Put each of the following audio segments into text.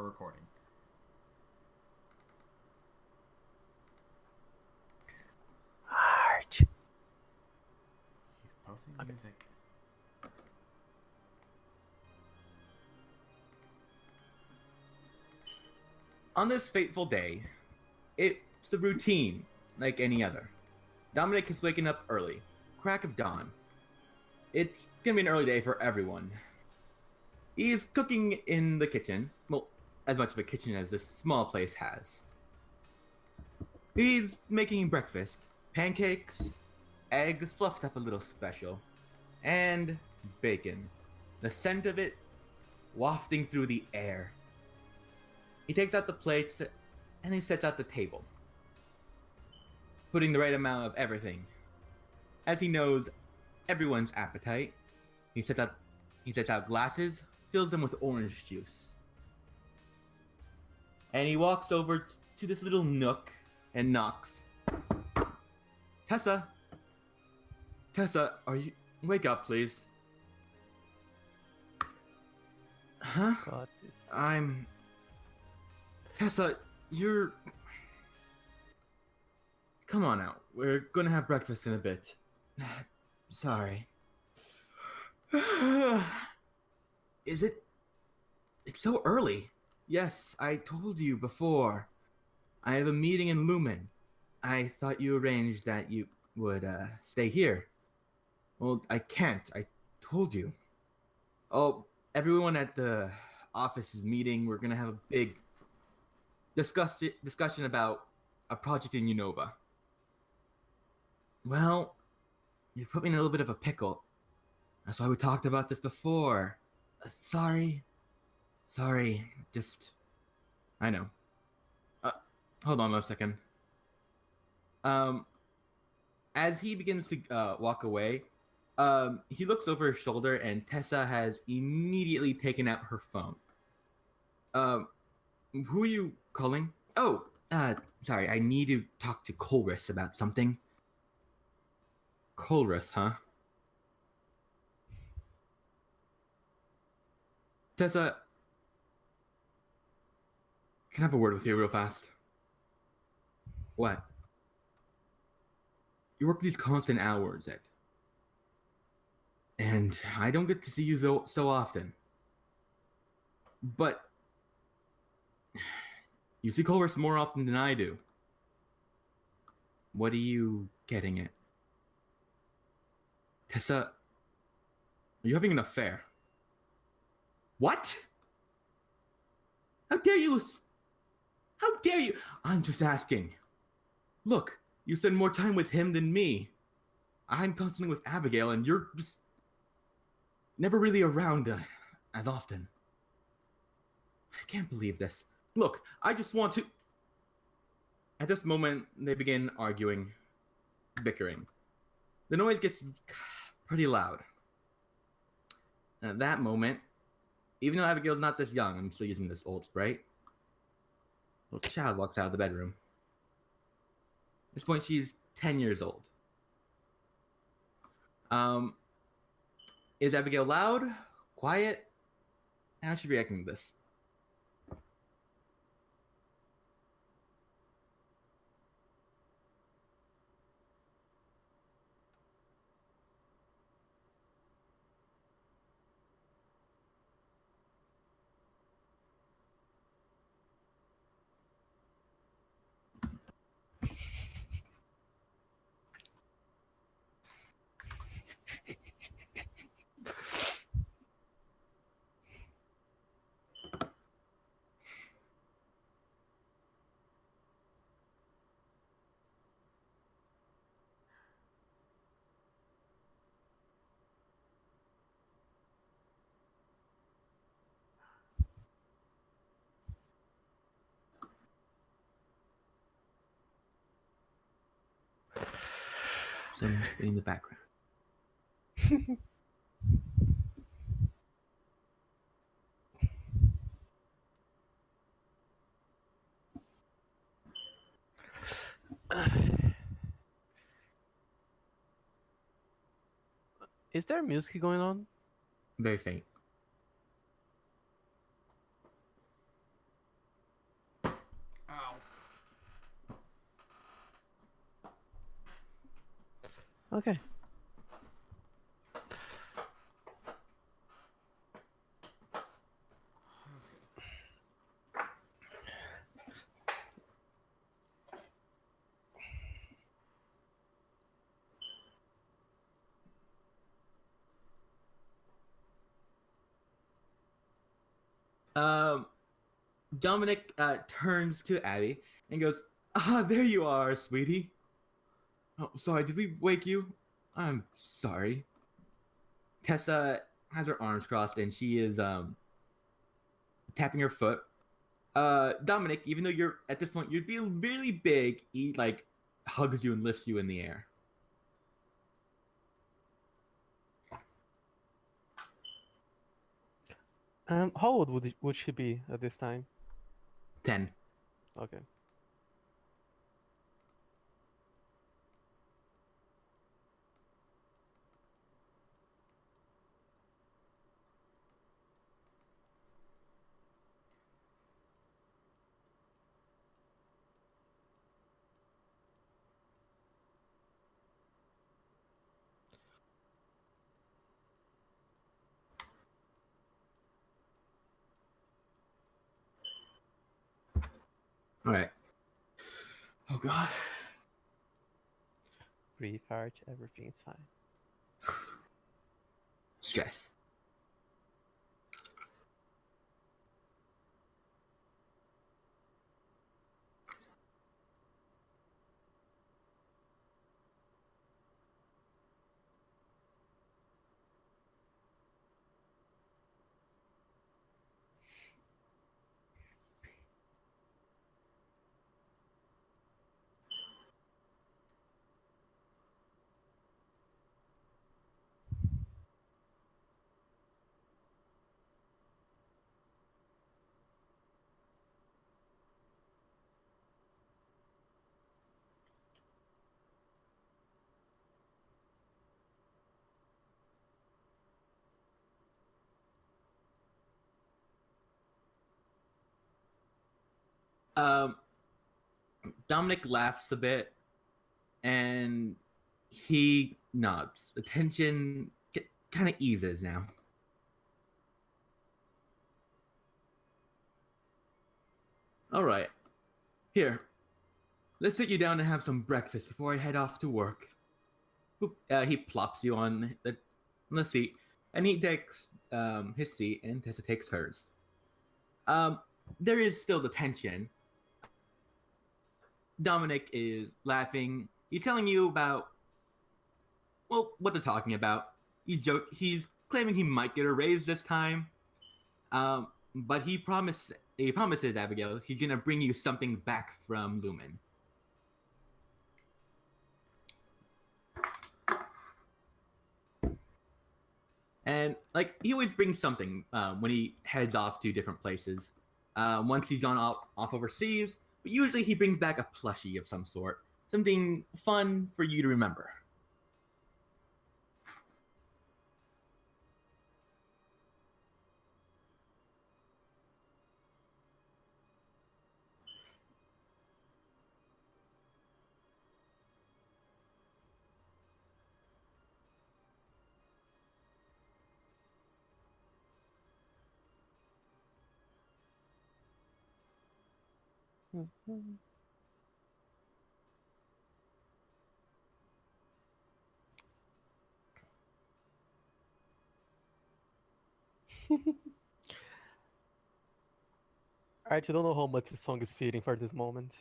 for recording. Arch. He's posting music. On this fateful day, it's a routine like any other. Dominic is waking up early, crack of dawn. It's gonna be an early day for everyone. He's cooking in the kitchen, well, as much of a kitchen as this small place has. He's making breakfast, pancakes, eggs fluffed up a little special, and bacon. The scent of it wafting through the air. He takes out the plates and he sets out the table, putting the right amount of everything. As he knows everyone's appetite, he sets out glasses, fills them with orange juice. And he walks over to this little nook and knocks. Tessa, wake up, please. Huh? God, Tessa, you're... Come on out. We're gonna have breakfast in a bit. Sorry. Is it... It's so early. Yes, I told you before. I have a meeting in Lumen. I thought you arranged that you would, stay here. Well, I can't. I told you. Oh, everyone at the office is meeting. We're gonna have a big discussion about a project in Unova. Well, you put me in a little bit of a pickle. That's why we talked about this before. Sorry, just... I know. Hold on a second. As he begins to walk away, he looks over his shoulder and Tessa has immediately taken out her phone. Who are you calling? Oh, sorry, I need to talk to Colress about something. Colress, huh? Tessa, can I have a word with you real fast? What? You work these constant hours, Ed. And I don't get to see you so often. But you see Colress more often than I do. What are you getting at? Tessa, are you having an affair? What? How dare you? How dare you? I'm just asking. Look, you spend more time with him than me. I'm constantly with Abigail, and you're just never really around as often. I can't believe this. Look, I just want to... At this moment, they begin arguing, bickering. The noise gets pretty loud. And at that moment, even though Abigail's not this young, I'm still using this old sprite, a little child walks out of the bedroom. At this point, she's 10 years old. Is Abigail loud? Quiet? How's she reacting to this? Some in the background. Is there music going on? Very faint. Okay. Um, Dominic turns to Abby and goes, "Ah, there you are, sweetie. Oh, sorry, did we wake you? I'm sorry." Tessa has her arms crossed and she is tapping her foot. Dominic, even though you're at this point, you'd be really big, he like hugs you and lifts you in the air. How old would she be at this time? 10. Okay. All right. Oh God. Breathe hard. Everything's fine. Stress. Um, Dominic laughs a bit and he nods. The tension kind of eases now. All right. Here, let's sit you down and have some breakfast before I head off to work. He plops you on the seat, and he takes his seat, and Tessa takes hers. Um, there is still the tension. Dominic is laughing. He's telling you about what they're talking about. He's claiming he might get a raise this time. But he promises Abigail he's gonna bring you something back from Lumen. And like he always brings something when he heads off to different places. Once he's gone off overseas, but usually he brings back a plushie of some sort, something fun for you to remember. I actually don't know how much this song is fitting for this moment.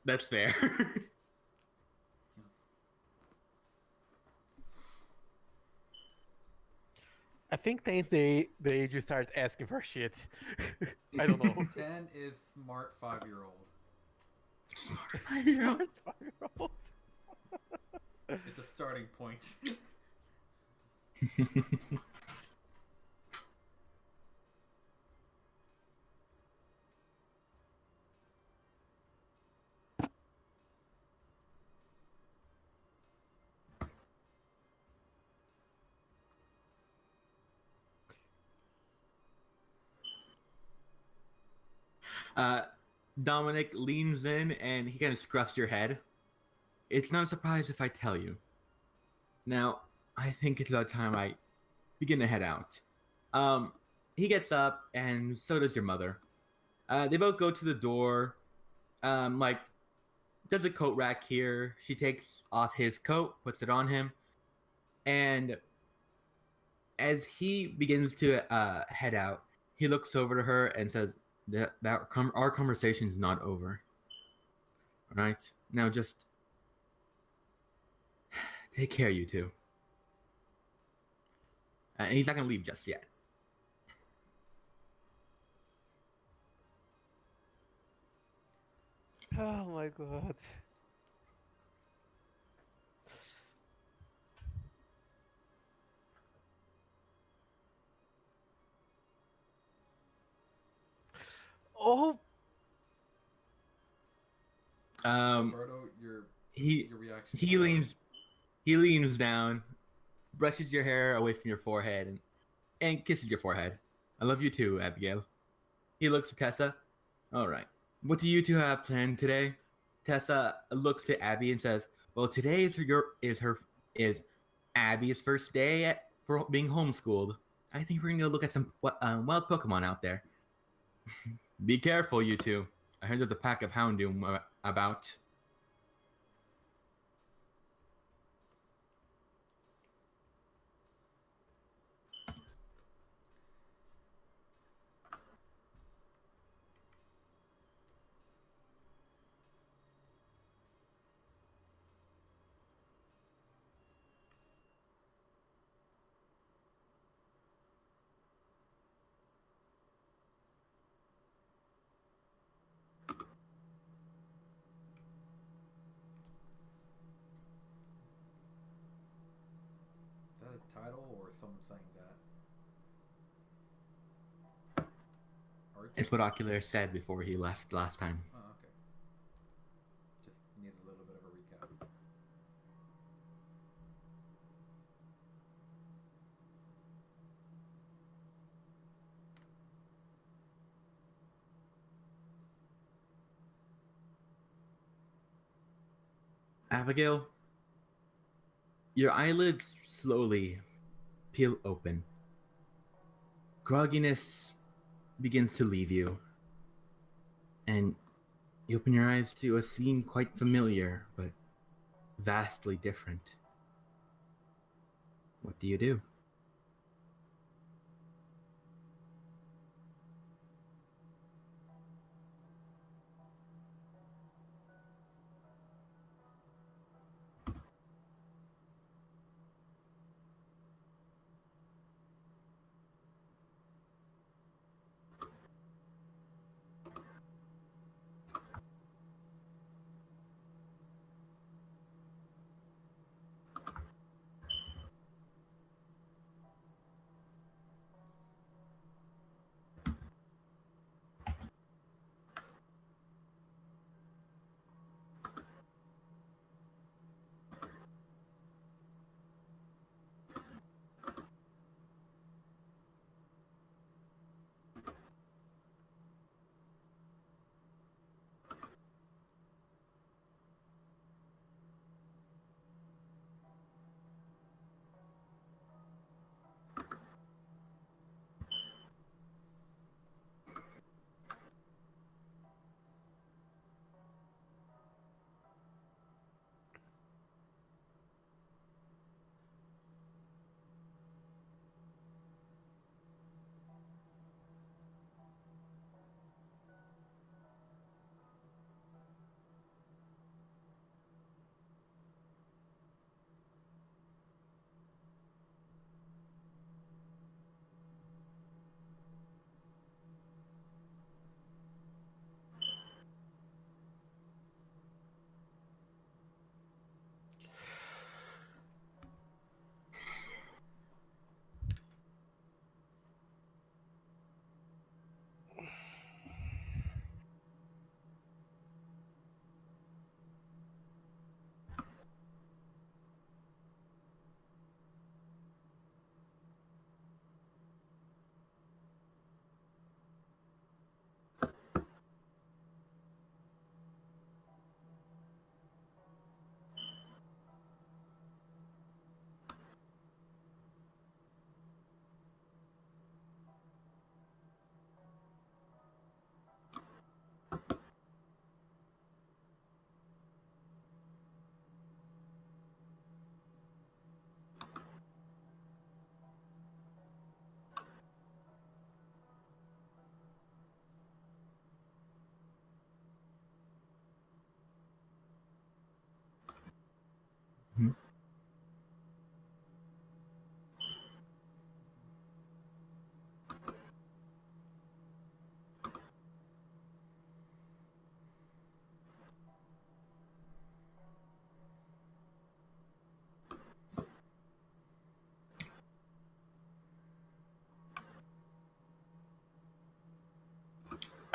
That's fair. I think they just start asking for shit. I don't know. 10 is smart 5-year-old. Smart 5-year-old. Smart 5-year-old. It's a starting point. uh, Dominic leans in and he kind of scruffs your head. It's not a surprise if I tell you. Now, I think it's about time I begin to head out. He gets up, and so does your mother. They both go to the door. Like, there's a coat rack here. She takes off his coat, puts it on him, and as he begins to head out, he looks over to her and says, our conversation's not over. All right? Now just take care, you two. And he's not going to leave just yet. Oh my god. Oh, Roberto, He your reaction. he leans down, brushes your hair away from your forehead, and kisses your forehead. I love you too, Abigail. He looks at Tessa. All right. What do you two have planned today? Tessa looks to Abby and says, "Well, today is Abby's first day for being homeschooled. I think we're gonna look at some wild Pokemon out there. Be careful, you two. I heard there's a pack of Houndoom about." Is that a title or someone saying that? Archie? It's what Ocular said before he left last time. Oh, okay. Just need a little bit of a recap. Abigail, your eyelids slowly peel open. Grogginess begins to leave you, and you open your eyes to a scene quite familiar, but vastly different. What do you do?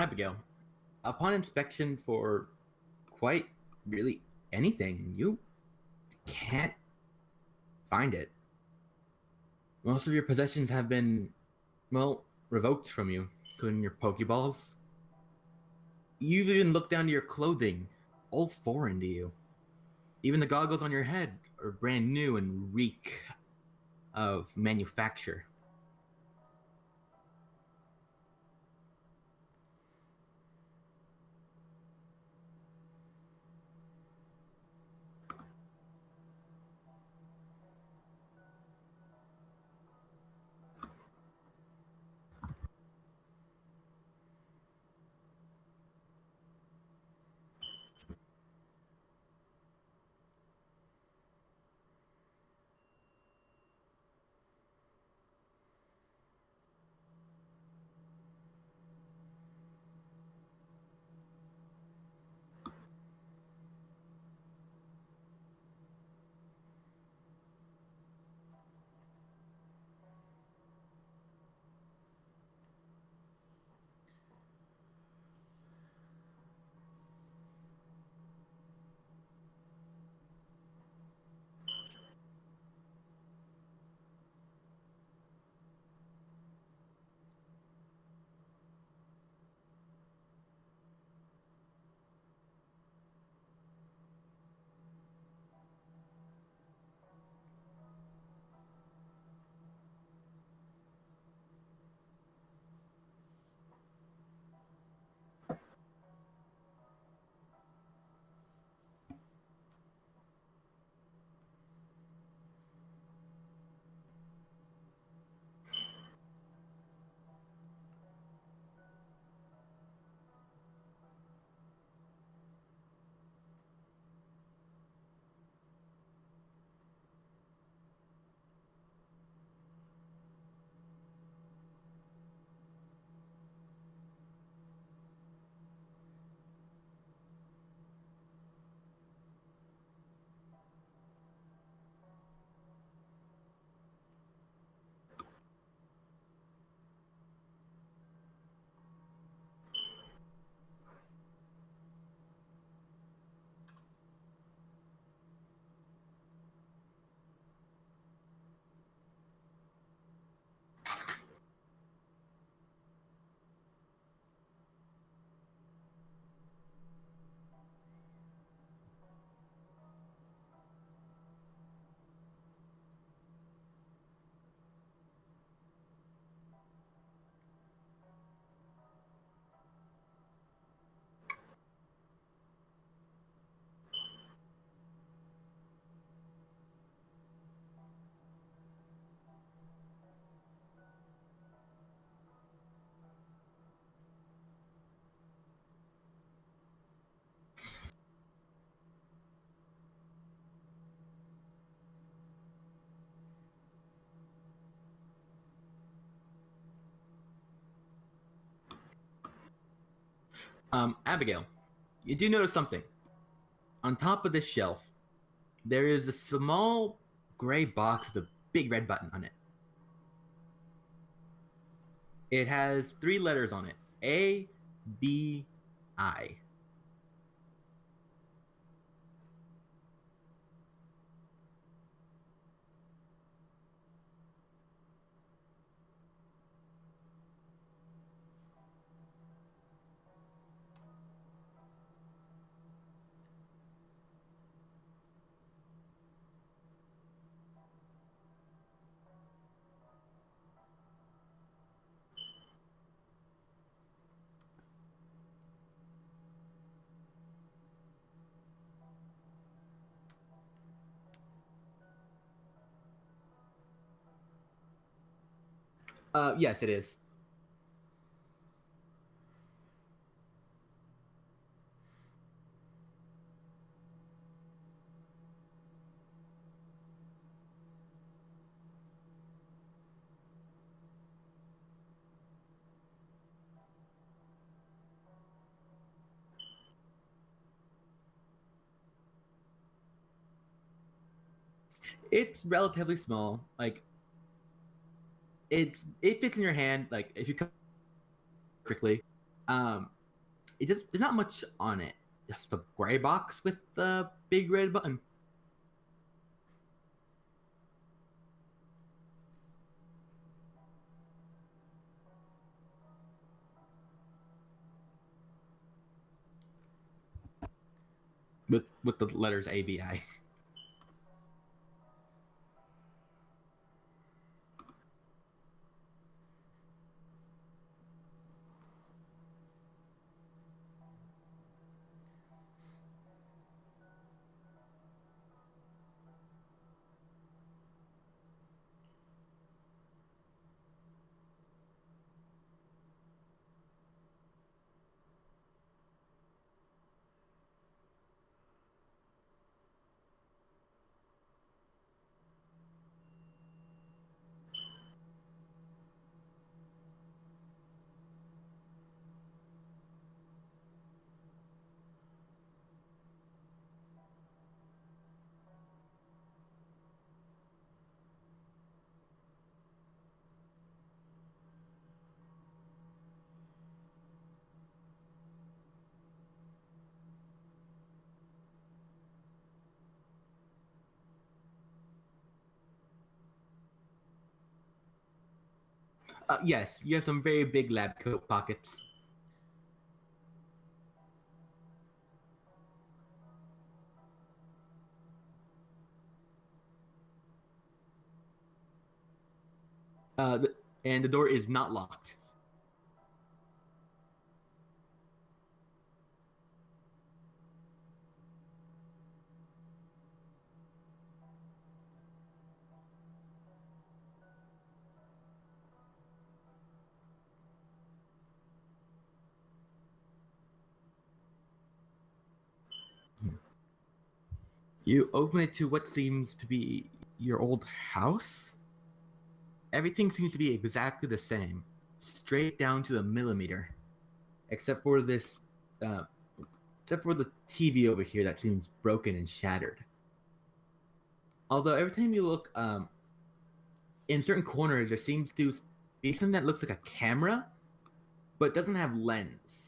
Abigail, upon inspection for quite really anything, you can't find it. Most of your possessions have been, well, revoked from you, including your Pokeballs. You've even looked down to your clothing, all foreign to you. Even the goggles on your head are brand new and reek of manufacture. Abigail, you do notice something. On top of this shelf, there is a small gray box with a big red button on it. It has three letters on it: A, B, I. Yes, it is. It's relatively small. Like it fits in your hand. Like if you cut quickly, There's not much on it. Just a gray box with the big red button. With the letters ABI. Yes, you have some very big lab coat pockets. And the door is not locked. You open it to what seems to be your old house. Everything seems to be exactly the same, straight down to the millimeter, except for this, uh, except for the TV over here that seems broken and shattered. Although every time you look, in certain corners, there seems to be something that looks like a camera, but doesn't have lens.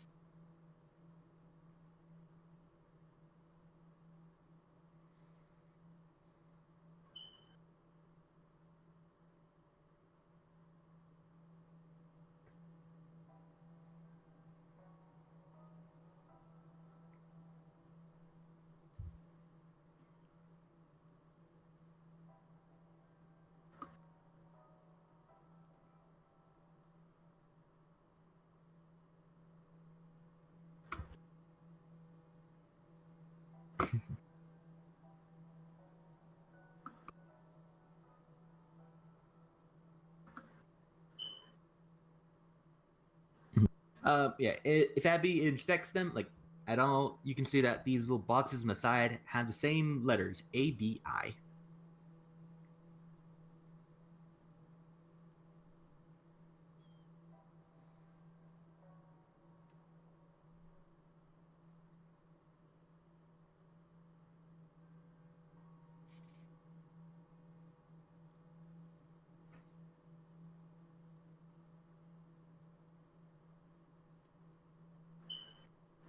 Yeah, if Abby inspects them, like at all, you can see that these little boxes on the side have the same letters, ABI.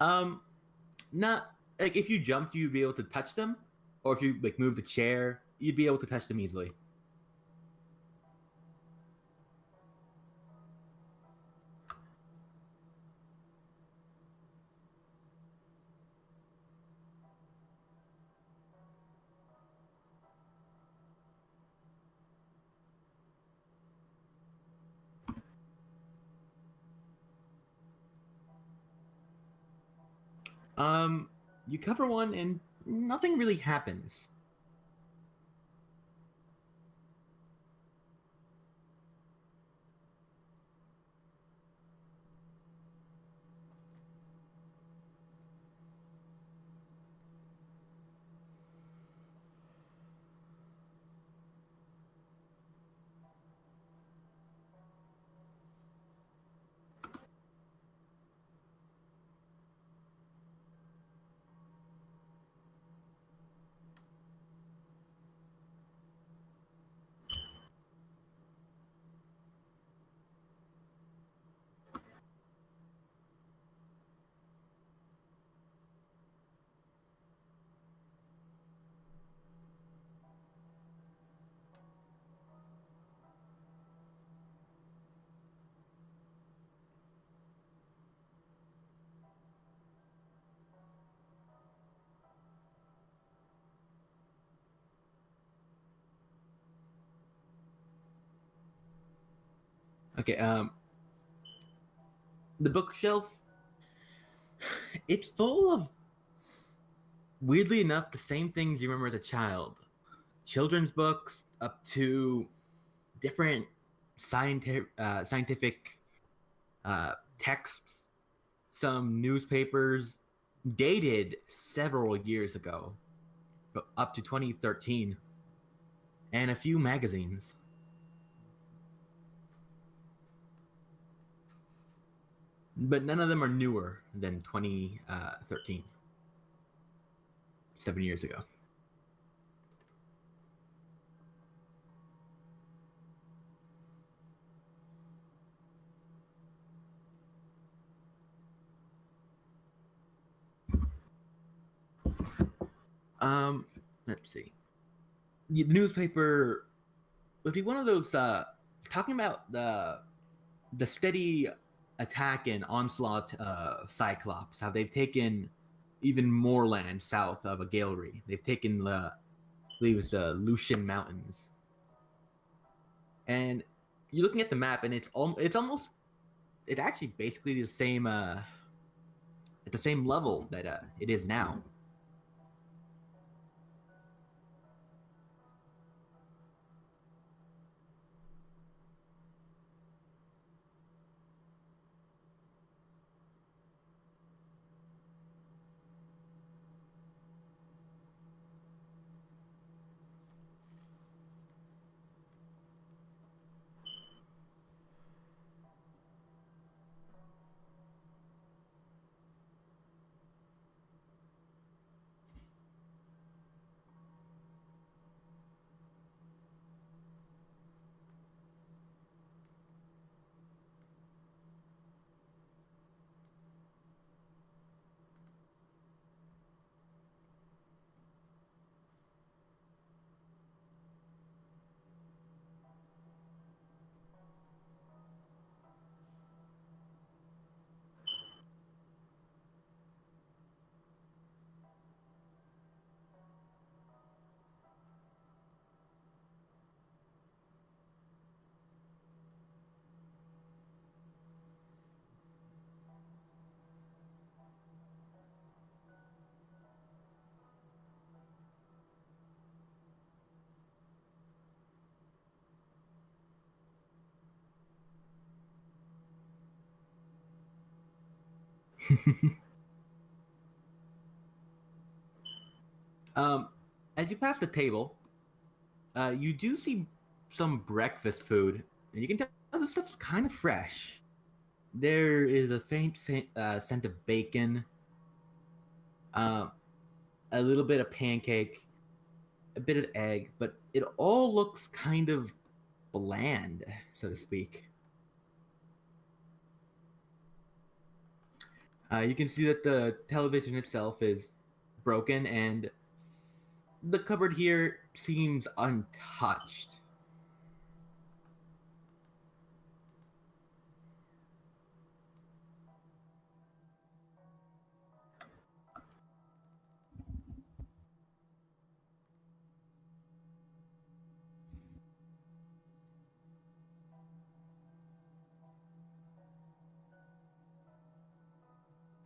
Um, Not like if you jumped, you'd be able to touch them, or if you like move the chair, you'd be able to touch them easily. Um, you cover one and nothing really happens. Okay. The bookshelf. It's full of, weirdly enough, the same things you remember as a child. Children's books up to different scientific texts, some newspapers dated several years ago, up to 2013, and a few magazines. But none of them are newer than 2013, 7 years ago. Let's see. The newspaper would be one of those talking about the steady attack and onslaught Cyclops. How they've taken even more land south of a Gallery. They've taken the, I believe it's the Lucian Mountains. And you're looking at the map, and it's actually basically the same at the same level that it is now. um, as you pass the table, you do see some breakfast food, and you can tell this stuff's kind of fresh. There is a faint scent of bacon, uh, a little bit of pancake, a bit of egg, but it all looks kind of bland, so to speak. You can see that the television itself is broken, and the cupboard here seems untouched.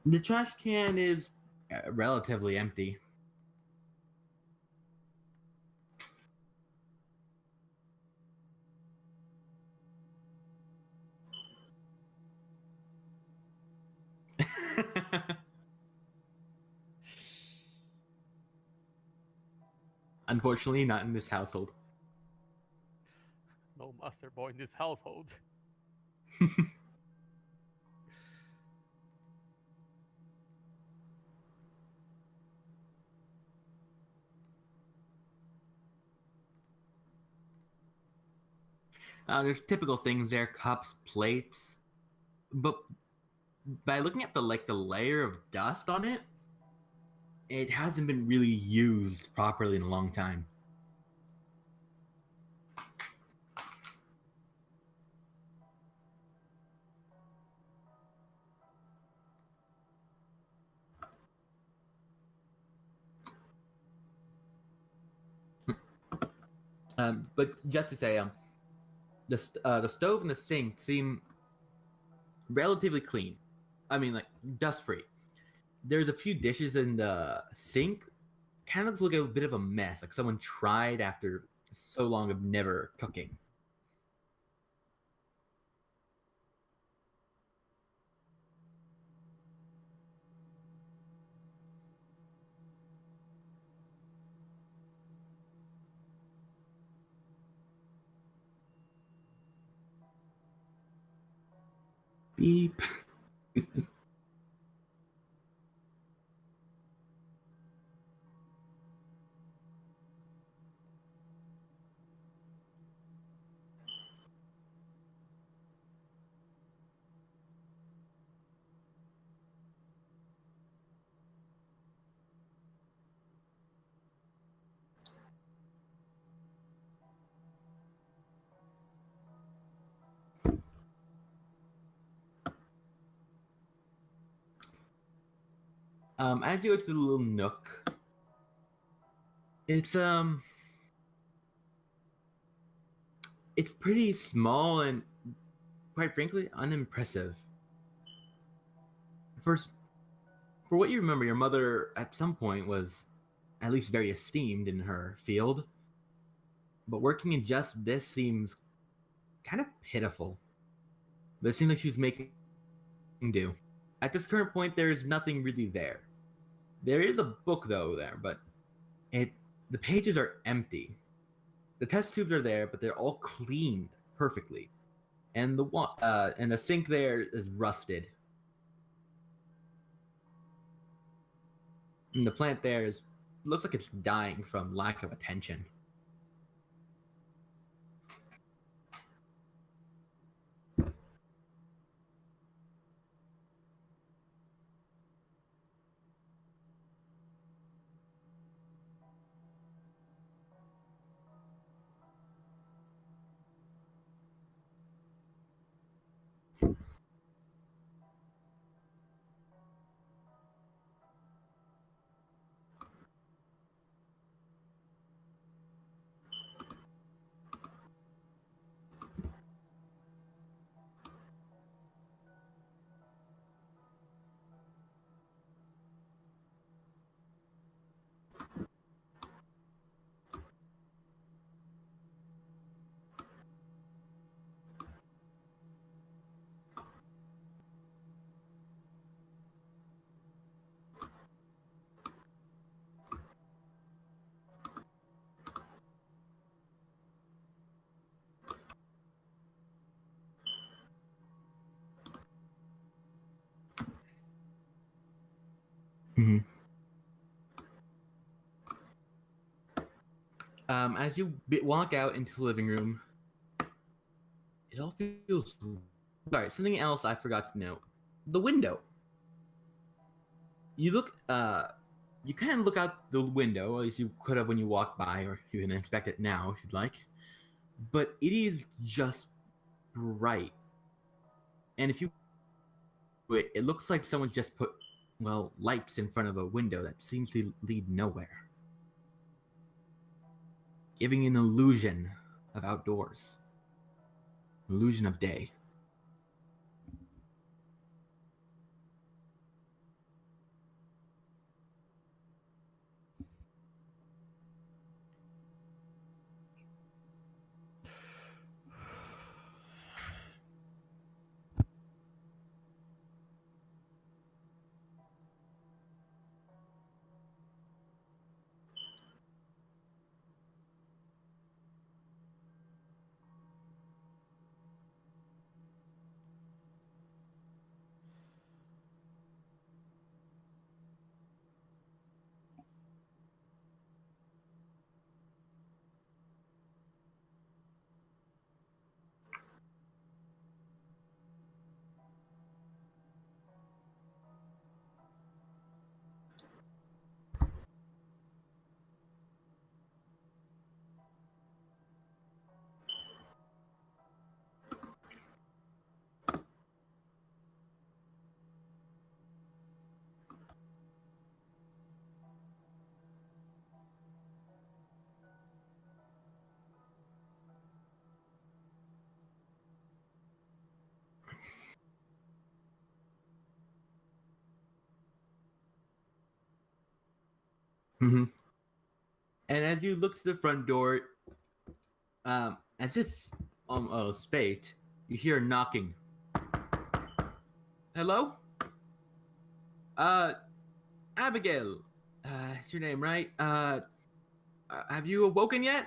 The trash can is relatively empty. Unfortunately, not in this household. No master boy in this household. There's typical things there: cups, plates. But by looking at the layer of dust on it, it hasn't been really used properly in a long time. But just to say, The stove and the sink seem relatively clean. I mean, like dust free. There's a few dishes in the sink. Kind of looks like a bit of a mess, like someone tried after so long of never cooking. Beep. As you go to the little nook, it's it's pretty small and, quite frankly, unimpressive. First, for what you remember, your mother at some point was at least very esteemed in her field, but working in just this seems kind of pitiful. But it seems like she's making do. At this current point, there is nothing really there. There is a book though there, but it the pages are empty. The test tubes are there, but they're all cleaned perfectly, and the sink there is rusted. And the plant there is looks like it's dying from lack of attention. Mhm. As you walk out into the living room, it all feels. Sorry, something else I forgot to note. The window. You look. You kind of look out the window, at least you could have when you walked by, or you can inspect it now if you'd like. But it is just bright, and if you, it looks like someone's just put, well, lights in front of a window that seems to lead nowhere, giving an illusion of outdoors, illusion of day. Mm-hmm. And as you look to the front door, as if almost fate, you hear knocking. Hello? Uh, Abigail. It's your name, right? Have you awoken yet?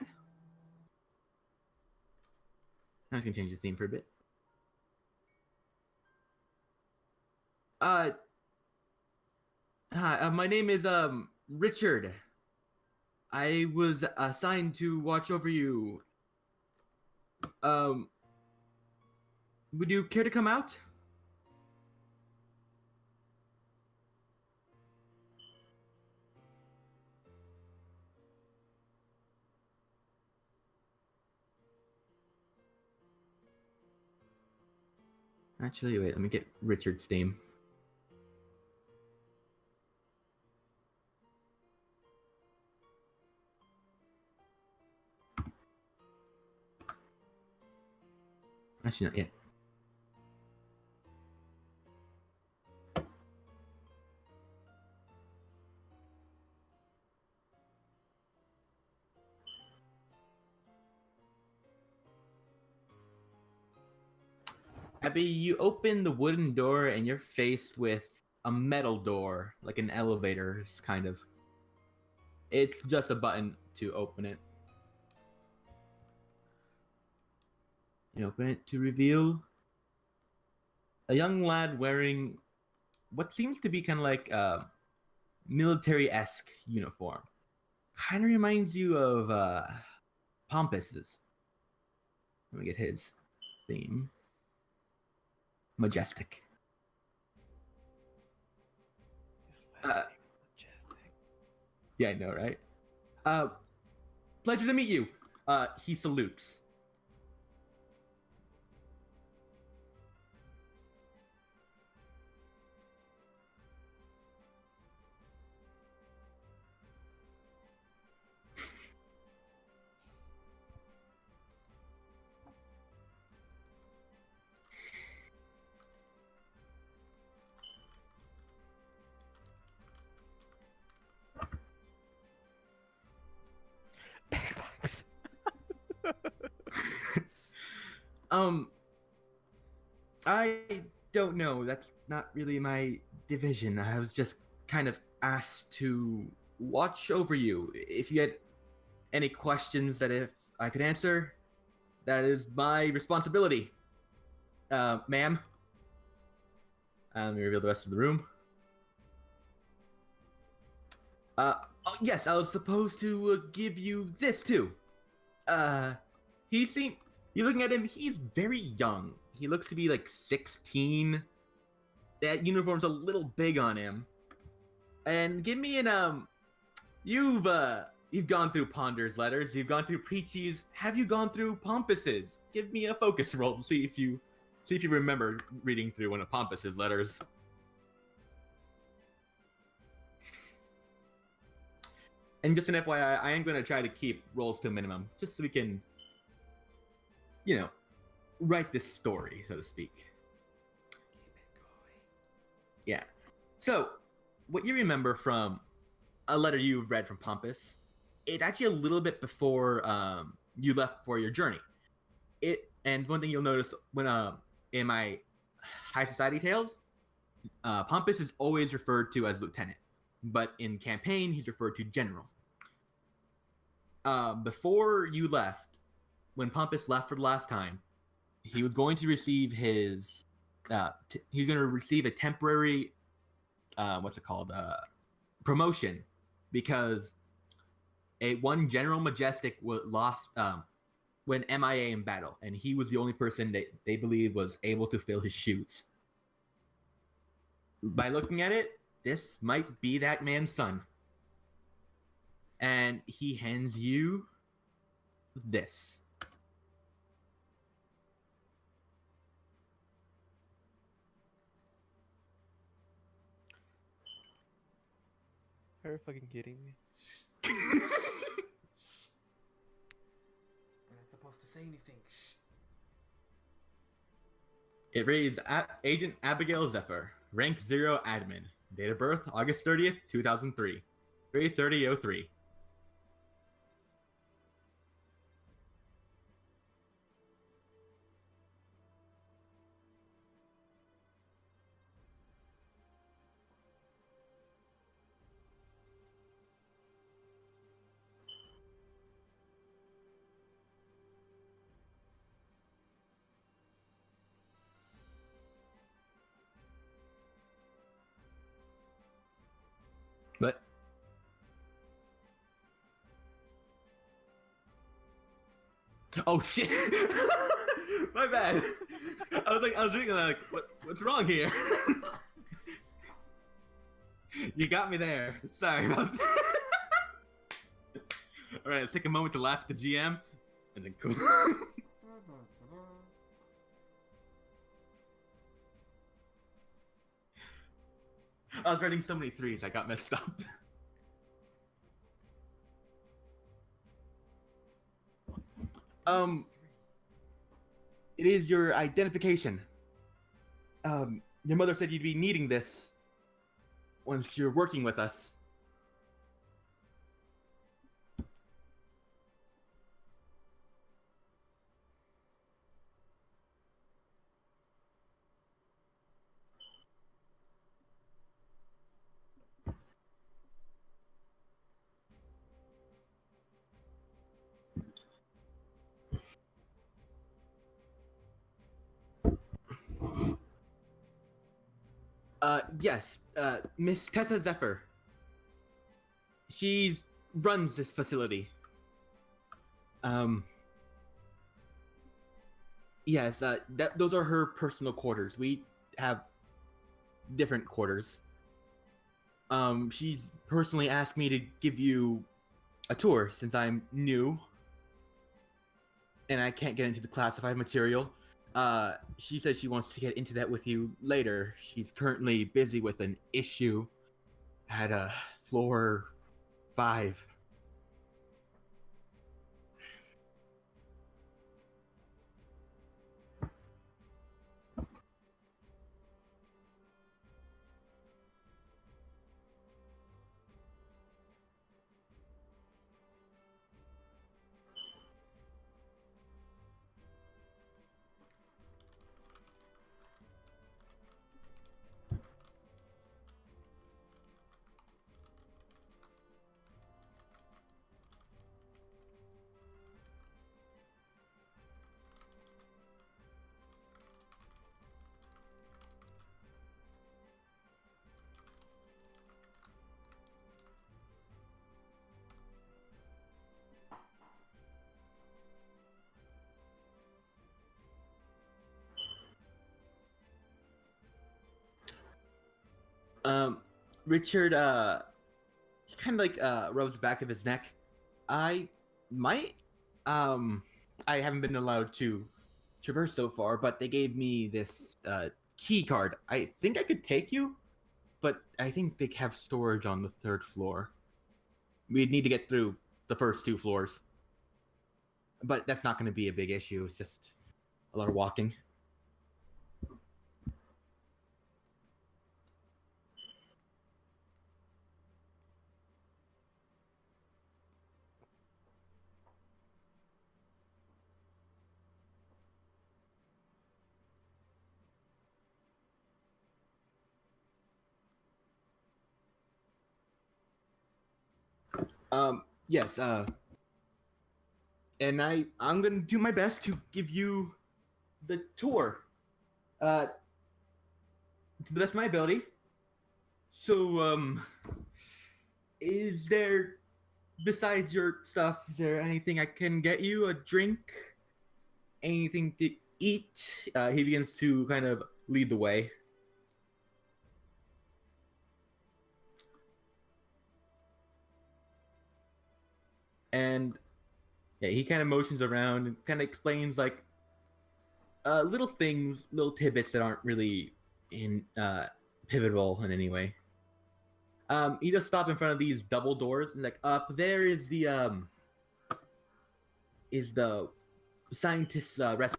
I can change the theme for a bit. Uh, Hi, my name is Richard. I was assigned to watch over you. Um, would you care to come out? Actually, wait, let me get Richard's theme. Actually, not yet. Abby, you open the wooden door and you're faced with a metal door, like an elevator, kind of. It's just a button to open it. You open it to reveal a young lad wearing what seems to be kind of like a military-esque uniform. Kind of reminds you of Pompus's. Let me get his theme. Majestic. His last name is Majestic. Yeah, I know, right? Pleasure to meet you. He salutes. Backbox. Um, I don't know. That's not really my division. I was just kind of asked to watch over you. If you had any questions that if I could answer, that is my responsibility. Ma'am. Let me reveal the rest of the room. Oh, yes, I was supposed to give you this too. He seemed. You looking at him? He's very young. He looks to be like 16. That uniform's a little big on him. And give me an You've gone through Ponder's letters. You've gone through Preachy's. Have you gone through Pompus's? Give me a focus roll to see if you remember reading through one of Pompus's letters. And just an FYI, I am going to try to keep rolls to a minimum, just so we can, write this story, so to speak. Keep it going. Yeah. So, what you remember from a letter you read from Pompous, it's actually a little bit before you left for your journey. And one thing you'll notice when in my high society tales, Pompous is always referred to as lieutenant, but in campaign he's referred to general. Before you left, when Pompous left for the last time, he was going to receive his he's going to receive a temporary promotion, because one General Majestic was lost went MIA in battle, and he was the only person that they believe was able to fill his shoes. By looking at it, this might be that man's son. And he hands you this. Are you fucking kidding me? We're not supposed to say anything. Shh. It reads, Agent Abigail Zephyr, rank 0 admin, date of birth August 30th, 2003. 3:30:03. But oh shit! My bad. I was reading like, what's wrong here? You got me there. Sorry about that. All right, let's take a moment to laugh at the GM, and then cool. I was writing so many threes, I got messed up. It is your identification. Your mother said you'd be needing this once you're working with us. Yes, Miss Tessa Zephyr. She runs this facility. Yes, those are her personal quarters. We have different quarters. She's personally asked me to give you a tour since I'm new and I can't get into the classified material. She says she wants to get into that with you later. She's currently busy with an issue at floor 5. Richard, he kind of like rubs the back of his neck. I might, I haven't been allowed to traverse so far, but they gave me this key card. I think I could take you, but I think they have storage on the 3rd floor. We'd need to get through the first 2 floors, but that's not going to be a big issue. It's just a lot of walking. Yes, and I'm gonna do my best to give you the tour, to the best of my ability. So, is there, besides your stuff, is there anything I can get you? A drink? Anything to eat? He begins to kind of lead the way. And yeah, he kind of motions around and kind of explains like little things, little tidbits that aren't really in pivotal in any way. He just stop in front of these double doors and like up there is the scientist's rest,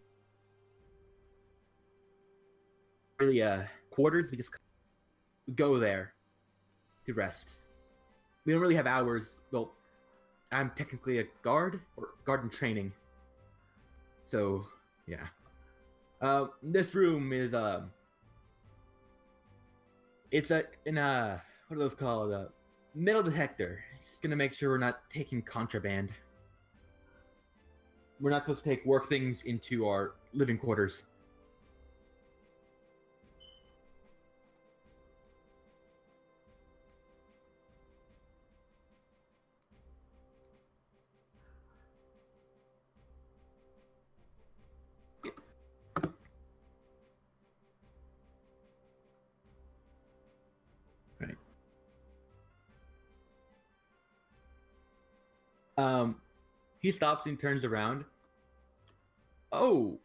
really quarters. We just go there to rest. we don't really have hours. Well, I'm technically a guard or guard in training. So, yeah. This room is it's what are those called? Metal detector. It's gonna make sure we're not taking contraband. We're not supposed to take work things into our living quarters. Right. He stops and turns around. Oh,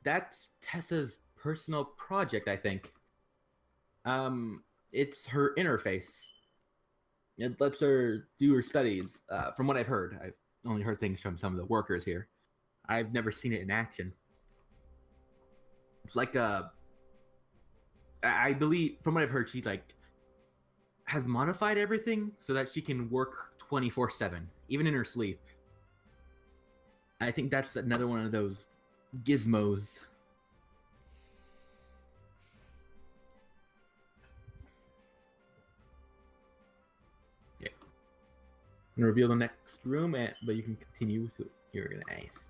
that's Tessa's personal project, I think. It's her interface. It lets her do her studies. From what I've heard, I've only heard things from some of the workers here. I've never seen it in action. It's like I believe from what I've heard, she like has modified everything so that she can work 24/7, even in her sleep. I think that's another one of those gizmos. Yeah. I'm gonna reveal the next room, but you can continue with what you're gonna ask.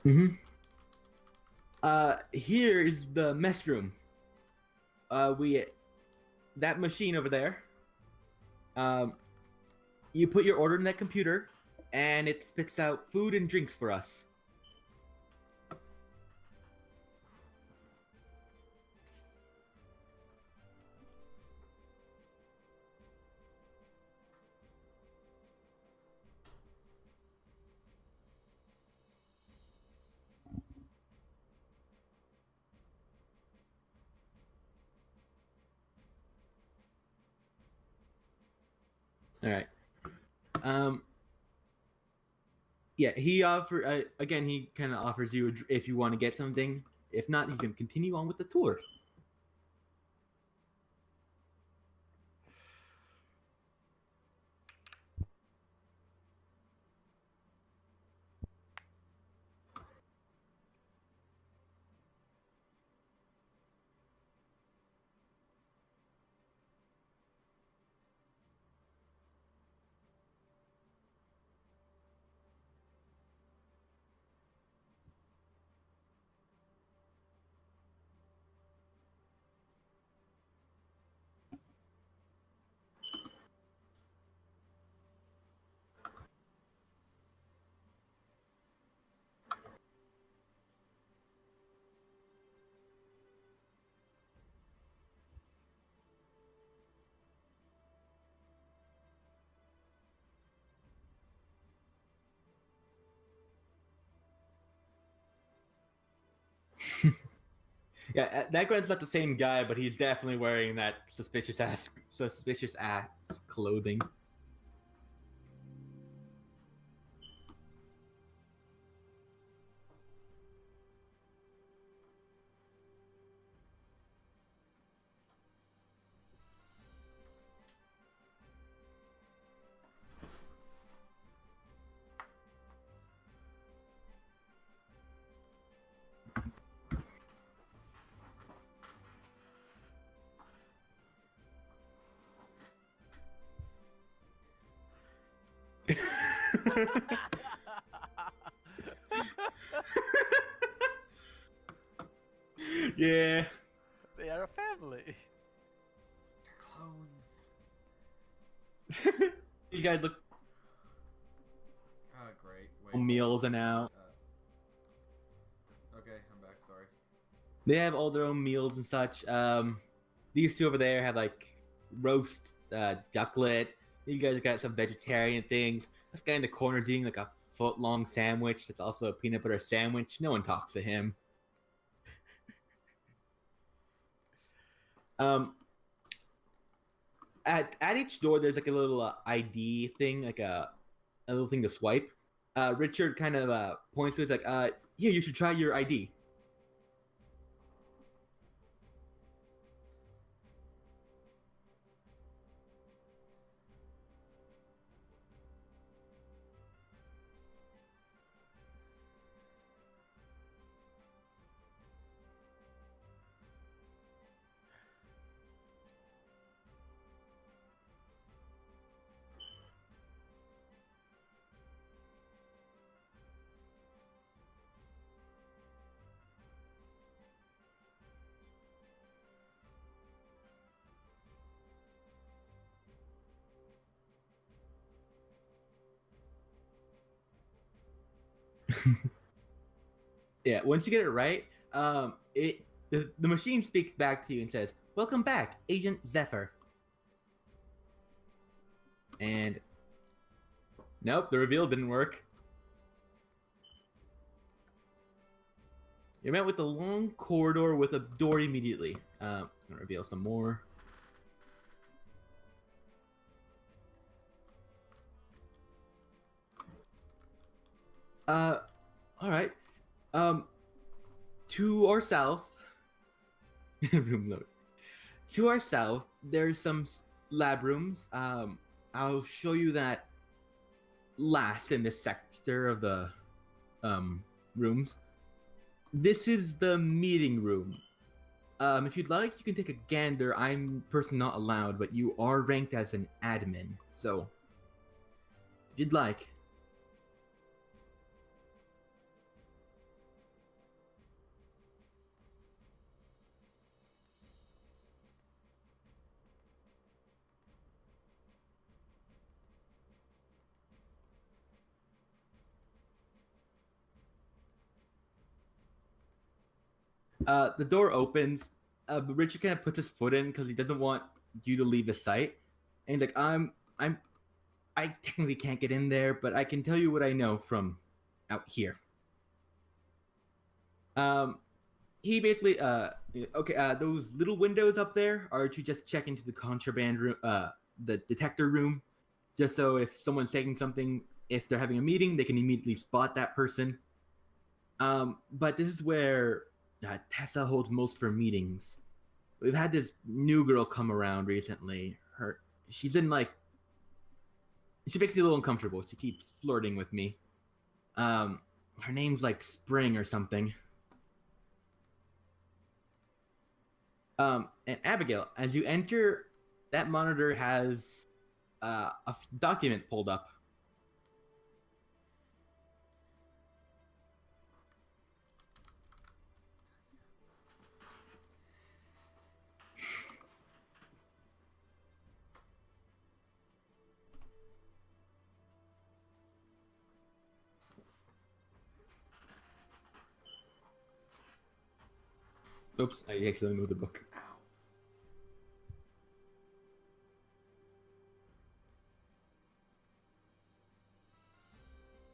Mm-hmm. Here is the mess room. We that machine over there. Um, you put your order in that computer, and it spits out food and drinks for us. All right. Um, yeah, he offer again. He kind of offers you if you want to get something. If not, he's gonna continue on with the tour. Yeah, that guy's not the same guy, but he's definitely wearing that suspicious ass clothing. Yeah. They are a family. They're clones. You guys look Ah, great. Wait. meals and out. Okay, I'm back. Sorry. They have all their own meals and such. These two over there have like roast ducklet. You guys got some vegetarian things. This guy in the corner is eating like a foot-long sandwich. That's also a peanut butter sandwich. No one talks to him. At each door, there's like a little ID thing, like a little thing to swipe. Richard kind of points to it, like, here, you should try your ID. Yeah, once you get it right, the machine speaks back to you and says, "Welcome back, Agent Zephyr." And nope, the reveal didn't work. You're met with a long corridor with a door immediately. I'm gonna reveal some more. All right. To our south, room load. To our south, there's some lab rooms. I'll show you that last in this sector of the rooms. This is the meeting room. If you'd like, you can take a gander. I'm personally not allowed, but you are ranked as an admin, so if you'd like. The door opens, but Richard kind of puts his foot in because he doesn't want you to leave the site. And he's like, I technically can't get in there, but I can tell you what I know from out here. He basically, okay, those little windows up there are to just check into the contraband room, the detector room, just so if someone's taking something, if they're having a meeting, they can immediately spot that person. But this is where Tessa holds most of her meetings. We've had this new girl come around recently. She's been like, she makes me a little uncomfortable. She keeps flirting with me. Her name's like Spring or something. And Abigail, as you enter, that monitor has a document pulled up. Oops, I accidentally moved the book.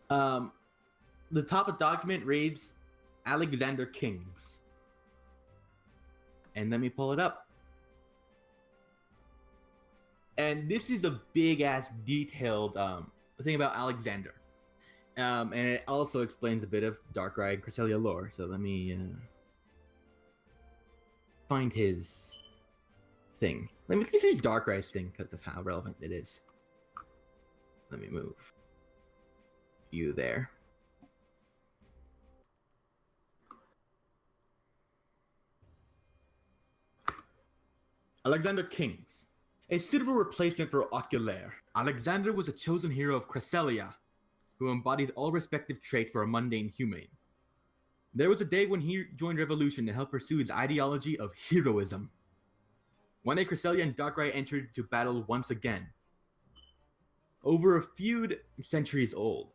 The top of the document reads Alexander Kings. And let me pull it up. And this is a big ass detailed thing about Alexander. And it also explains a bit of Darkrai and Cresselia lore. So let me find his thing. Let me use Darkrai's thing because of how relevant it is. Let me move you there. Alexander Kings. A suitable replacement for Oculaire. Alexander was a chosen hero of Cresselia, who embodied all respective traits for a mundane human. There was a day when he joined Revolution to help pursue his ideology of heroism. One day, Cresselia and Darkrai entered to battle once again, over a feud centuries old.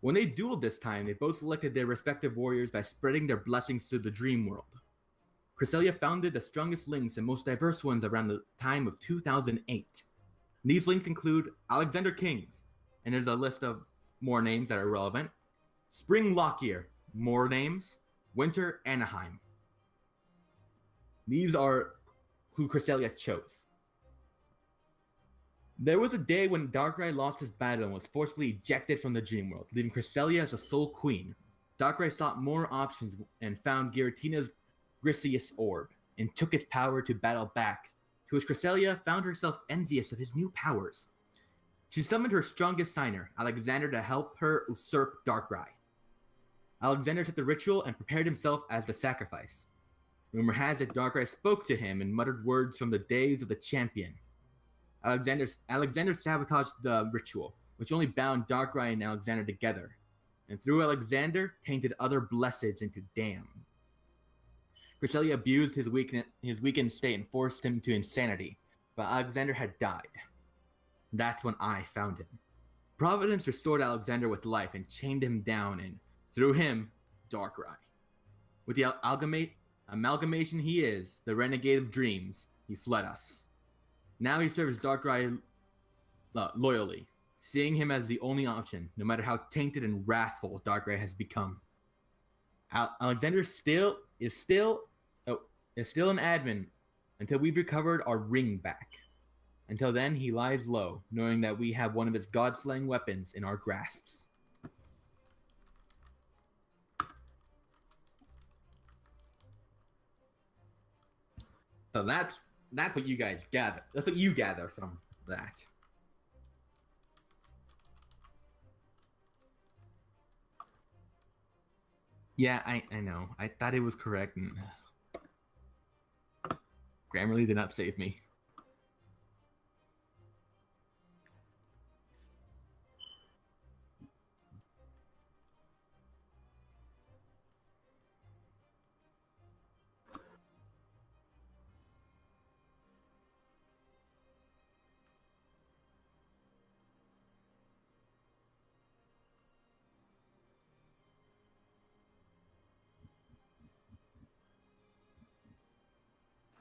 When they dueled this time, they both selected their respective warriors by spreading their blessings to the dream world. Cresselia founded the strongest links and most diverse ones around the time of 2008. These links include Alexander Kings, and there's a list of more names that are relevant. Spring Lockyer, more names. Winter Anaheim. These are who Cresselia chose. There was a day when Darkrai lost his battle and was forcefully ejected from the dream world, leaving Cresselia as a sole queen. Darkrai sought more options and found Giratina's Griseous Orb, and took its power to battle back, to which Cresselia found herself envious of his new powers. She summoned her strongest signer, Alexander, to help her usurp Darkrai. Alexander took the ritual and prepared himself as the sacrifice. Rumor has it Darkrai spoke to him and muttered words from the days of the champion. Alexander sabotaged the ritual, which only bound Darkrai and Alexander together, and through Alexander, tainted other blesseds into dam. Cresselia abused his weakened state and forced him to insanity, but Alexander had died. That's when I found him. Providence restored Alexander with life and chained him down, and through him, Darkrai. With the amalgamation he is, the renegade of dreams, he fled us. Now he serves Darkrai loyally, seeing him as the only option, no matter how tainted and wrathful Darkrai has become. Alexander is still an admin until we've recovered our ring back. Until then, he lies low, knowing that we have one of his god-slaying weapons in our grasps. So that's what you guys gather. That's what you gather from that. Yeah, I know. I thought it was correct, and Grammarly did not save me.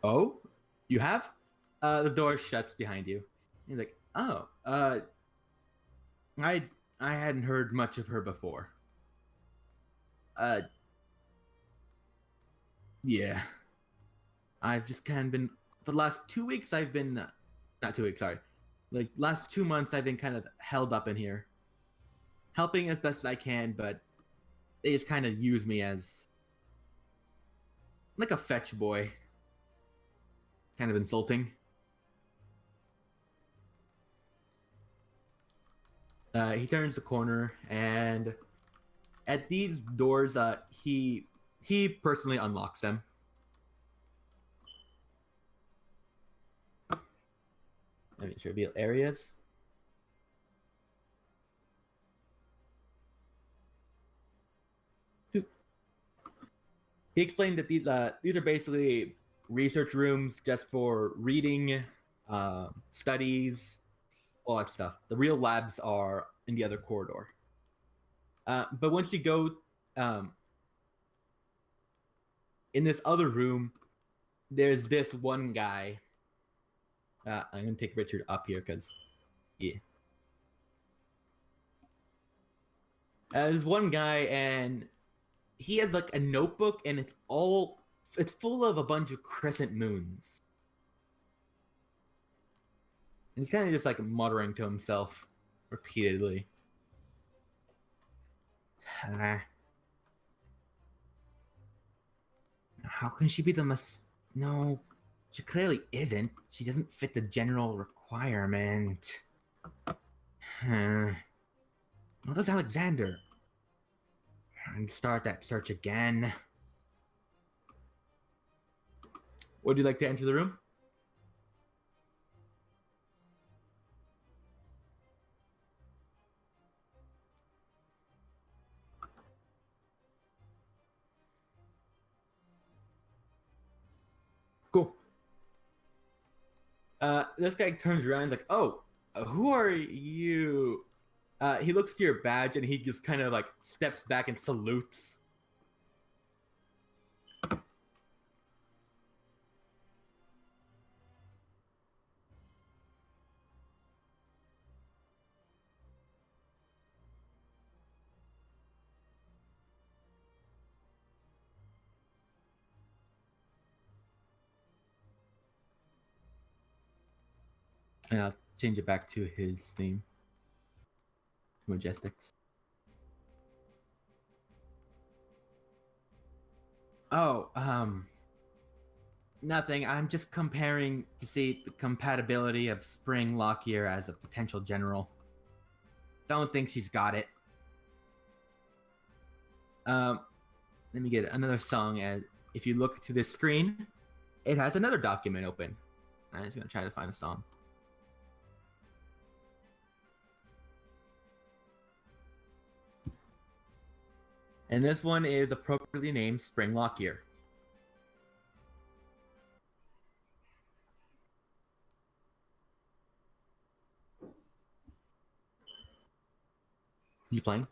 Oh, you have? The door shuts behind you. He's like, oh, I hadn't heard much of her before. Yeah. I've just kind of been, for the last 2 weeks, I've been, not 2 weeks, sorry. Like, last 2 months, I've been kind of held up in here. Helping as best as I can, but they just kind of use me as, like a fetch boy. Kind of insulting. He turns the corner, and at these doors, he personally unlocks them. Let me just reveal areas. He explained that these are basically research rooms just for reading, studies, all that stuff. The real labs are in the other corridor. But once you go in this other room, there's this one guy. I'm going to take Richard up here because, yeah. There's one guy, and he has like a notebook, and it's full of a bunch of crescent moons. And he's kind of just like muttering to himself repeatedly. How can she be the No, she clearly isn't. She doesn't fit the general requirement. What is Alexander? And start that search again. Would you like to enter the room? This guy turns around and is like, "Oh, who are you?" He looks to your badge and he just kind of like steps back and salutes. And I'll change it back to his name, Majestics. Oh, nothing. I'm just comparing to see the compatibility of Spring Lockyer as a potential general. Don't think she's got it. Let me get another song. As if you look to this screen, it has another document open. I'm just gonna try to find a song. And this one is appropriately named Spring Lockyer. You playing?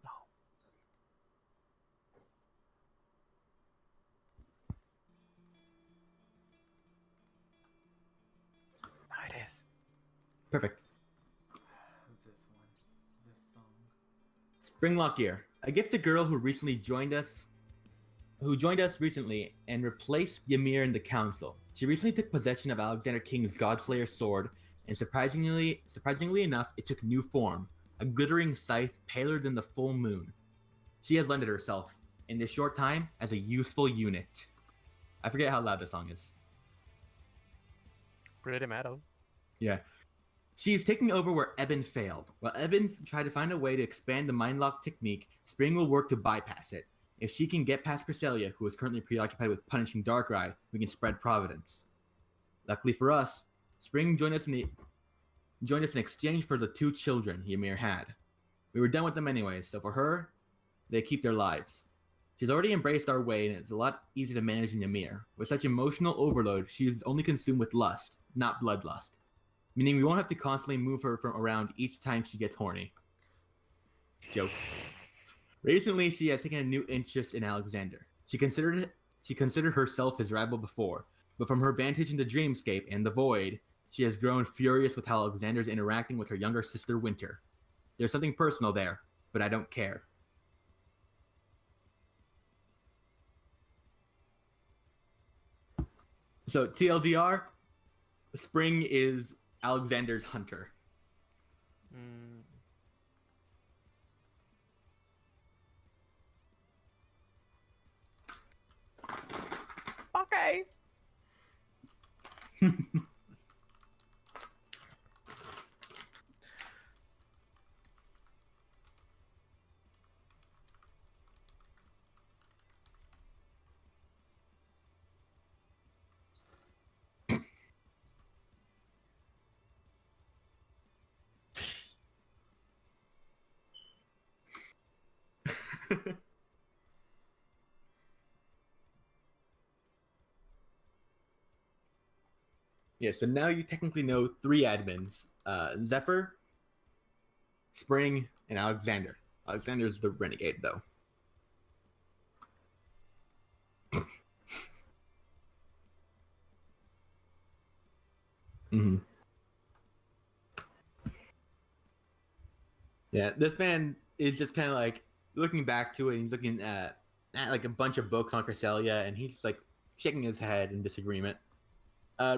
No. Now it is. Perfect. This one. This song. Spring Lockyer, a gifted girl who joined us recently and replaced Ymir in the council. She recently took possession of Alexander King's Godslayer's sword, and surprisingly enough, it took new form, a glittering scythe paler than the full moon. She has lended herself, in this short time, as a useful unit. I forget how loud the song is. Pretty metal. Yeah. She's taking over where Eben failed. While Eben tried to find a way to expand the mind lock technique, Spring will work to bypass it. If she can get past Cresselia, who is currently preoccupied with punishing Darkrai, we can spread Providence. Luckily for us, Spring joined us in exchange for the 2 children Ymir had. We were done with them anyways, so for her, they keep their lives. She's already embraced our way, and it's a lot easier to manage than Ymir. With such emotional overload, she is only consumed with lust, not bloodlust. Meaning we won't have to constantly move her from around each time she gets horny. Jokes. Recently, she has taken a new interest in Alexander. She considered herself his rival before, but from her vantage in the dreamscape and the void, she has grown furious with how Alexander is interacting with her younger sister Winter. There's something personal there, but I don't care. So TLDR, Spring is Alexander's hunter. Mm. Okay. Yeah, so now you technically know 3 admins. Zephyr, Spring, and Alexander. Alexander's the renegade, though. Mm-hmm. Yeah, this man is just kind of like looking back to it. He's looking at like a bunch of books on Cresselia, and he's like shaking his head in disagreement.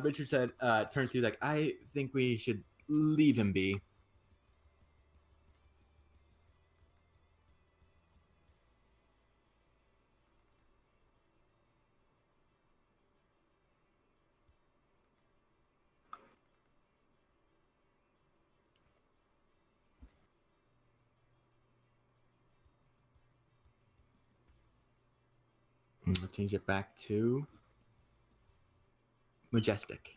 Richard said, turns to you like, I think we should leave him be. I'll change it back to Majestic.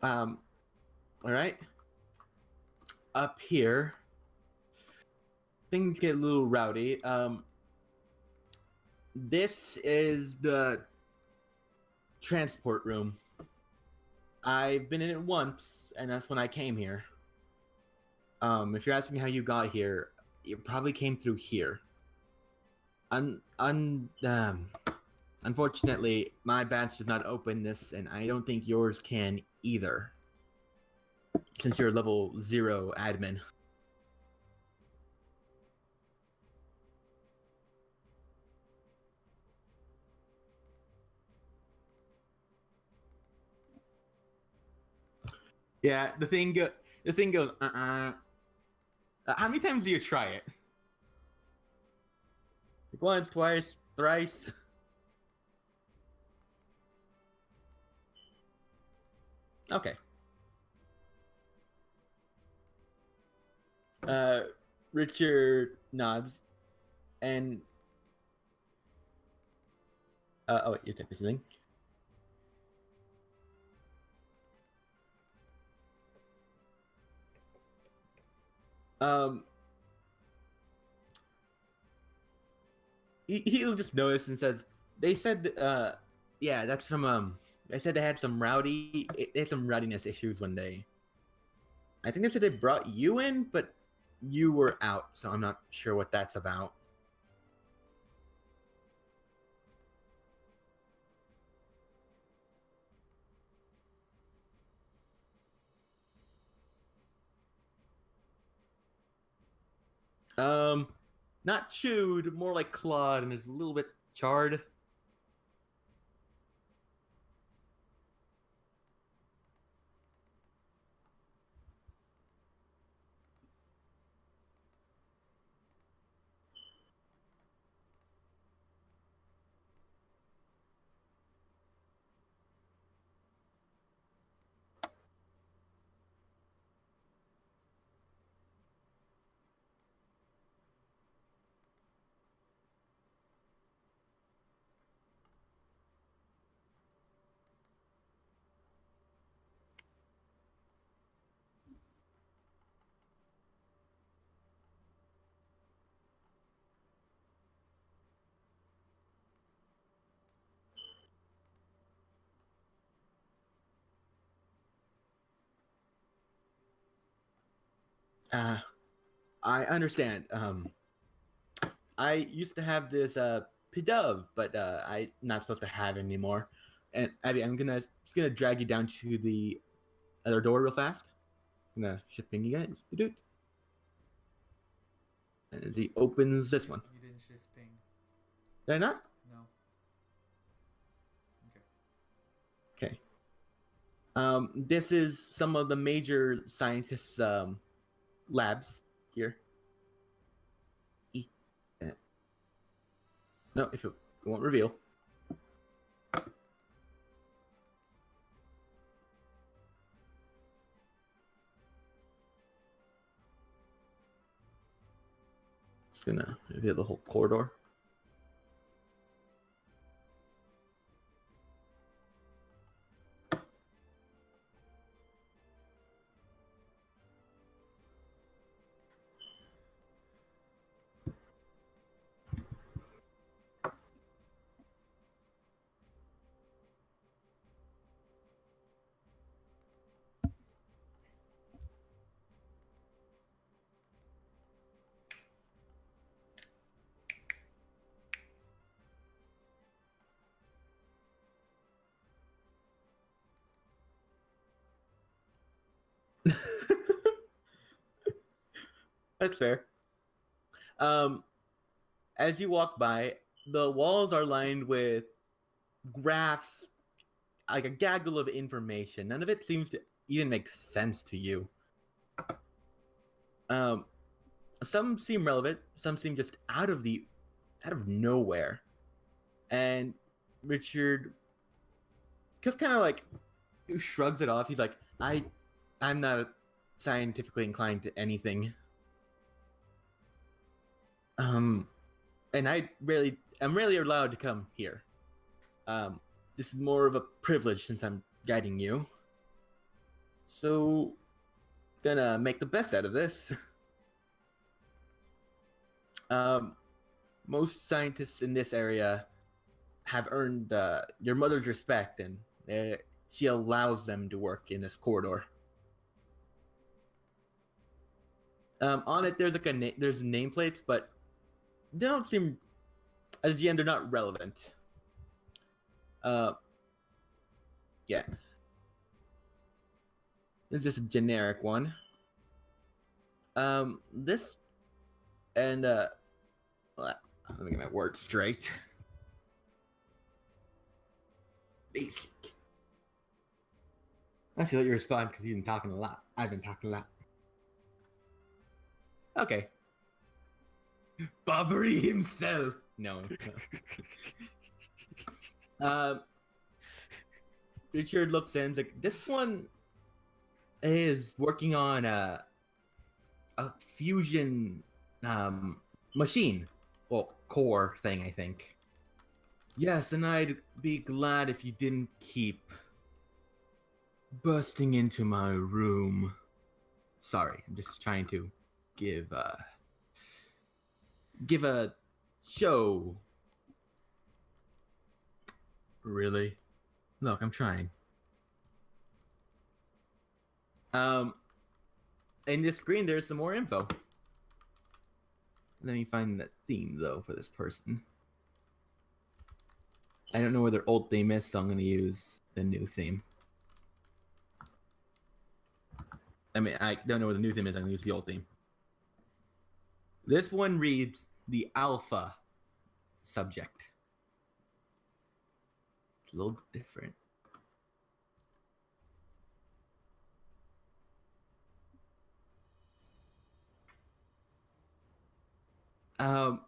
All right. Up here, things get a little rowdy. This is the transport room. I've been in it once, and that's when I came here. If you're asking how you got here, you probably came through here. Unfortunately, my badge does not open this, and I don't think yours can either. Since you're level 0 admin. Yeah, the thing goes. How many times do you try it? Like once, twice, thrice. Okay. Richard nods, and oh wait, you're texting. Um, he'll just notice and says, "They said, yeah, that's from They said they had some rowdiness issues one day. I think they said they brought you in, but you were out, so I'm not sure what that's about." Um, Not chewed, more like clawed, and is a little bit charred. Uh, I understand. I used to have this pidove, but I'm not supposed to have it anymore. And Abby, I'm just gonna drag you down to the other door real fast. I'm gonna shipping you guys. Dude. And as he opens this one. You didn't shift thing. Did I not? No. Okay. Okay. This is some of the major scientists' labs here. No, if it won't reveal. Just gonna reveal the whole corridor. That's fair. Um, as you walk by, the walls are lined with graphs, like a gaggle of information. None of it seems to even make sense to you. Um, some seem relevant, some seem just out of nowhere. And Richard just kind of like shrugs it off. He's like, I'm not scientifically inclined to anything. And I'm rarely allowed to come here. This is more of a privilege since I'm guiding you. So, gonna make the best out of this. Um, most scientists in this area have earned your mother's respect, and she allows them to work in this corridor. On it, there's there's nameplates, but they don't seem, as a GM, they're not relevant. Uh, yeah. This is just a generic one. This and let me get my words straight. Basic. Actually, let you respond because you've been talking a lot. I've been talking a lot. Okay. Bobbery himself. No. Richard looks in. Like, this one is working on a fusion machine, well, core thing, I think. Yes, and I'd be glad if you didn't keep busting into my room. Sorry, I'm just trying to give a show. Really? Look, I'm trying. In this screen, there's some more info. Let me find that theme, though, for this person. I don't know where their old theme is, so I'm going to use the new theme. I mean, I don't know where the new theme is, I'm going to use the old theme. This one reads the alpha subject. It's a little different.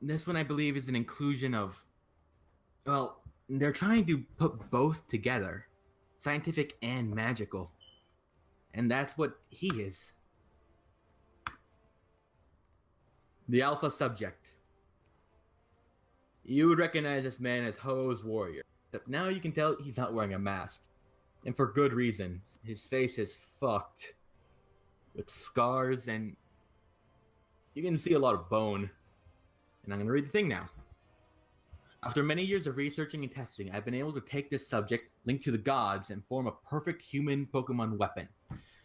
This one, I believe, is an inclusion of, well, they're trying to put both together, scientific and magical. And that's what he is. The alpha subject. You would recognize this man as Ho's warrior. But now you can tell he's not wearing a mask. And for good reason. His face is fucked. With scars, and you can see a lot of bone. And I'm going to read the thing now. After many years of researching and testing, I've been able to take this subject, linked to the gods, and form a perfect human Pokemon weapon.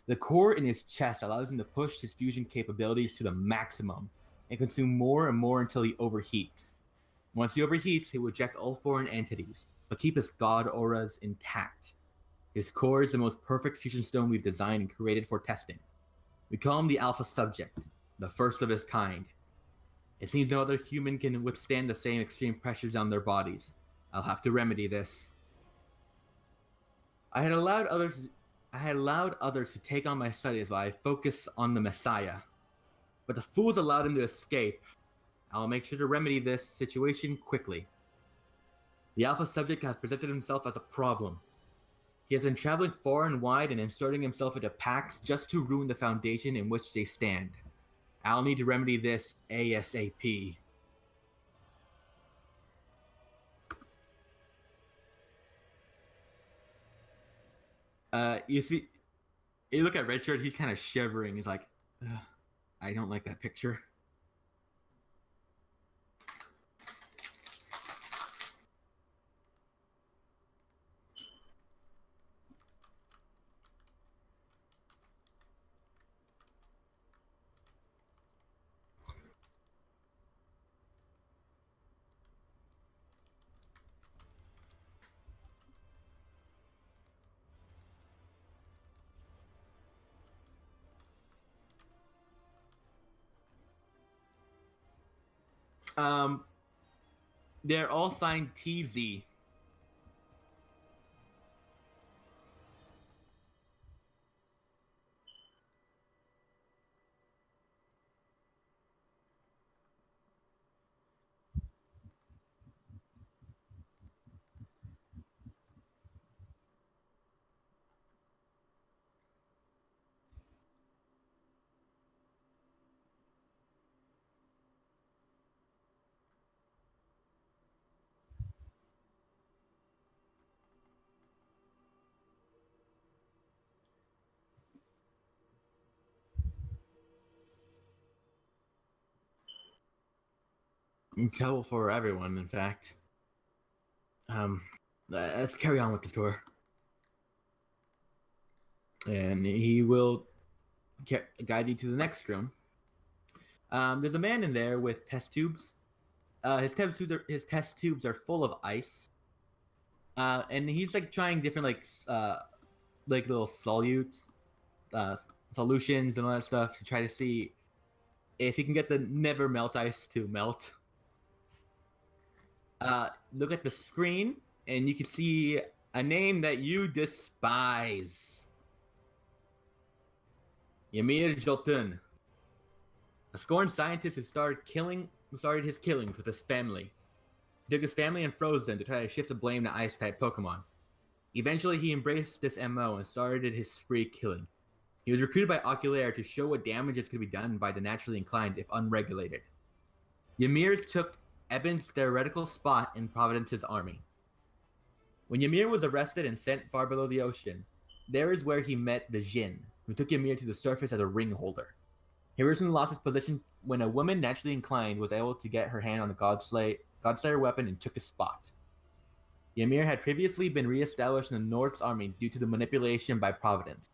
The core in his chest allows him to push his fusion capabilities to the maximum and consume more and more until he overheats. Once he overheats, he will eject all foreign entities, but keep his god auras intact. His core is the most perfect fusion stone we've designed and created for testing. We call him the Alpha Subject, the first of his kind. It seems no other human can withstand the same extreme pressures on their bodies. I'll have to remedy this. I had allowed others to take on my studies while I focus on the Messiah. But the fools allowed him to escape. I'll make sure to remedy this situation quickly. The Alpha Subject has presented himself as a problem. He has been traveling far and wide and inserting himself into packs just to ruin the foundation in which they stand. I'll need to remedy this ASAP. You see, you look at Redshirt, he's kind of shivering. He's like, I don't like that picture. They're all signed TZ. Trouble for everyone, in fact. Let's carry on with the tour. And he will guide you to the next room. There's a man in there with test tubes. His test tubes are full of ice. And he's like trying different like little solutes, solutions and all that stuff to try to see if he can get the never melt ice to melt. Look at the screen, and you can see a name that you despise. Ymir Jotun, a scorned scientist who started his killings with his family. He took his family and froze them to try to shift the blame to ice-type Pokemon. Eventually, he embraced this MO and started his spree killing. He was recruited by Oculair to show what damages could be done by the naturally inclined if unregulated. Ymir took Eben's theoretical spot in Providence's army. When Ymir was arrested and sent far below the ocean, there is where he met the Jin, who took Ymir to the surface as a ring holder. He recently lost his position when a woman naturally inclined was able to get her hand on a Godslayer weapon and took his spot. Ymir had previously been re-established in the North's army due to the manipulation by Providence.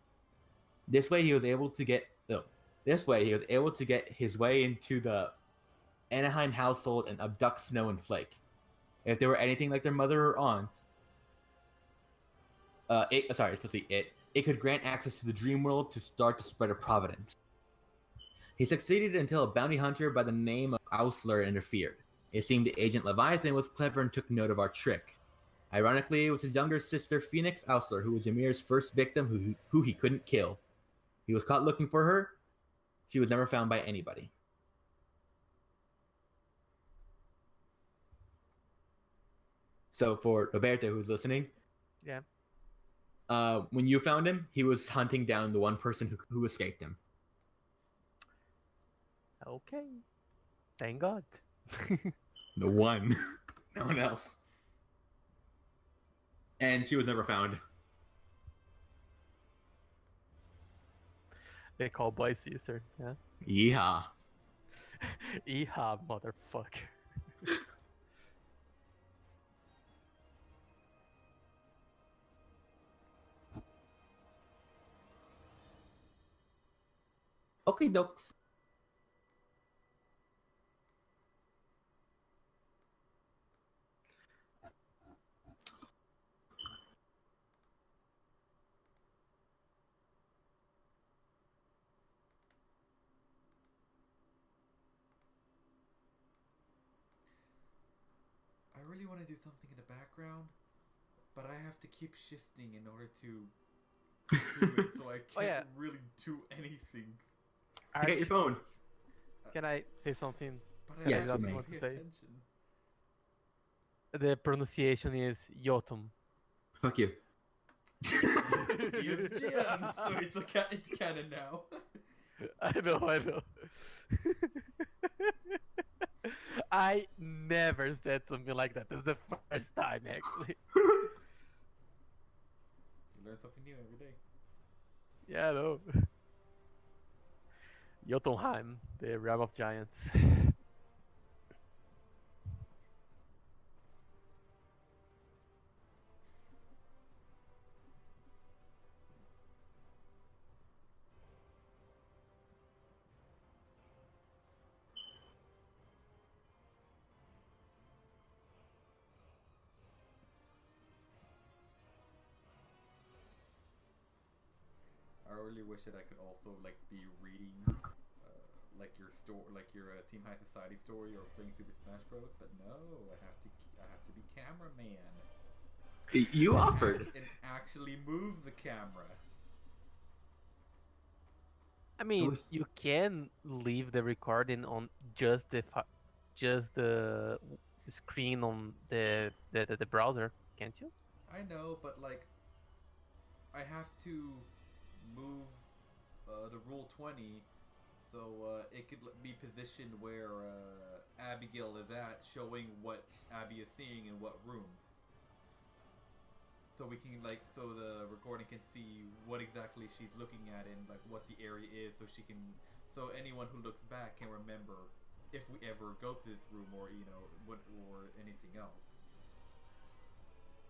This way he was able to get his way into the Anaheim household and abduct Snow and Flake. If they were anything like their mother or aunt, it could grant access to the dream world to start the spread of Providence. He succeeded until a bounty hunter by the name of Ausler interfered. It seemed Agent Leviathan was clever and took note of our trick. Ironically, it was his younger sister, Phoenix Ausler, who was Ymir's first victim who he couldn't kill. He was caught looking for her. She was never found by anybody. So for Roberto, who's listening, Yeah. When you found him, he was hunting down the one person who escaped him. Okay. Thank God. The one. No one else. And she was never found. They call boy Caesar. Yeah. Yeehaw. Yeehaw, motherfucker. Okay, dokes. I really want to do something in the background, but I have to keep shifting in order to do it, so I can't really do anything. Take out your phone. Can I say something? But Yes, have you to may. want to pay say. attention. The pronunciation is Yotum. Fuck you. Use Jim, so it's canon now. I know. I never said something like that. This is the first time, actually. You learn something new every day. Yeah, I know. Jotunheim, the realm of giants. I really wish that I could also be reading your Team High Society story or playing Super Smash Bros. But no, I have to be cameraman. You offered. And actually move the camera. I mean, you can leave the recording on just the screen on the browser, can't you? I know, but I have to move the Rule 20 so it could be positioned where Abigail is at, showing what Abby is seeing in what rooms. So we can so the recording can see what exactly she's looking at and what the area is, so anyone who looks back can remember if we ever go to this room or or anything else.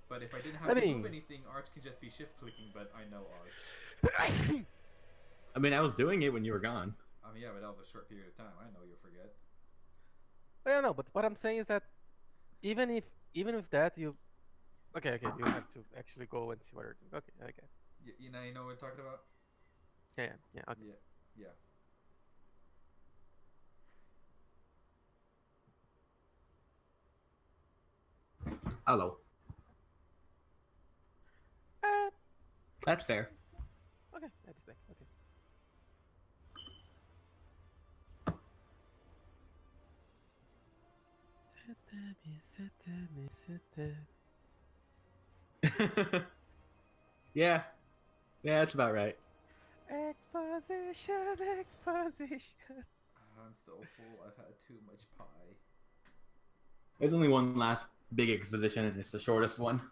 But if I didn't have to move anything, Arch can just be shift clicking. But I know Arch. I mean, I was doing it when you were gone. I mean, yeah, but that was a short period of time. I know you'll forget. Well, no, but what I'm saying is that even with that, you okay, you have to actually go and see what you're doing. Okay, okay. You know what I'm talking about? Yeah, okay. Yeah. Hello. That's fair. Okay, that is back. Okay. Yeah, that's about right. Exposition. I'm so full. I've had too much pie. There's only one last big exposition, and it's the shortest one.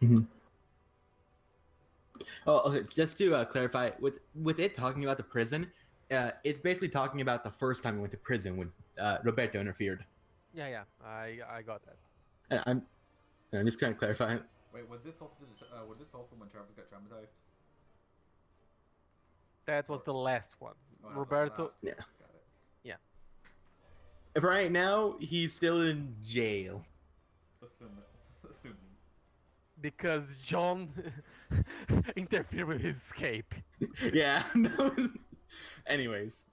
Mm-hmm. Oh, okay. Just to clarify, with it talking about the prison, it's basically talking about the first time we went to prison when Roberto interfered. Yeah, I got that. I'm just trying to clarify. Wait, was this also when Travis got traumatized? That was the last one. Oh, Roberto. Yeah. Got it. Yeah. If right now he's still in jail. Assuming. Because John interfered with his escape. Yeah. Anyways,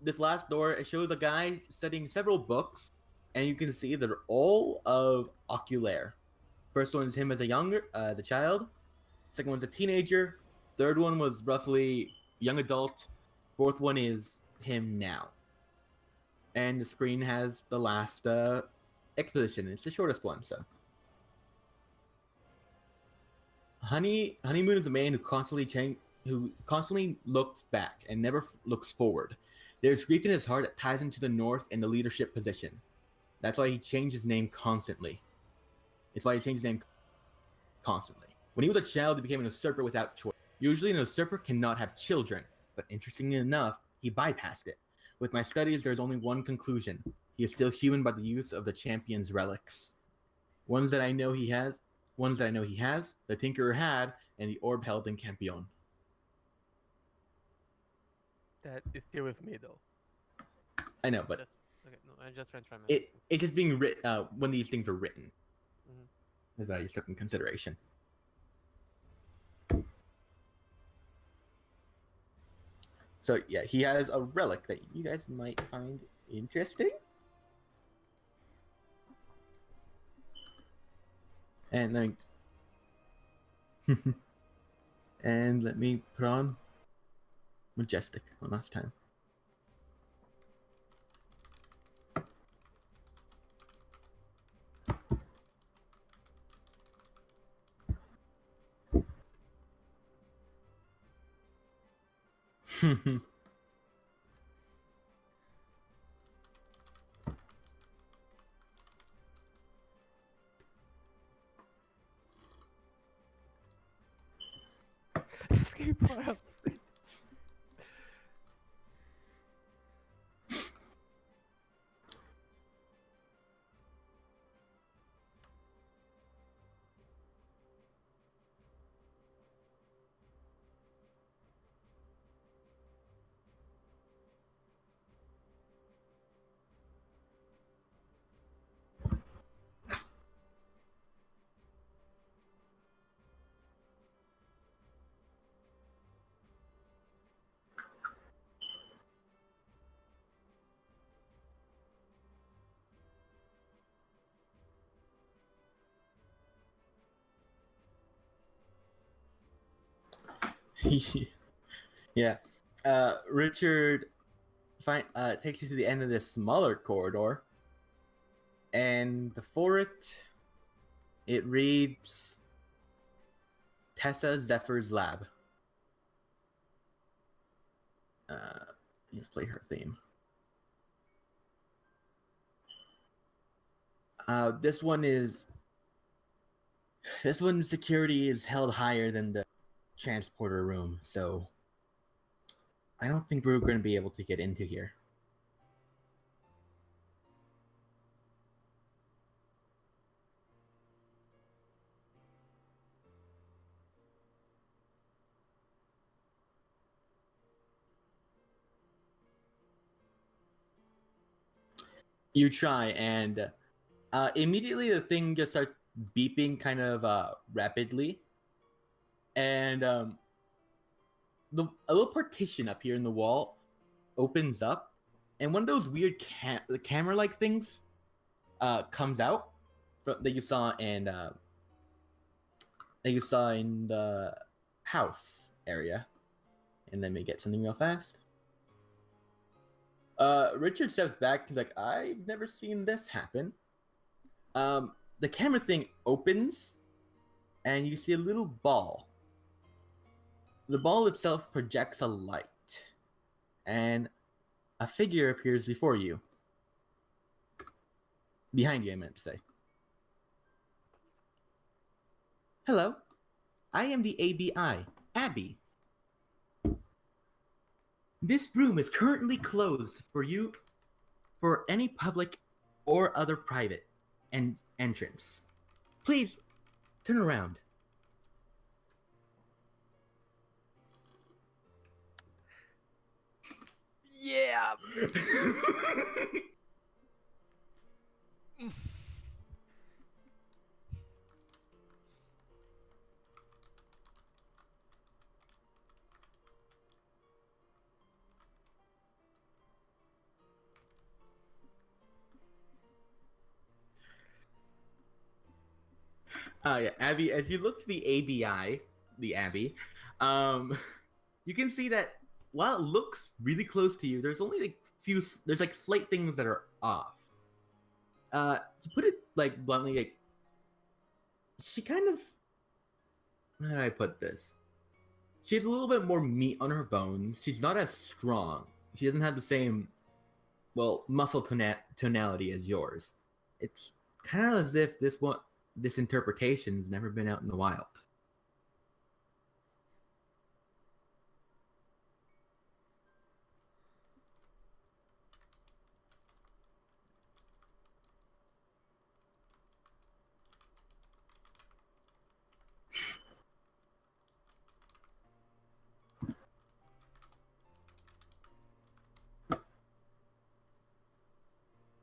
this last door, it shows a guy studying several books, and you can see they're all of Oculaire. First one is him as a child. Second one's a teenager. Third one was roughly young adult. Fourth one is him now. And the screen has the last exposition. It's the shortest one, so. Honeymoon is a man who constantly looks back and never looks forward. There's grief in his heart that ties him to the north in the leadership position. That's why he changed his name constantly. It's why he changed his name constantly. When he was a child, he became an usurper without choice. Usually, an usurper cannot have children, but interestingly enough, he bypassed it. With my studies, there's only one conclusion. He is still human by the use of the champion's relics. Ones that I know he has, the Tinkerer had, and the orb held in Campion. That is still with me though. I know, but I'm just trying to it's just being written when these things are written. Is that you took in consideration. So yeah, he has a relic that you guys might find interesting. And then and let me put on Majestic one last time. Skip wild. Yeah. Richard takes you to the end of this smaller corridor, and before it reads Tessa Zephyr's lab. Let's play her theme. This one's security is held higher than the transporter room, so I don't think we're going to be able to get into here. You try, and immediately the thing just starts beeping kind of rapidly, and a little partition up here in the wall opens up, and one of those weird camera-like things comes out that you saw in the house area. And then we get something real fast. Richard steps back. He's like, I've never seen this happen. The camera thing opens, and you see a little ball. The ball itself projects a light, and a figure appears before you. Behind you, I meant to say. Hello, I am the ABI, Abby. This room is currently closed for you for any public or other private entrance. Please turn around. Yeah. Yeah, Abby, as you look to the ABI, the Abby, you can see that while it looks really close to you, there's only there's like slight things that are off. To put it like bluntly, like she kind of, how do I put this? She has a little bit more meat on her bones. She's not as strong. She doesn't have the same, well, muscle tonality as yours. It's kind of as if this interpretation's never been out in the wild.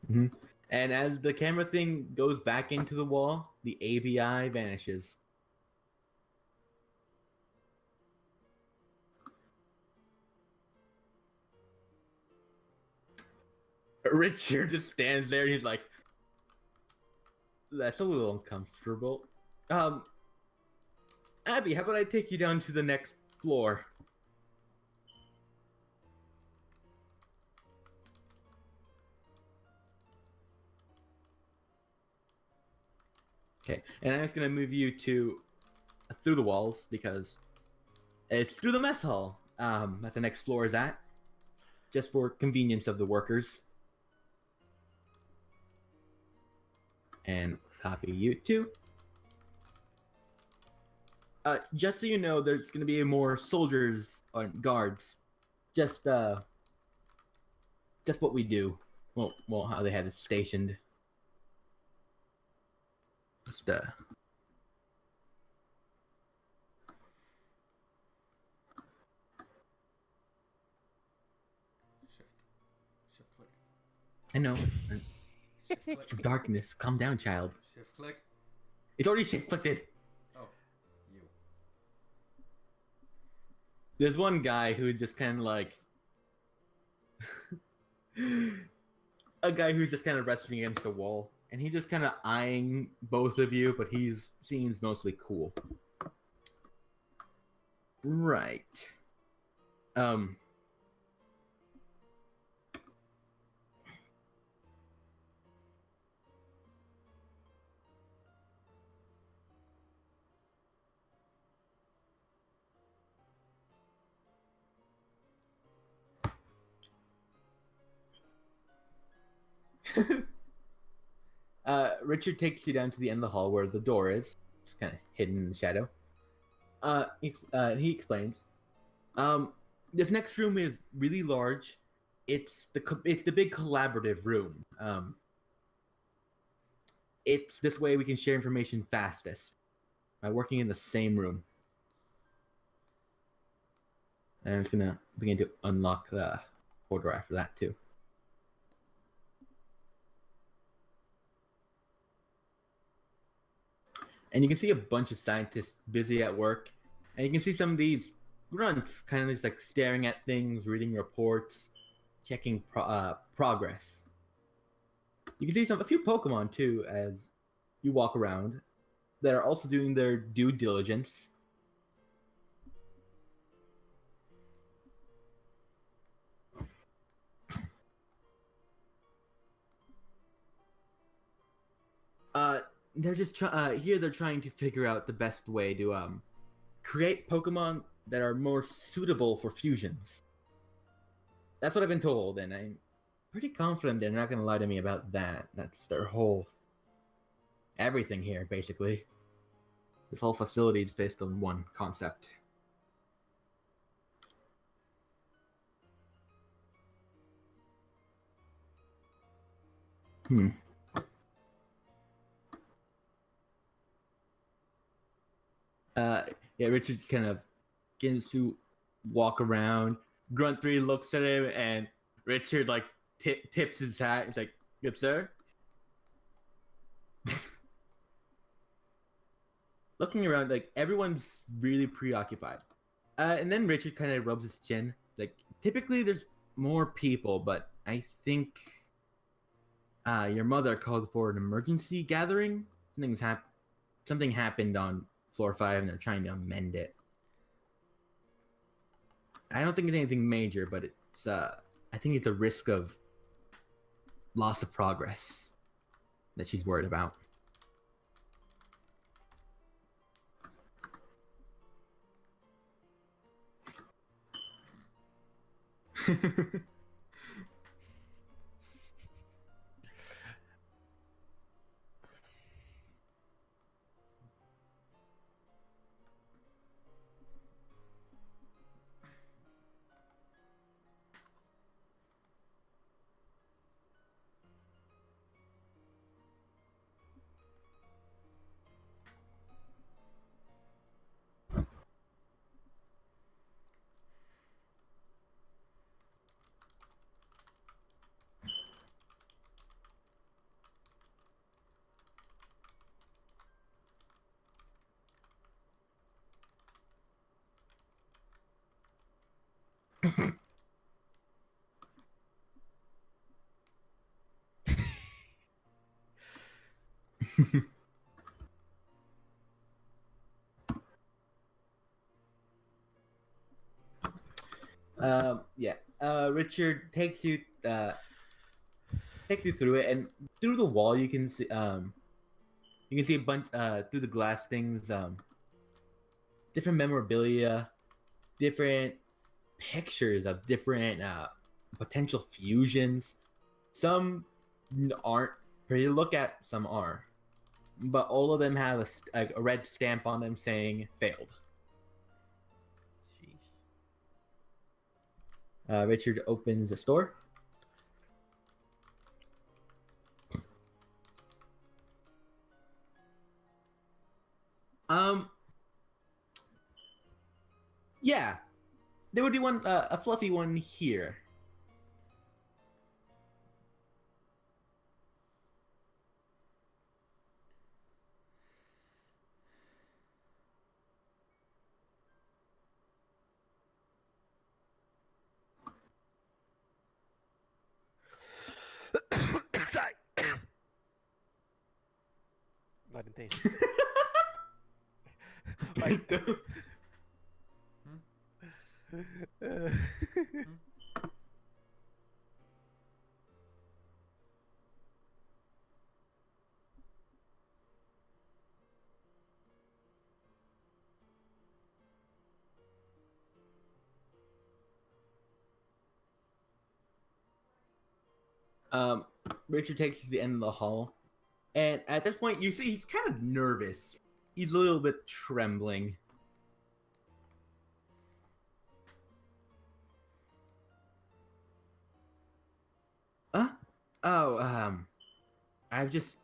Mm-hmm. And as the camera thing goes back into the wall, the ABI vanishes. Richard just stands there and he's like, that's a little uncomfortable. Abby, how about I take you down to the next floor? Okay, and I'm just gonna move you to through the walls because it's through the mess hall that the next floor is at, just for convenience of the workers. And copy you too. Just so you know, there's gonna be more soldiers or guards. Just what we do. Well, how they had it stationed. Just Shift click. I know. Shift click. It's darkness. Calm down, child. Shift click. It's already shift clicked. Oh, you. There's one guy who's just kind of like a guy who's just kind of resting against the wall, and he's just kind of eyeing both of you, but he seems mostly cool. Right. Um. Richard takes you down to the end of the hall where the door is. It's kind of hidden in the shadow. He explains. This next room is really large. It's the big collaborative room. It's this way we can share information fastest by working in the same room. And I'm just gonna begin to unlock the corridor after that too. And you can see a bunch of scientists busy at work, and you can see some of these grunts kind of just like staring at things, reading reports, checking progress. You can see a few Pokemon too as you walk around that are also doing their due diligence. They're just here. They're trying to figure out the best way to create Pokemon that are more suitable for fusions. That's what I've been told, and I'm pretty confident they're not going to lie to me about that. That's their whole everything here, basically. This whole facility is based on one concept. Yeah, Richard kind of begins to walk around. Grunt 3 looks at him, and Richard like tips his hat. He's like, "Good sir." Looking around, like everyone's really preoccupied. And then Richard kind of rubs his chin. Like typically, there's more people, but I think your mother called for an emergency gathering. Something happened on floor 5, and they're trying to amend it. I don't think it's anything major, but it's I think it's a risk of loss of progress that she's worried about. Yeah. Richard takes you through it, and through the wall you can see a bunch through the glass things, different memorabilia, different pictures of different potential fusions. Some aren't pretty to look at, some are, but all of them have a red stamp on them saying failed. Richard opens the store. Yeah, there would be one, a fluffy one here. Sorry. Not intentional. Like, Um, Richard takes you to the end of the hall, and at this point, you see he's kind of nervous. He's a little bit trembling. Huh? Oh, I've just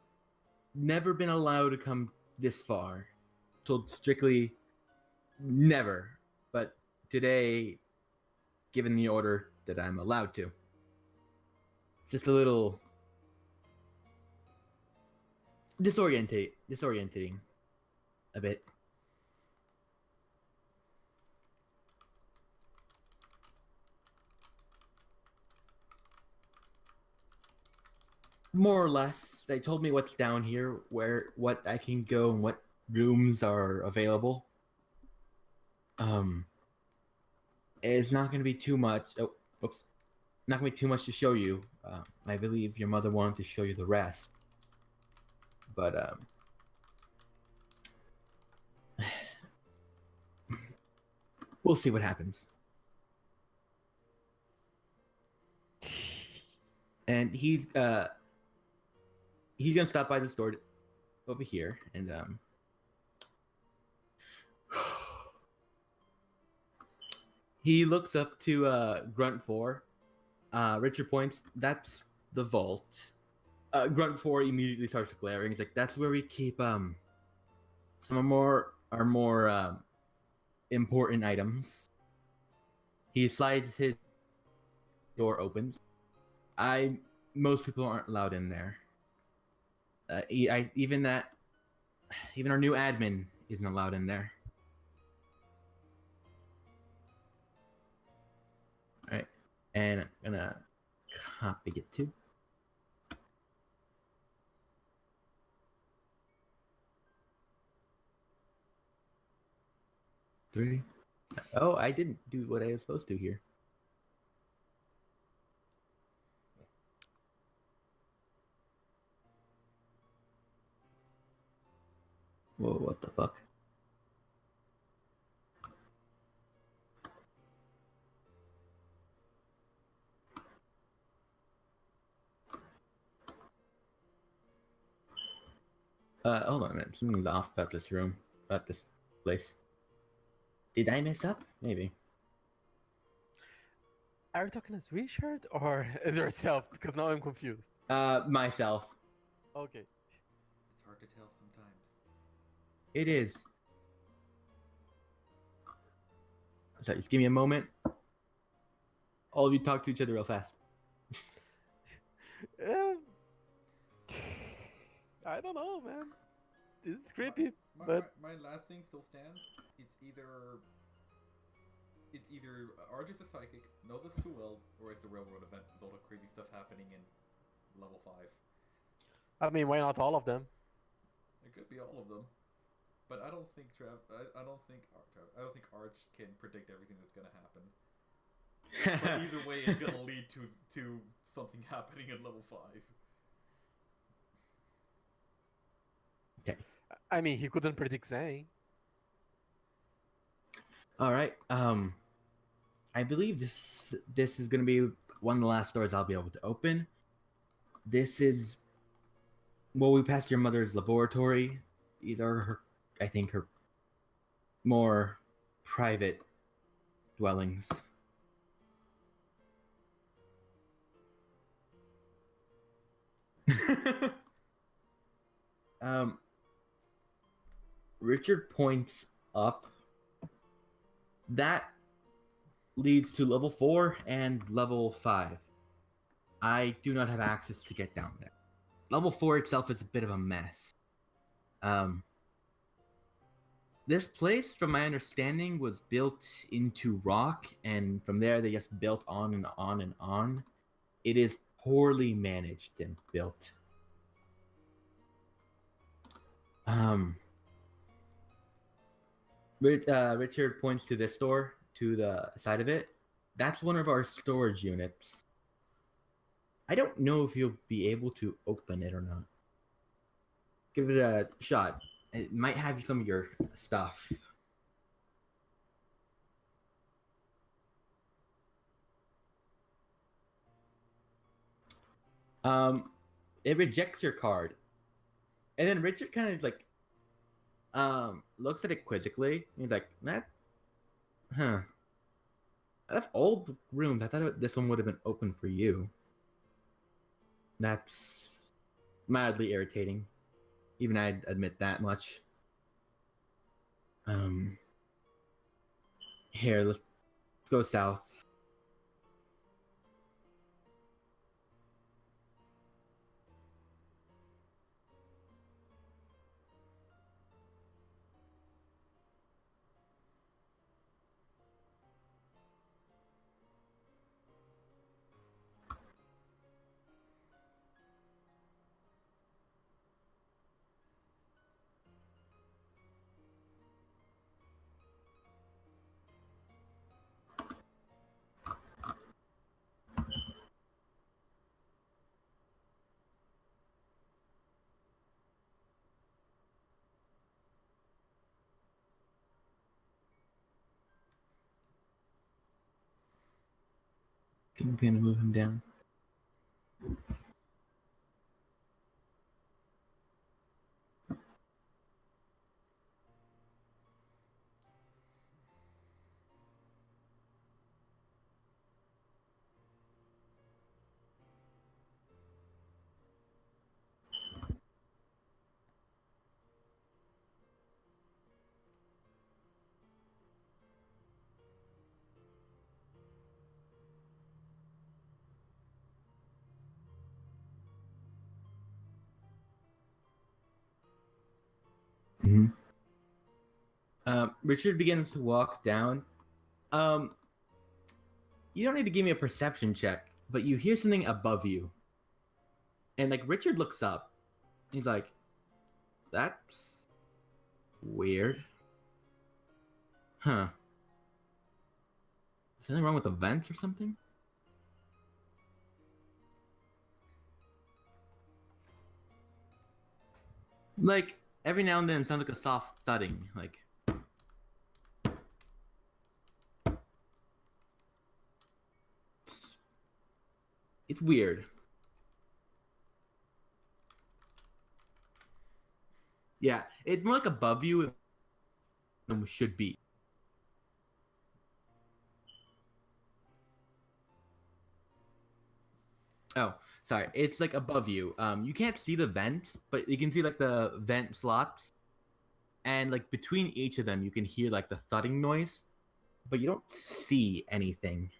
never been allowed to come this far. Told strictly never. But today, given the order that I'm allowed to. Just a little disorientating a bit. More or less, they told me what's down here, what I can go and what rooms are available. It's not going to be too much. Oh, oops. Not going to be too much to show you. I believe your mother wanted to show you the rest. But, we'll see what happens. And he's gonna stop by this door over here, and he looks up to Grunt 4. Richard points, that's the vault. Grunt 4 immediately starts glaring. He's like, that's where we keep some of our more important items. He slides his door opens. Most people aren't allowed in there. Even our new admin isn't allowed in there. All right, and I'm gonna copy it too. Three. Oh, I didn't do what I was supposed to here. Whoa, what the fuck? Hold on a minute. Something's off about this room, about this place. Did I mess up? Maybe. Are you talking as Richard or as yourself? Because now I'm confused. Myself. Okay. It's hard to tell sometimes. It is. Sorry, just give me a moment. All of you talk to each other real fast. I don't know, man. This is creepy, but my last thing still stands. It's either Arj is a psychic, knows us too well, or it's a railroad event with all the crazy stuff happening in level 5. I mean, why not all of them? It could be all of them, but I don't think I don't think Arch can predict everything that's gonna happen. But either way, it's gonna lead to something happening in level 5. Okay. I mean, he couldn't predict Zane. All right. I believe this is gonna be one of the last doors I'll be able to open. This is. Well, we passed your mother's laboratory. These are her more private dwellings. Richard points up. That leads to level 4 and level 5. I do not have access to get down there. Level 4 itself is a bit of a mess. This place, from my understanding, was built into rock, and from there they just built on and on and on. It is poorly managed and built. Richard points to this door to the side of it, that's one of our storage units. I don't know if you'll be able to open it or not. Give it a shot. It might have some of your stuff. It rejects your card. And then Richard kind of like looks at it quizzically. He's like, that huh. Out of all the rooms, I thought this one would have been open for you. That's mildly irritating. Even I'd admit that much. Here, let's go south. I'm gonna move him down. Mm-hmm. Richard begins to walk down. You don't need to give me a perception check, but you hear something above you. And like Richard looks up. He's like, that's weird. Huh. Is something wrong with the vents or something? Like, every now and then it sounds like a soft thudding. Like, it's weird. Yeah, it's more like above you than should be. Oh, sorry. It's like above you. You can't see the vents, but you can see like the vent slots, and like between each of them, you can hear like the thudding noise, but you don't see anything.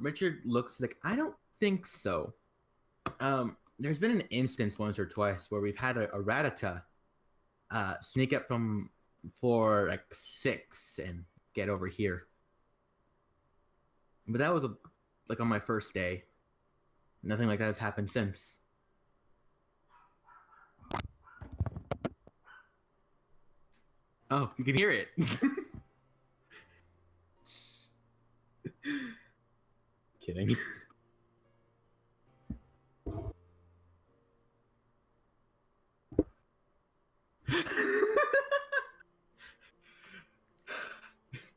Richard looks like I don't think so. There's been an instance once or twice where we've had a Ratata sneak up from floor like 6 and get over here. But that was like on my first day. Nothing like that has happened since. Oh, you can hear it. Kidding.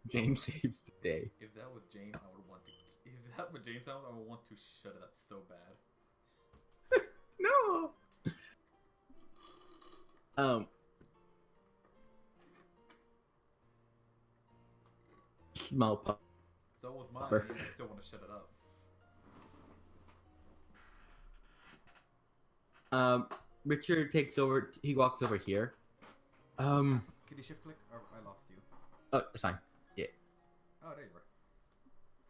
Jane saves the day. If that was Jane, I would want to. If that was Jane sounds, I would want to shut it up so bad. No. Small pup. So was mine. Upper. And I still want to shut it up. Um, Richard takes over. He walks over here. Could you shift click? Or I lost you. Oh, it's fine. Yeah. Oh, there you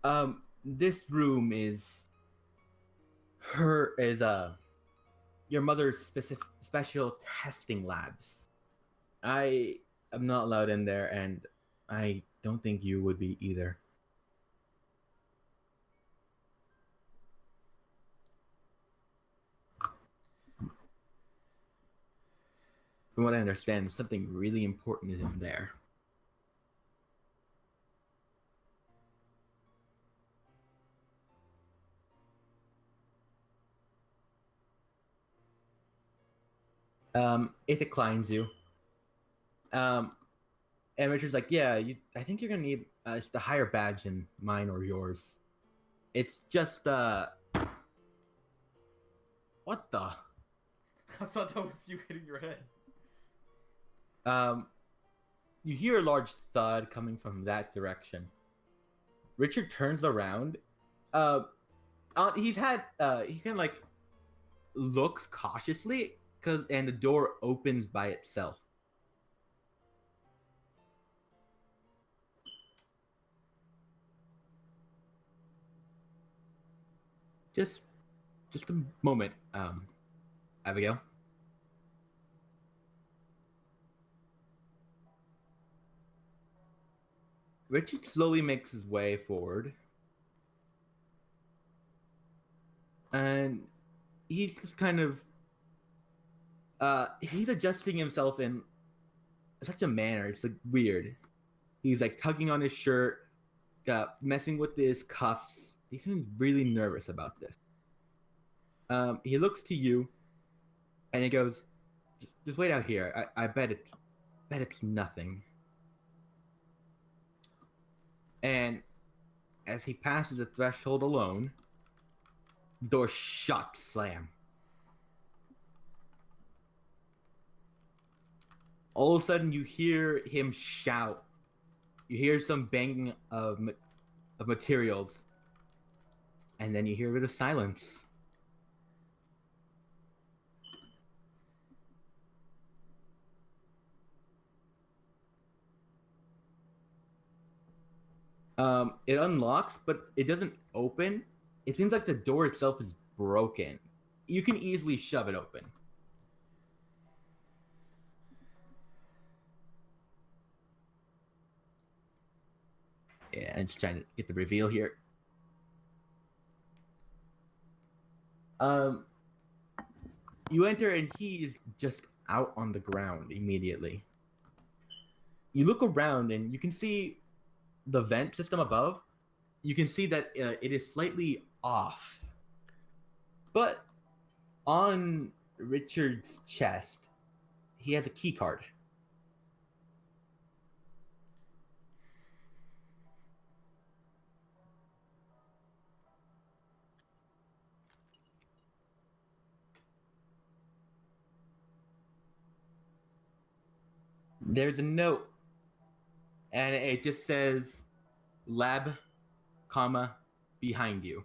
are. This room is your mother's special testing labs. I am not allowed in there, and I don't think you would be either. From what I understand, something really important is in there. It declines you. And Richard's like, yeah, I think you're gonna need it's the higher badge than mine or yours. It's just what the I thought that was you hitting your head. um, you hear a large thud coming from that direction. Richard turns around. Uh, he kind of like looks cautiously and the door opens by itself. Just a moment, Abigail. Richard slowly makes his way forward, and he's just kind of he's adjusting himself in such a manner. It's like weird. He's like tugging on his shirt, messing with his cuffs. He seems really nervous about this. He looks to you, and he goes, "Just wait out here. I bet it's nothing." And as he passes the threshold alone, the door shuts, slam. All of a sudden, you hear him shout. You hear some banging of materials, and then you hear a bit of silence. It unlocks, but it doesn't open. It seems like the door itself is broken. You can easily shove it open. Yeah, I'm just trying to get the reveal here. You enter and he is just out on the ground immediately. You look around and you can see the vent system above. You can see that it is slightly off. But on Richard's chest, he has a key card. There's a note, and it just says lab, comma, behind you.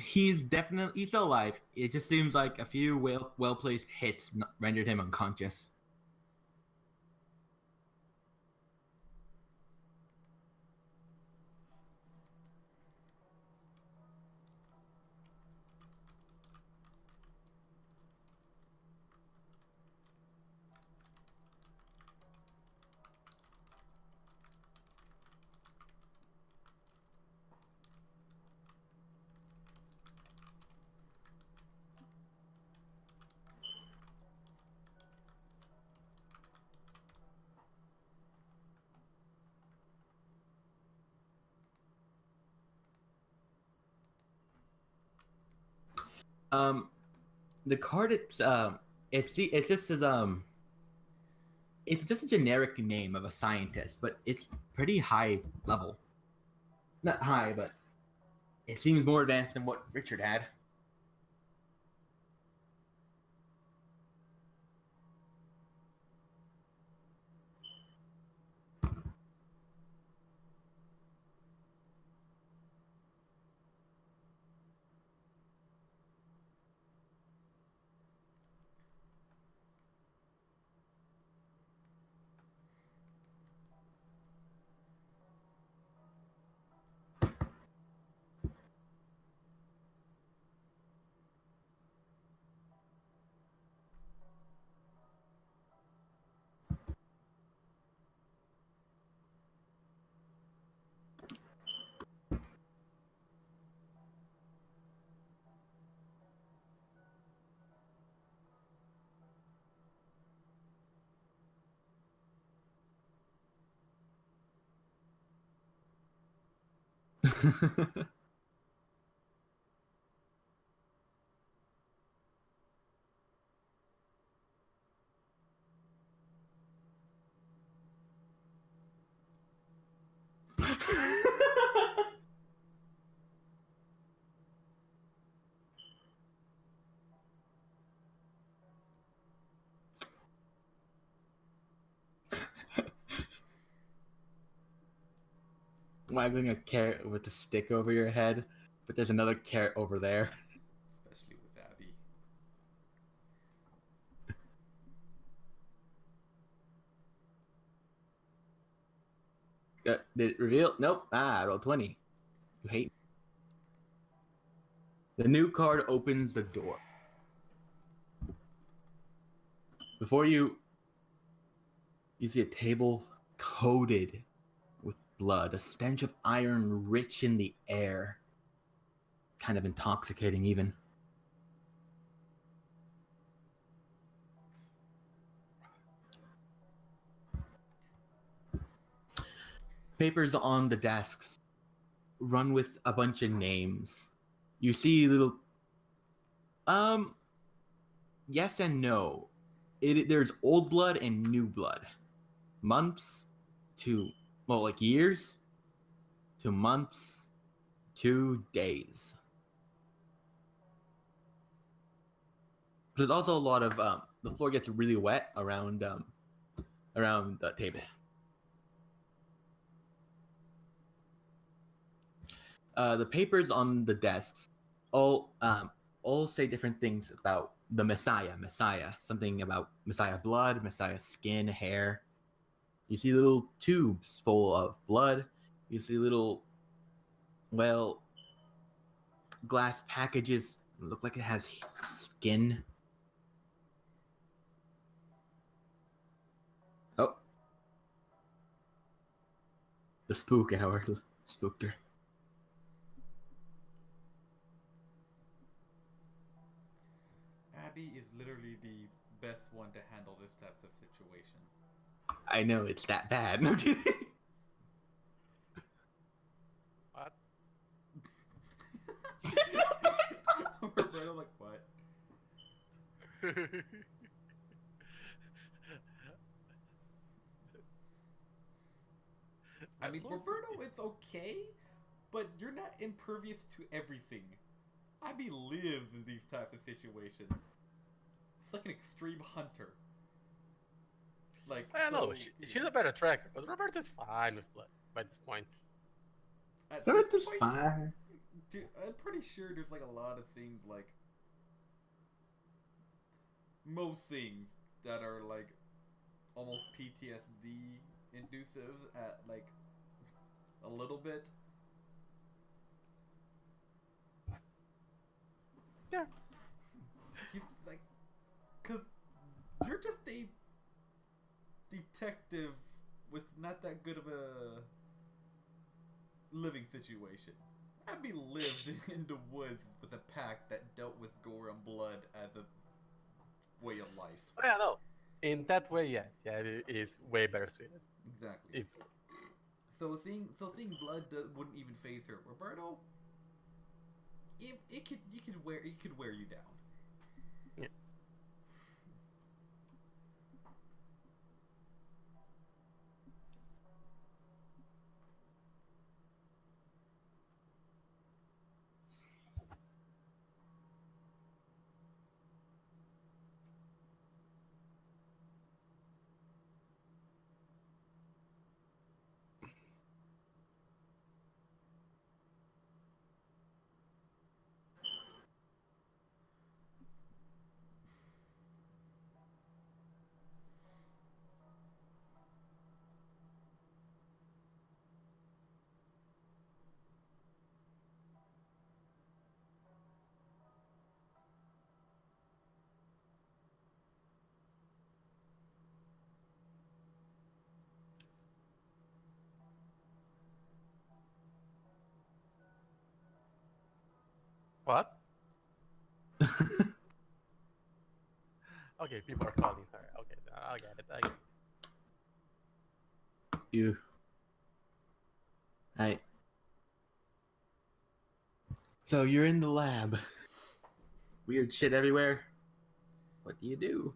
He's still alive. It just seems like a few well placed hits rendered him unconscious. The card it just says it's just a generic name of a scientist, but it's pretty high level. Not high, but it seems more advanced than what Richard had. Waggling a carrot with a stick over your head, but there's another carrot over there. Especially with Abby. Did it reveal? Nope. Ah, roll 20. You hate me. The new card opens the door. Before you see a table coated with blood, a stench of iron rich in the air. Kind of intoxicating, even. Papers on the desks run with a bunch of names. You see little. Yes and no. There's old blood and new blood. Months to, well, like years to months to days. There's also a lot of the floor gets really wet around the table. The papers on the desks all say different things about the Messiah. Something about Messiah blood, Messiah skin, hair. You see little tubes full of blood. You see little, well, glass packages. Look like it has skin. Oh. The spook hour spooked her. Abby is literally the best one to handle this types of situation. I know, it's that bad. No kidding. What? Roberto, like, what? I mean, Roberto, it's okay, but you're not impervious to everything. Abby lives in these types of situations. It's like an extreme hunter. Like, I know, so, she's a better tracker, but Roberto's fine with blood by this point. At No, this it's point, fine. dude, I'm pretty sure there's like a lot of things like most things that are like almost PTSD inducive at like a little bit. Yeah. He's like, cause you're just a detective with not that good of a living situation. Abby lived in the woods with a pack that dealt with gore and blood as a way of life. Oh, yeah, no. In that way, yes. Yeah, it is way better suited. Exactly. If So seeing blood wouldn't even phase her. Roberto, it could wear you down. yeah. What? Okay, people are calling her. Okay, I get it. I get it. You. I. So you're in the lab. Weird shit everywhere. What do you do?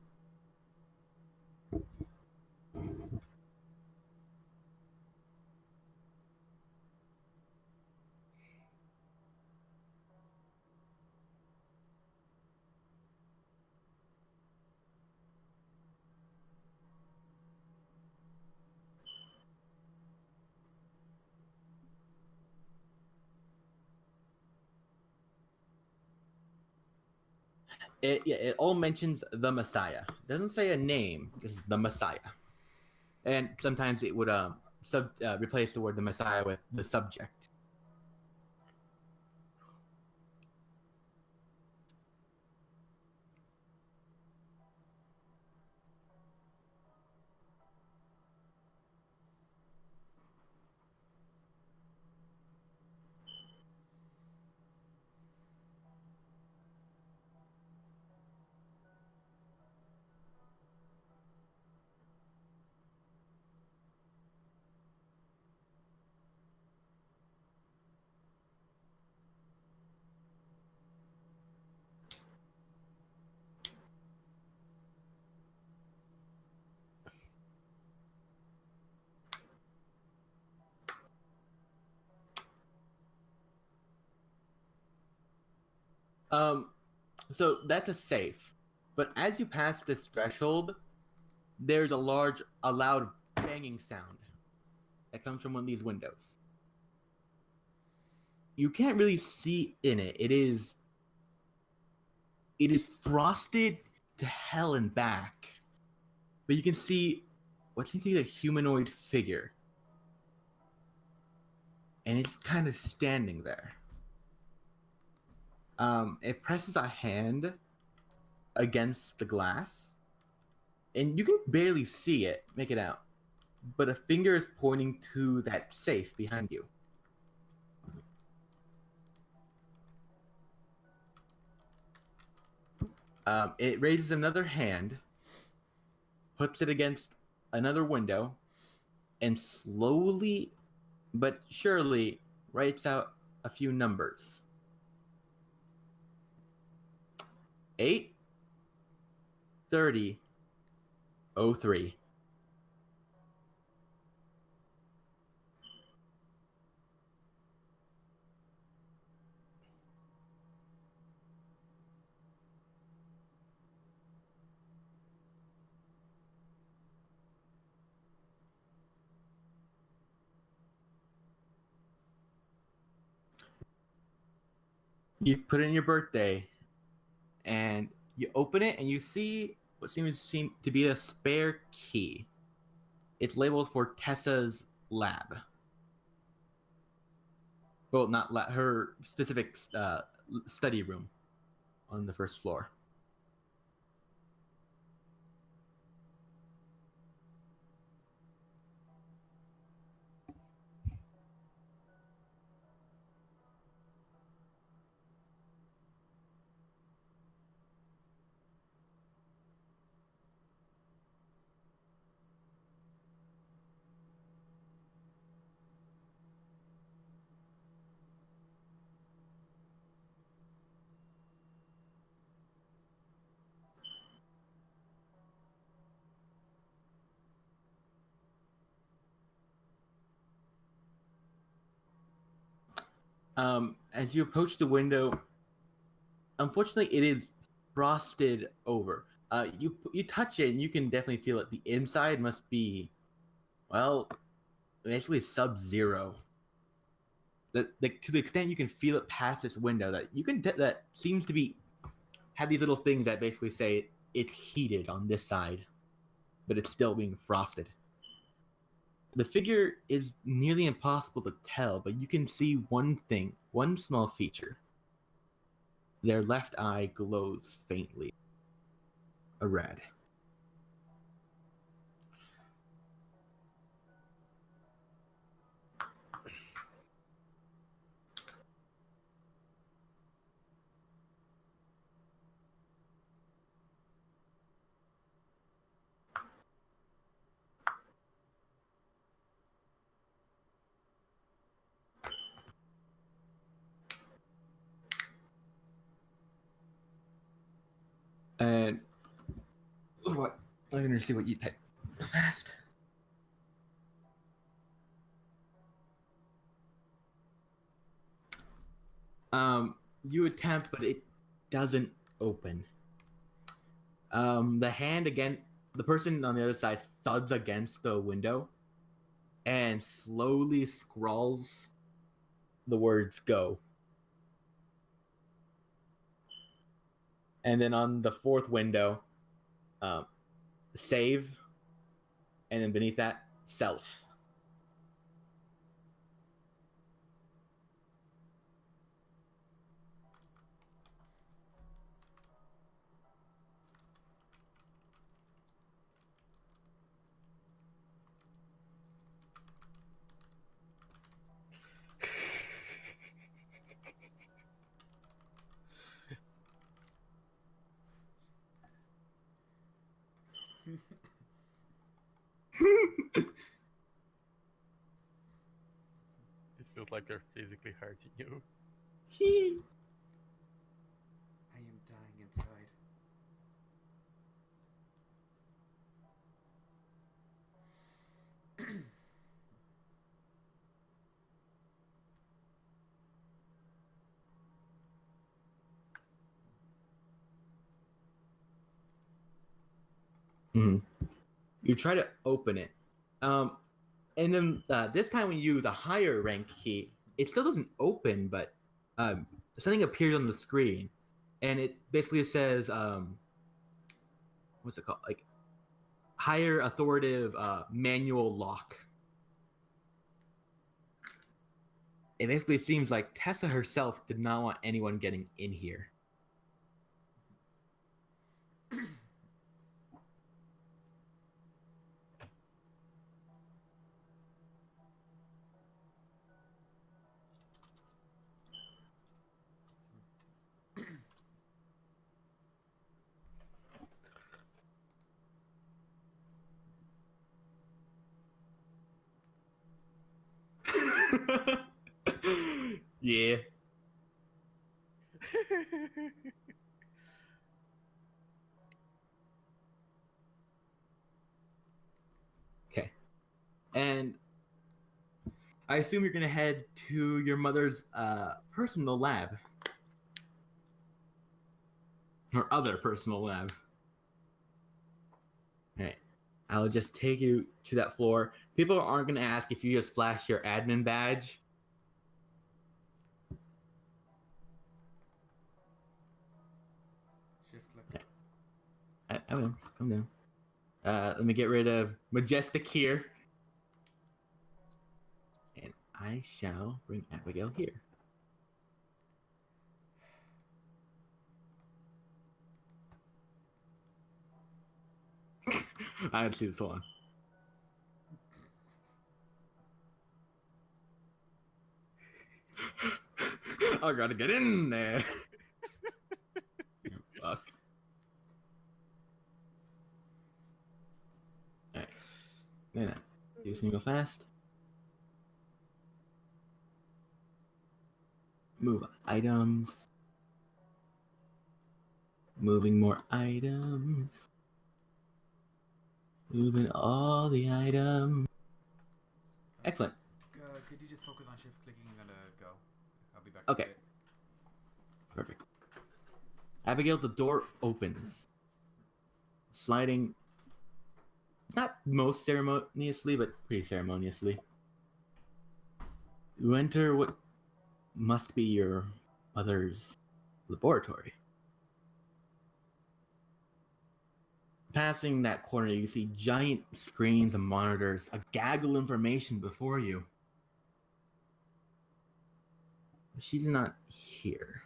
It all mentions the Messiah. It doesn't say a name, just the Messiah. And sometimes it would replace the word the Messiah with the subject. So that's a safe. But as you pass this threshold, there's a loud banging sound that comes from one of these windows. You can't really see in it. It is frosted to hell and back. But you can see what seems to be a humanoid figure. And it's kind of standing there. It presses a hand against the glass, and you can barely see it, make it out. But a finger is pointing to that safe behind you. It raises another hand, puts it against another window, and slowly but surely writes out a few numbers. 8 30 03. You put in your birthday, and you open it, and you see what seems to be a spare key. It's labeled for Tessa's lab. Well, not her specific study room on the first floor. As you approach the window, unfortunately, it is frosted over. You touch it, and you can definitely feel it. The inside must be, well, basically sub-zero. To the extent you can feel it past this window, that seems to be have these little things that basically say it's heated on this side, but it's still being frosted. The figure is nearly impossible to tell, but you can see one thing, one small feature. Their left eye glows faintly. A red. And what? I'm gonna see what you type fast. You attempt, but it doesn't open. The hand again, the person on the other side thuds against the window and slowly scrawls the words "go." And then on the fourth window, save, and then beneath that, self. It feels like they're physically hurting you. I am dying inside. Mhm. You try to open it. And then this time when you use a higher rank key, it still doesn't open, but something appears on the screen, and it basically says, what's it called? Like higher authoritative manual lock. It basically seems like Tessa herself did not want anyone getting in here. Yeah. Okay. And I assume you're gonna head to your mother's personal lab. Her other personal lab. Alright. I'll just take you to that floor. People aren't gonna ask if you just flash your admin badge. Shift click. I will. Come down. Let me get rid of Majestic here. And I shall bring Abigail here. I gotta see this one. I gotta get in there. Fuck. Alright. Gonna do something real fast. Move items. Moving more items. Moving all the items. Excellent. Could you just focus on shift clicking? I'm gonna go. I'll be back. Okay. Perfect. Abigail, the door opens. Sliding, not most ceremoniously, but pretty ceremoniously. You enter what must be your mother's laboratory. Passing that corner, you see giant screens and monitors, a gaggle of information before you. She's not here.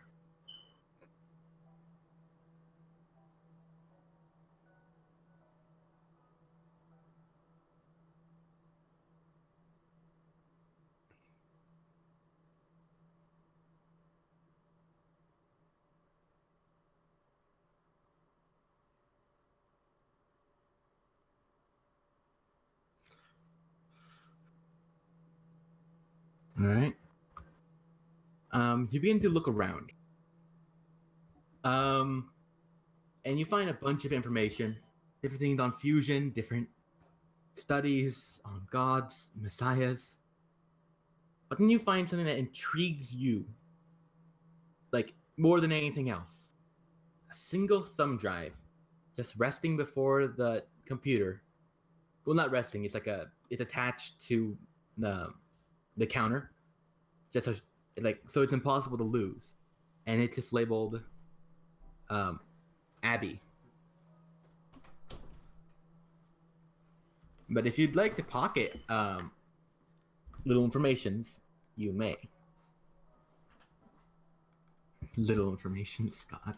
All right. You begin to look around. and you find a bunch of information, different things on fusion, different studies on gods, messiahs. But then you find something that intrigues you, like more than anything else. A single thumb drive, just resting before the computer. Well, not resting. It's attached to the counter, just so it's impossible to lose, and it's just labeled Abby. But if you'd like to pocket little informations, you may. Little informations, God.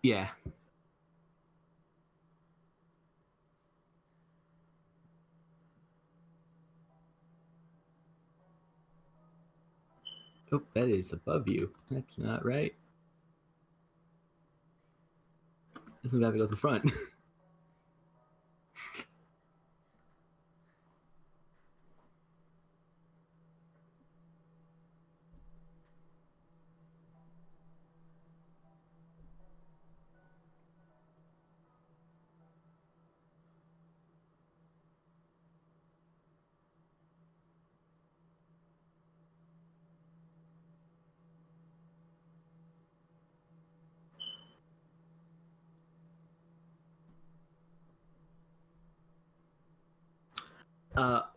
Yeah. Oh, that is above you. That's not right. This one's got to go to the front.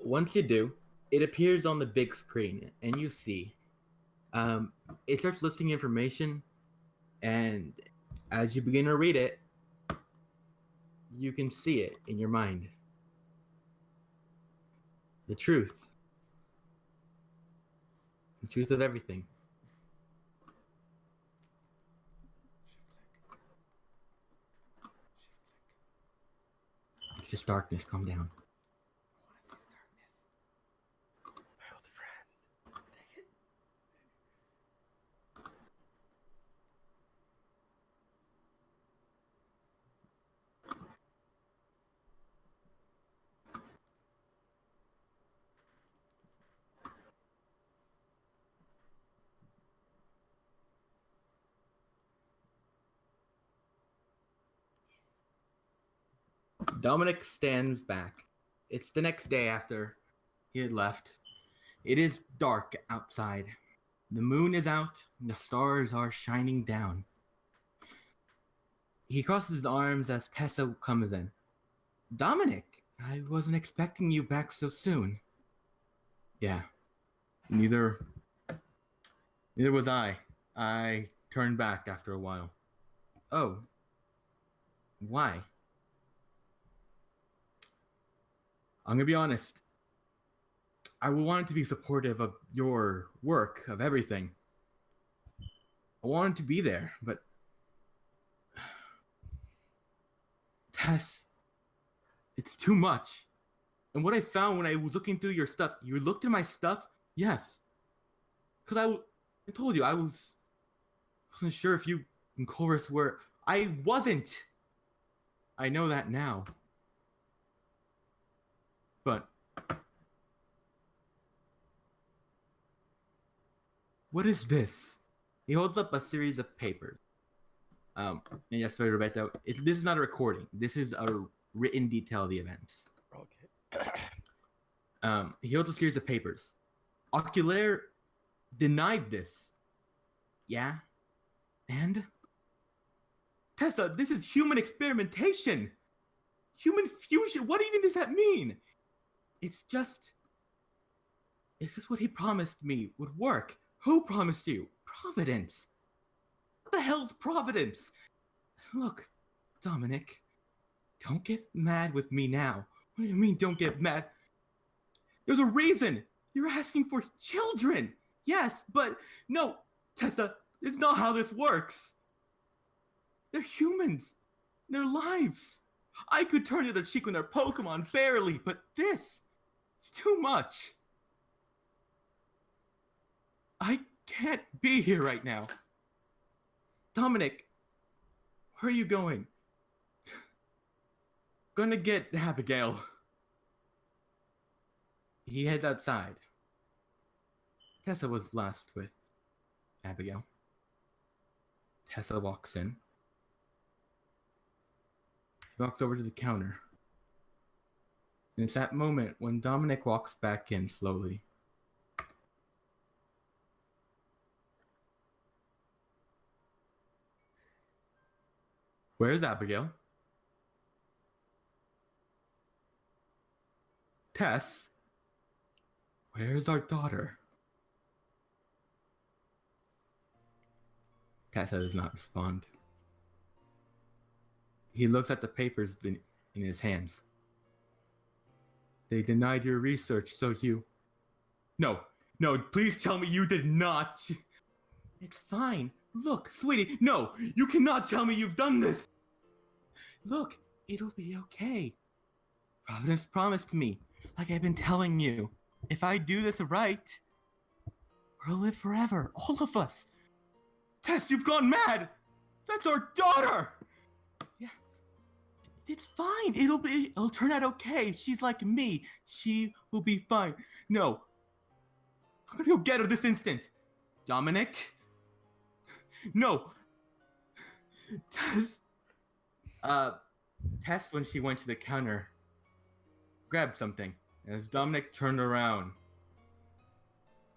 Once you do, it appears on the big screen, and you see. It starts listing information, and as you begin to read it, you can see it in your mind. The truth. The truth of everything. It's just darkness. Calm down. My old friend. Dominic stands back. It's the next day after he had left. It is dark outside. The moon is out, and the stars are shining down. He crosses his arms as Tessa comes in. Dominic, I wasn't expecting you back so soon. Yeah, neither was I. I turned back after a while. Oh, why? I'm gonna be honest. I wanted to be supportive of your work, of everything. I wanted to be there, but Tess, it's too much. And what I found when I was looking through your stuff, you looked at my stuff? Yes. Because I told you, wasn't sure if you and Chorus were. I wasn't. I know that now. But what is this? He holds up a series of papers. And yes, sorry, Roberto. This is not a recording. This is a written detail of the events. Okay. He holds a series of papers. Oculaire denied this. Yeah? And? Tessa, this is human experimentation! Human fusion! What even does that mean? It's just what he promised me would work. Who promised you? Providence. What the hell's Providence? Look, Dominic, don't get mad with me now. What do you mean, don't get mad? There's a reason. You're asking for children. Yes, but no, Tessa, it's not how this works. They're humans. Their lives. I could turn the other cheek when they're Pokemon, barely, but this is too much. I can't be here right now. Dominic, where are you going? Gonna get Abigail. He heads outside. Tessa was last with Abigail. Tessa walks in. She walks over to the counter. And it's that moment when Dominic walks back in slowly. Where's Abigail? Tess, where's our daughter? Tessa does not respond. He looks at the papers in his hands. They denied your research, so you... No, please tell me you did not. It's fine. Look, sweetie, no, you cannot tell me you've done this. Look, it'll be okay. Providence promised me, like I've been telling you, if I do this right, we'll live forever, all of us. Tess, you've gone mad. That's our daughter. Yeah, it's fine. It'll turn out okay. She's like me. She will be fine. No, I'm gonna go get her this instant. Dominic. No. Tess, when she went to the counter, grabbed something. As Dominic turned around,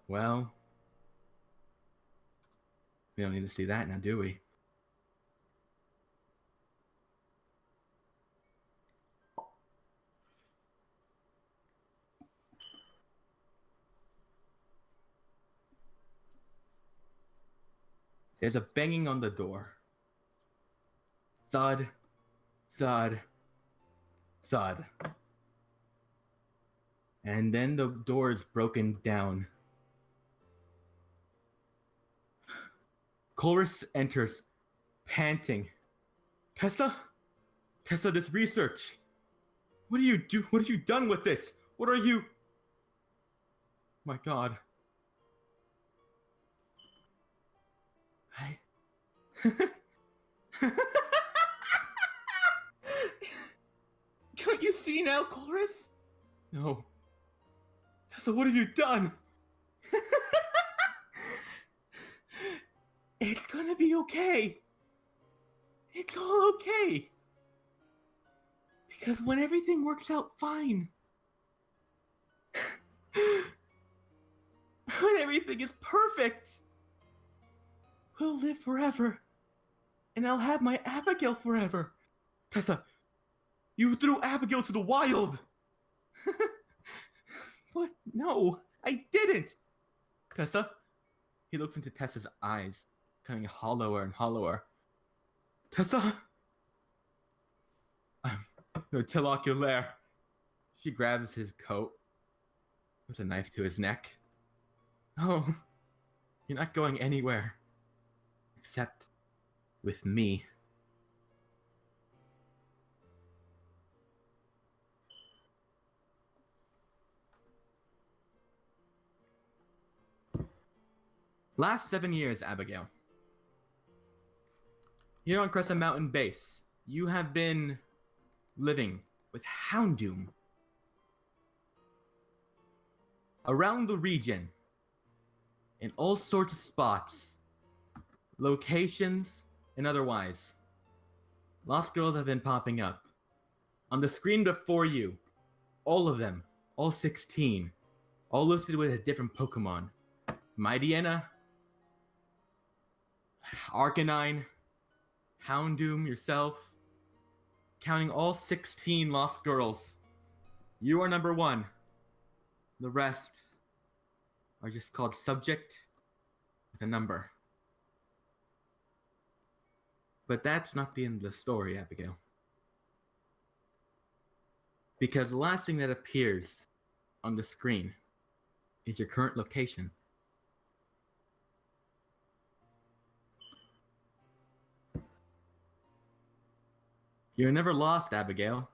well, we don't need to see that now, do we? There's a banging on the door. Thud, thud, thud. And then the door is broken down. Chorus enters, panting. Tessa, this research. What do you do? What have you done with it? What are you? My God. Can't you see now, Chorus? No. So what have you done? It's gonna be okay. It's all okay. Because when everything works out fine, when everything is perfect, we'll live forever. And I'll have my Abigail forever. Tessa, you threw Abigail to the wild. What? No, I didn't. Tessa? He looks into Tessa's eyes, becoming hollower and hollower. Tessa? No, Tiloculaire. She grabs his coat, puts a knife to his neck. No, you're not going anywhere. Except with me. Last 7 years, Abigail. Here on Crescent Mountain Base, you have been living with Houndoom. Around the region, in all sorts of spots, locations, and otherwise, Lost Girls have been popping up. On the screen before you, all of them, all 16, all listed with a different Pokemon. Mightyena, Arcanine, Houndoom yourself, counting all 16 Lost Girls. You are number 1. The rest are just called subject with a number. But that's not the end of the story, Abigail. Because the last thing that appears on the screen is your current location. You're never lost, Abigail.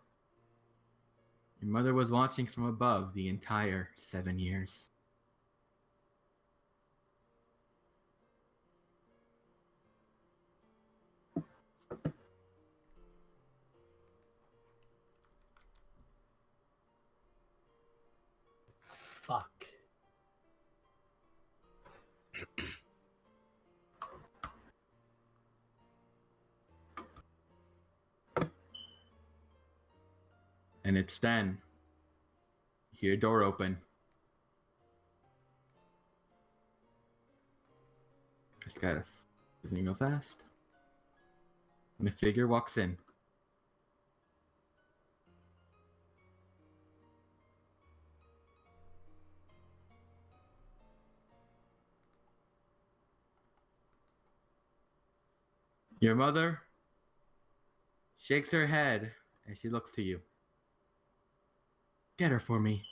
Your mother was watching from above the entire 7 years. Fuck. And it's then you hear a door open. Just gotta doesn't go fast. And a figure walks in. Your mother shakes her head as she looks to you. Get her for me.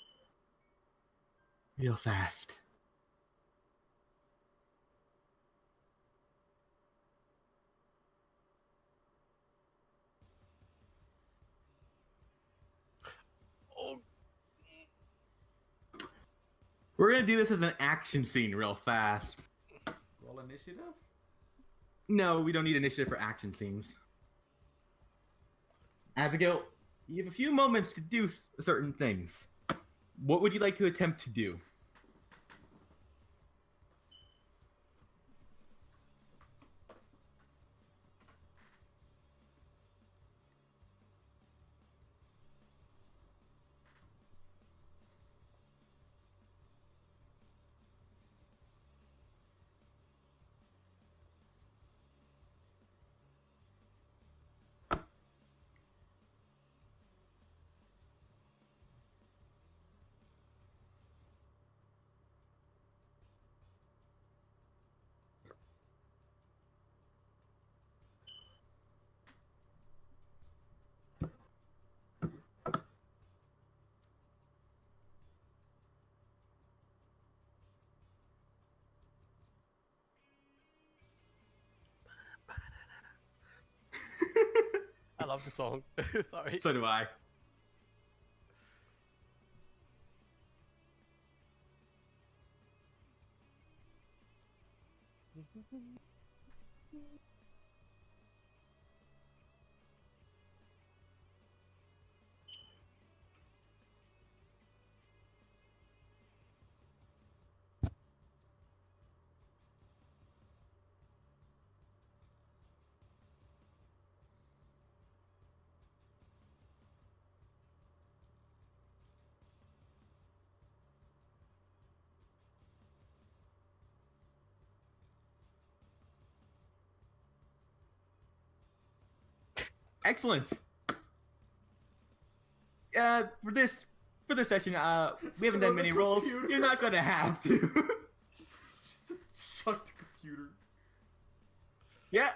Real fast. Oh, We're gonna do this as an action scene real fast. Roll initiative? No, we don't need initiative for action scenes. Abigail, you have a few moments to do certain things. What would you like to attempt to do? I love the song. Sorry. So do I. Excellent. For this session, we haven't done many rolls. Computer. You're not gonna have to. Suck the computer. Yeah.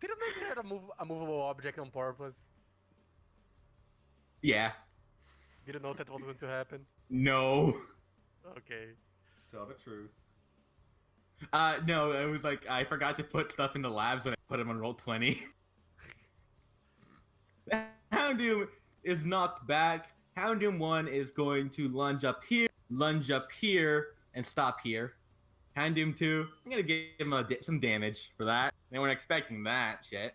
Didn't make that a movable object on purpose. Yeah. Didn't know that was going to happen. No. Okay. Tell the truth. No, it was like I forgot to put stuff in the labs when I put them on roll 20. Houndoom is knocked back. Houndoom 1 is going to lunge up here, and stop here. Houndoom 2, I'm gonna give him some damage for that. They weren't expecting that shit.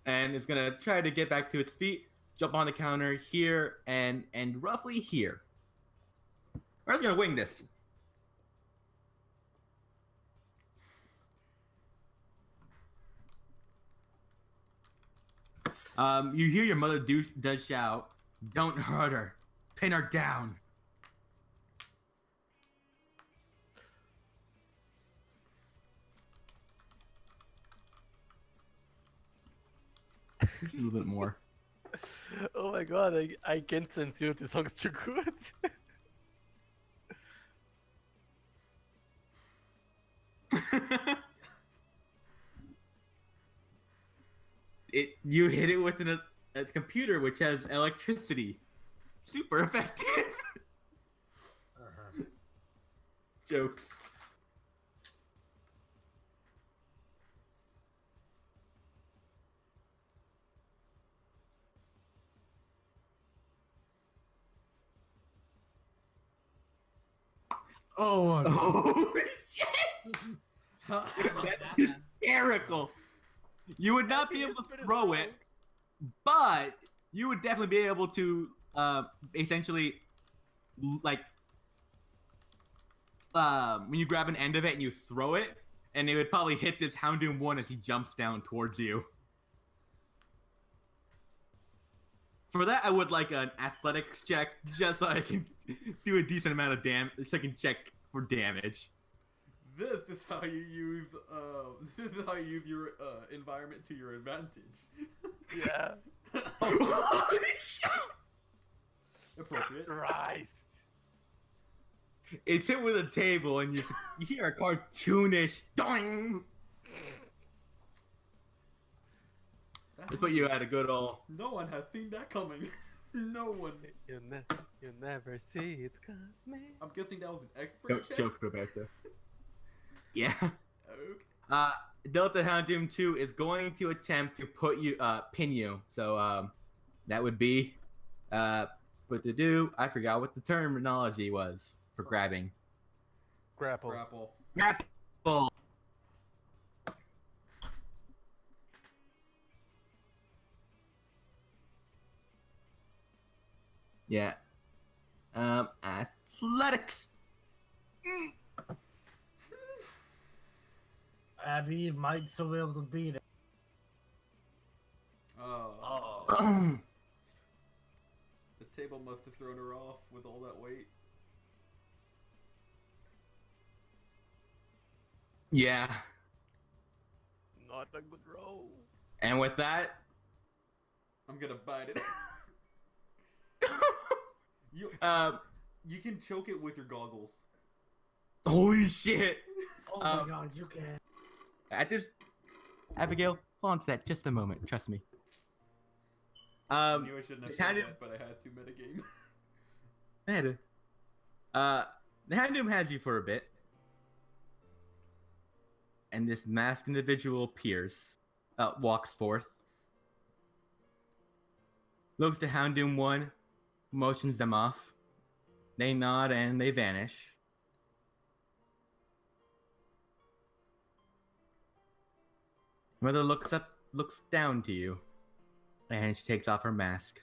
And it's gonna try to get back to its feet, jump on the counter here, and roughly here. We're just gonna wing this. You hear your mother does shout, "Don't hurt her. Pin her down." Just a little bit more. Oh my god, I can't sense you. This song's too good. You hit it with a computer which has electricity. Super effective. Jokes. Oh, Oh shit! That's hysterical. You would not be able to throw it, but you would definitely be able to essentially like when you grab an end of it and you throw it, and it would probably hit this Houndoom 1 as he jumps down towards you. For that, I would like an athletics check just so I can do a decent amount of damage, so I can check for damage. This is how you use your environment to your advantage. Yeah. Appropriate. Christ. It's hit with a table, and you hear a cartoonish doing. That's what you had a good old. No one has seen that coming. No one. You never see it coming. I'm guessing that was an expert Don't check. joke about that. Yeah. Okay. Delta Houndoom 2 is going to attempt to pin you. So that would be what to do. I forgot what the terminology was for grabbing. Grapple. Grapple. Grapple. Yeah. Athletics. Abby might still be able to beat it. Oh. Oh. The table must have thrown her off with all that weight. Yeah. Not a good roll. And with that, I'm gonna bite it. You can choke it with your goggles. holy shit. Oh my god, you can. At this, Abigail, hold on to that just a moment. Trust me. I knew I shouldn't have said Houndoom- that, but I had to metagame. The Houndoom has you for a bit. And this masked individual appears, walks forth. Looks to Houndoom 1, motions them off. They nod and they vanish. Mother looks down to you. And she takes off her mask.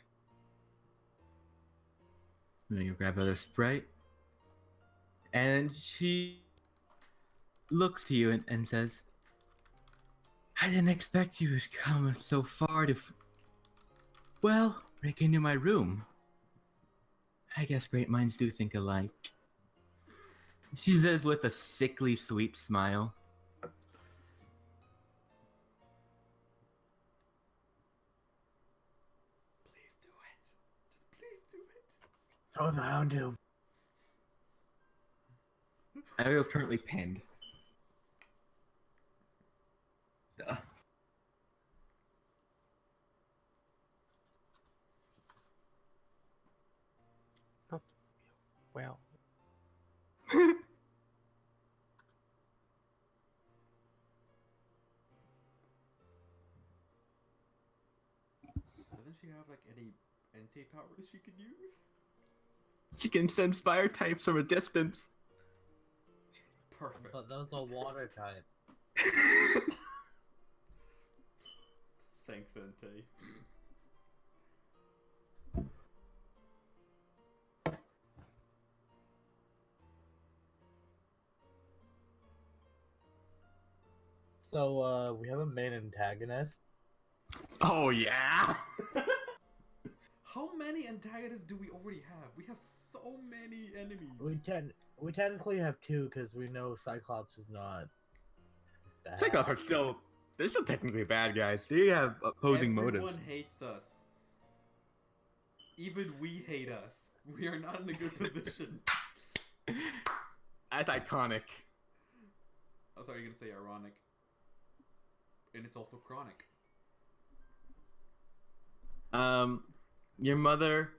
Then you grab another Sprite. And she looks to you and says, I didn't expect you to come so far to well, break into my room. I guess great minds do think alike. She says with a sickly sweet smile. Please do it. Just please do it. Throw the Houndoom. Ariel's currently pinned. Duh. Not well. Doesn't she have like any Entei powers she could use? She can sense fire types from a distance. Perfect. But that was a water type. Thanks, Entei. So, we have a main antagonist. Oh yeah. How many antagonists do we already have? We have so many enemies. We technically have two because we know Cyclops is not bad. Cyclops are they're still technically bad guys. They have opposing Everyone motives. hates us. Even we hate us. We are not in a good position. That's iconic. I thought you were gonna say ironic. And it's also chronic. Your mother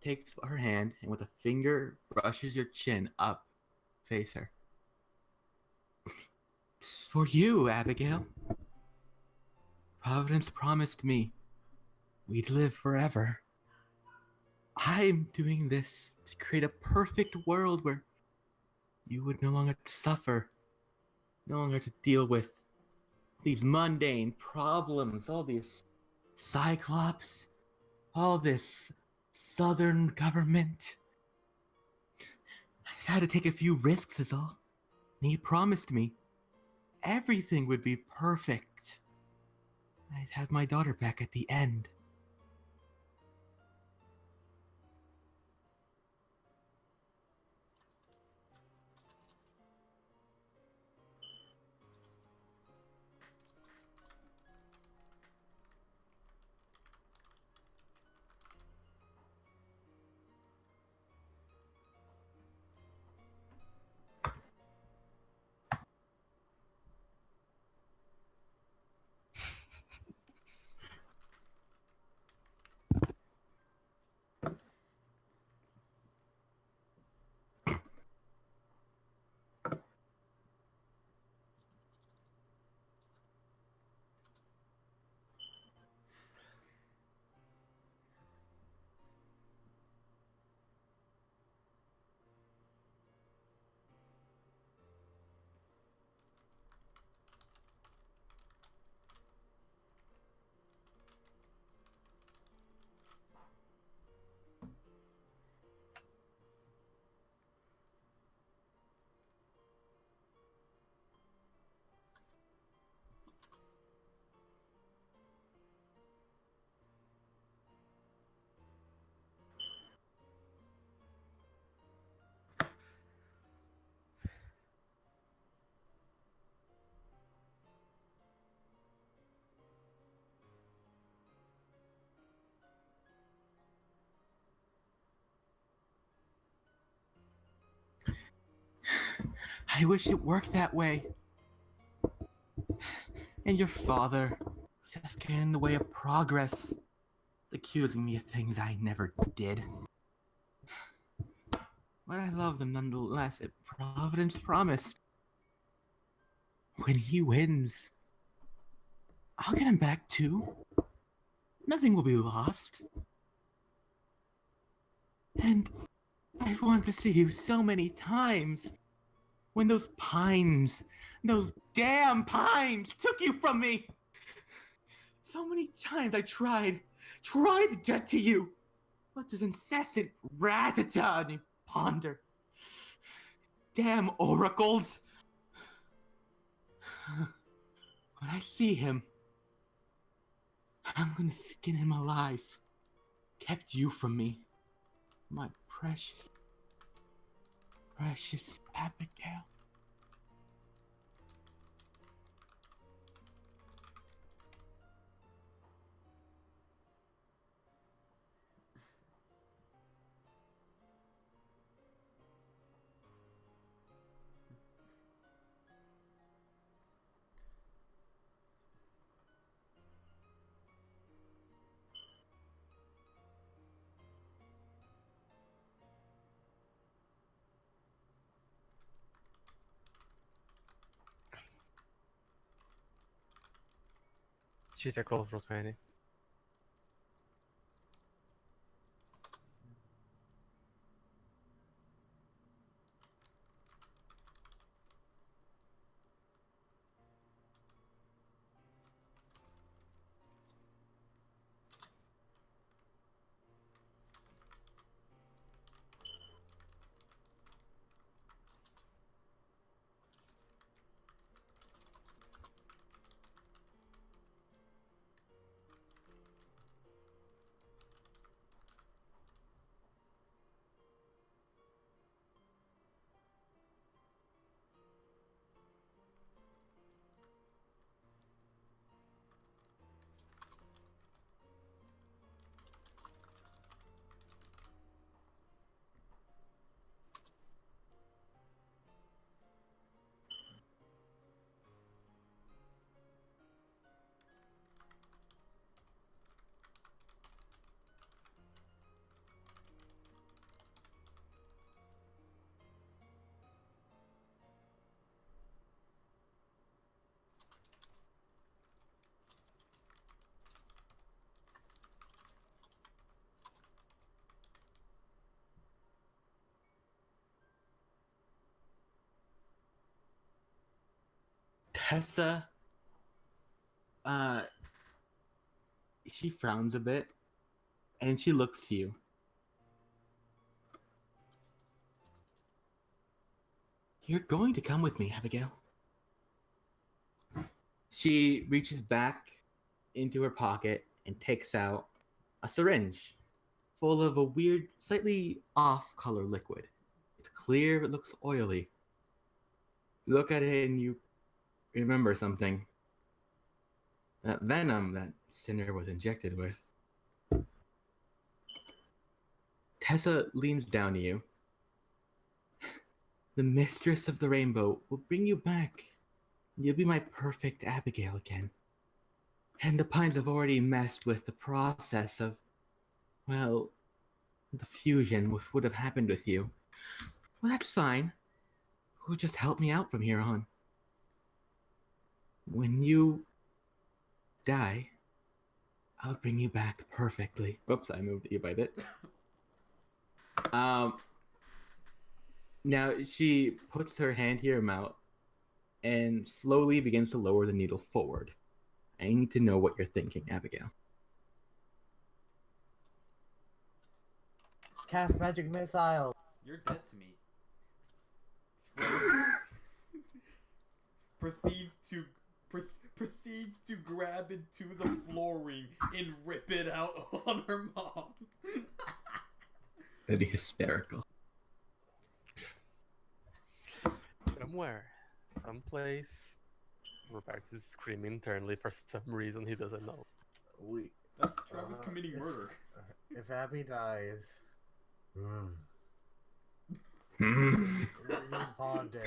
takes her hand and with a finger brushes your chin up. Face her. It's for you, Abigail. Providence promised me we'd live forever. I'm doing this to create a perfect world where you would no longer have to suffer, no longer have to deal with these mundane problems, all these Cyclops, all this Southern government. I just had to take a few risks is all. And he promised me everything would be perfect. I'd have my daughter back at the end. I wish it worked that way. And your father just getting in the way of progress, accusing me of things I never did. But I love them nonetheless. Providence promised. When he wins, I'll get him back too. Nothing will be lost. And I've wanted to see you so many times. When those pines, those damn pines took you from me. So many times I tried to get to you. But this incessant rat-a-tat and you ponder. Damn oracles. When I see him, I'm gonna skin him alive. Kept you from me. My precious, precious Abigail. Cheetah calls for 20. Tessa, she frowns a bit, and she looks to you. You're going to come with me, Abigail. She reaches back into her pocket and takes out a syringe full of a weird, slightly off-color liquid. It's clear, it looks oily. You look at it and you remember something. That venom that Cinder was injected with. Tessa leans down to you. The mistress of the rainbow will bring you back. You'll be my perfect Abigail again. And the Pines have already messed with the process of, well, the fusion which would have happened with you. Well, that's fine. Who'll just help me out from here on. When you die, I'll bring you back perfectly. Oops, I moved you by a bit. Now she puts her hand to your mouth and slowly begins to lower the needle forward. I need to know what you're thinking, Abigail. Cast magic missile. You're dead to me. Proceeds to grab into the flooring and rip it out on her mom. That'd be hysterical. Someplace, Roberts is screaming internally for some reason he doesn't know. That's Travis committing murder. If Abby dies, Hmm. we need Ponder.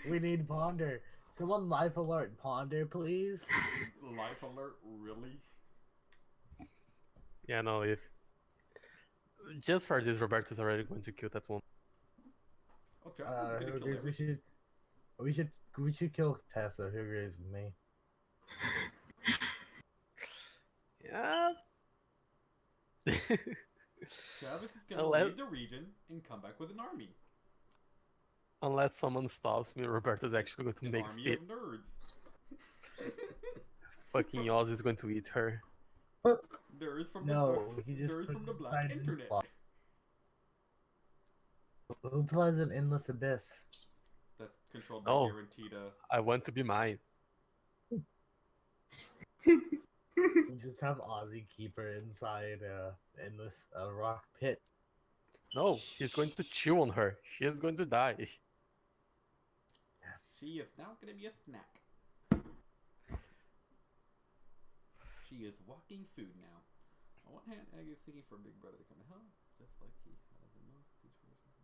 We need Ponder. Someone life alert Ponder, please. Life alert, really? Yeah, no, if just for this, Roberto is already going to kill that one. Oh, Travis is gonna kill everything. We should kill Tessa. Who agrees with me? Yeah. Travis is gonna Unless- leave the region and come back with an army. Unless someone stops me, Roberto's actually going to An make army Steve. of nerds. Fucking Oz is going to eat her. Nerds from No, he the just nerds from the put black Biden in internet. block. Who plays an endless abyss? That's controlled by Oh. guaranteed. I want to be mine. We just have Ozzy Keeper inside endless rock pit. No, he's going to chew on her. She is going to die. Yes. She is now gonna be a snack. She is walking food now. On one hand, Egg is thinking for Big Brother to come to help, just like he has in most situations.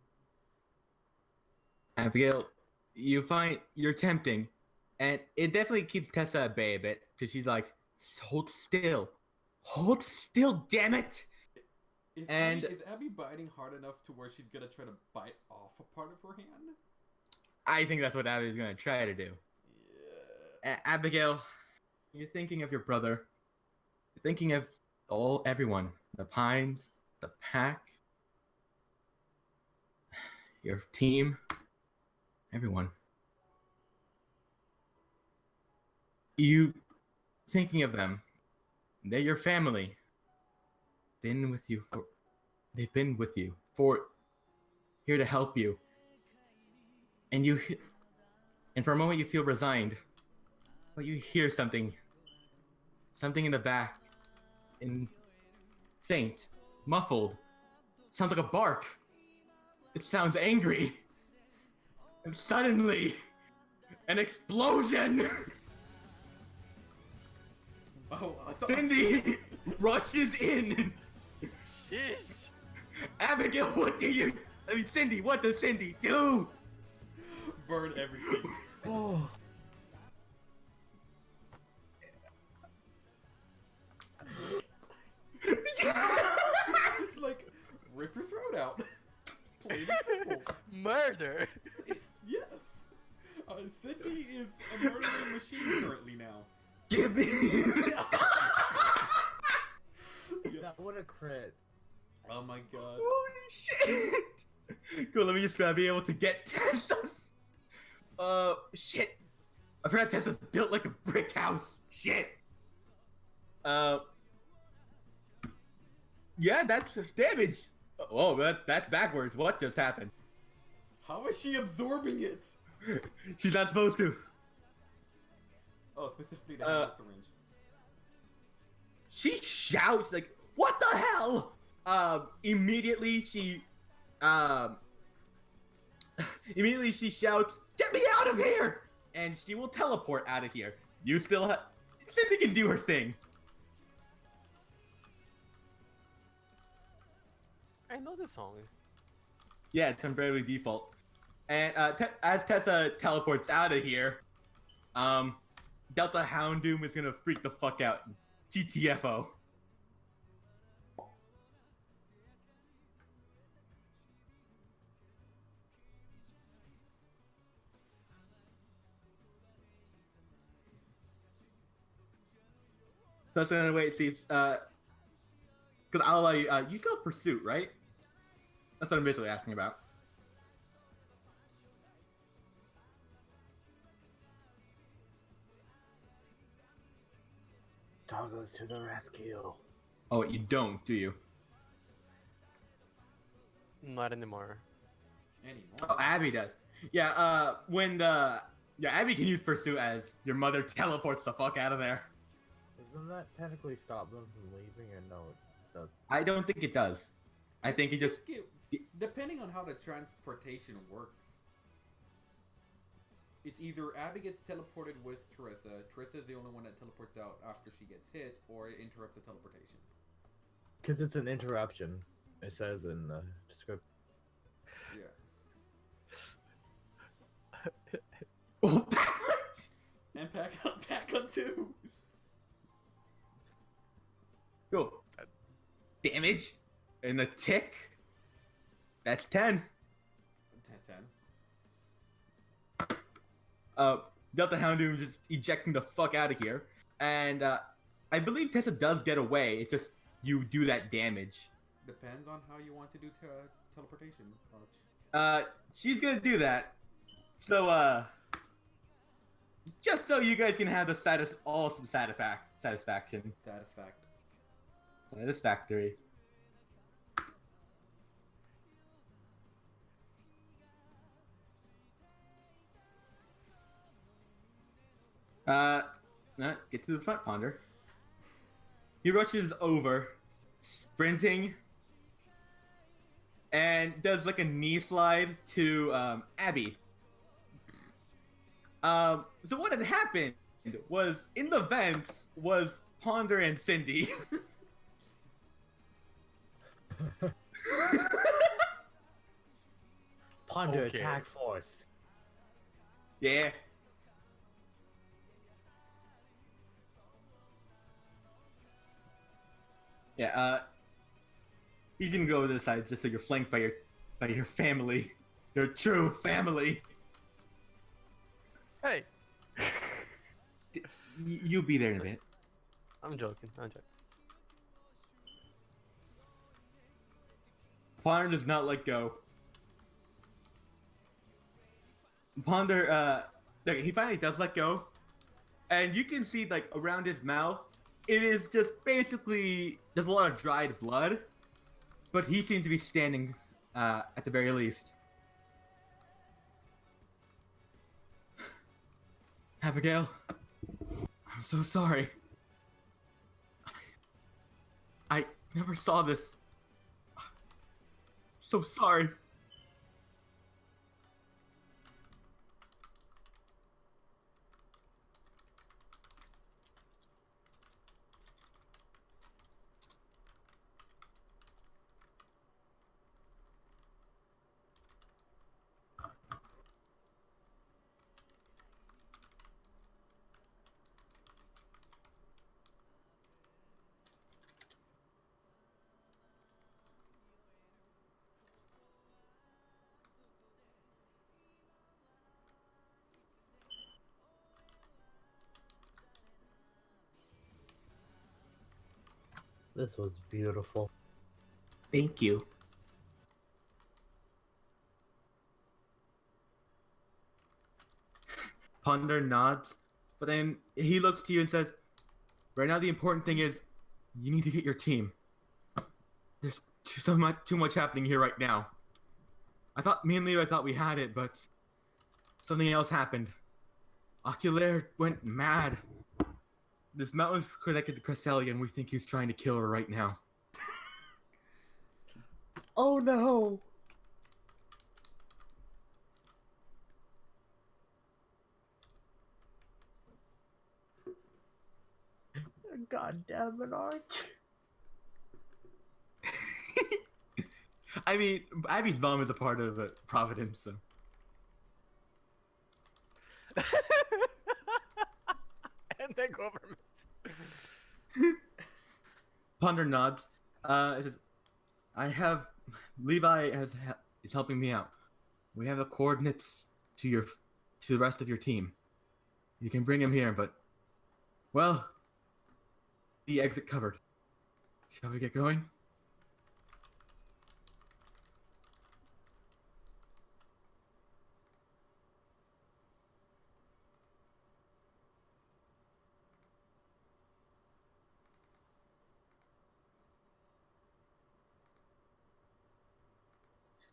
Abigail, you find you're tempting, and it definitely keeps Tessa at bay a bit because she's like, hold still, damn it! Is, And- is Abby biting hard enough to where she's gonna try to bite off a part of her hand? I think that's what Abby's gonna try to do. Yeah. Abigail, you're thinking of your brother. You're thinking of everyone, the Pines, the pack, your team, everyone. You thinking of them. They're your family. They've been with you for here to help you. And for a moment you feel resigned. But you hear something in the back, faint, muffled. Sounds like a bark. It sounds angry. And suddenly, an explosion! Oh, I thought. Cindy rushes in. Sheesh. Abigail, Cindy, what does Cindy do? Burn everything. Oh. Just like rip your throat out. Plain and simple. Murder. Yes. Cindy is a murdering machine currently now. Give me. That would have crit. Oh my god. Holy shit! Cool, let me just be able to get Tessa. Shit. I forgot Tessa's built like a brick house. Shit. Yeah, that's damage. Oh, that's backwards. What just happened? How is she absorbing it? She's not supposed to. Oh, specifically the hand syringe. She shouts like, "What the hell?" Immediately she shouts, "Get me out of here!" And she will teleport out of here. You still have... Cindy can do her thing. I know this song. Yeah, it's on Bravely Default. And as Tessa teleports out of here, Delta Houndoom is gonna freak the fuck out. GTFO. So I'm gonna wait, see if, because I'll allow you, you still have Pursuit, right? That's what I'm basically asking about. Toggles to the rescue. Oh, you don't, do you? Not anymore. Anymore. Oh, Abby does. Yeah, Abby can use Pursuit as your mother teleports the fuck out of there. Doesn't that technically stop them from leaving, or no? It does. I don't think it does. I think it just... Depending on how the transportation works, it's either Abby gets teleported with Teresa. Teresa's the only one that teleports out after she gets hit, or it interrupts the teleportation. Because it's an interruption. It says in the description. Yeah. Oh, backwards! And pack up too. Cool. Damage and a tick. That's 10. 10. Delta Houndoom just ejecting the fuck out of here. And I believe Tessa does get away. It's just you do that damage. Depends on how you want to do teleportation. Arch. She's gonna do that. So, just so you guys can have the satisfaction. Satisfact. Satisfactory. Get to the front, Ponder. He rushes over, sprinting, and does like a knee slide to Abby. So what had happened was in the vents was Ponder and Cindy. Ponder Okay. attack force. Yeah. Yeah, he's gonna go over to the side just so you're flanked by your family. Your true family. Hey, You'll be there in a bit. I'm joking. I'm joking. Ponder does not let go. Ponder, he finally does let go. And you can see, like, around his mouth, it is just basically, there's a lot of dried blood. But he seems to be standing, at the very least. Abigail, I'm so sorry. I never saw this. So sorry. This was beautiful. Thank you. Ponder nods, but then he looks to you and says, "Right now, the important thing is you need to get your team. There's too much happening here right now. Me and Levi thought we had it, but something else happened. Oculaire went mad. This mountain's connected to Cresselia, and we think he's trying to kill her right now." Oh no! God damn it, Arch. I mean, Abby's mom is a part of Providence, so. And the government. Ponder nods. It says, Levi is helping me out. We have the coordinates to the rest of your team. You can bring him here, but, well, the exit covered. Shall we get going?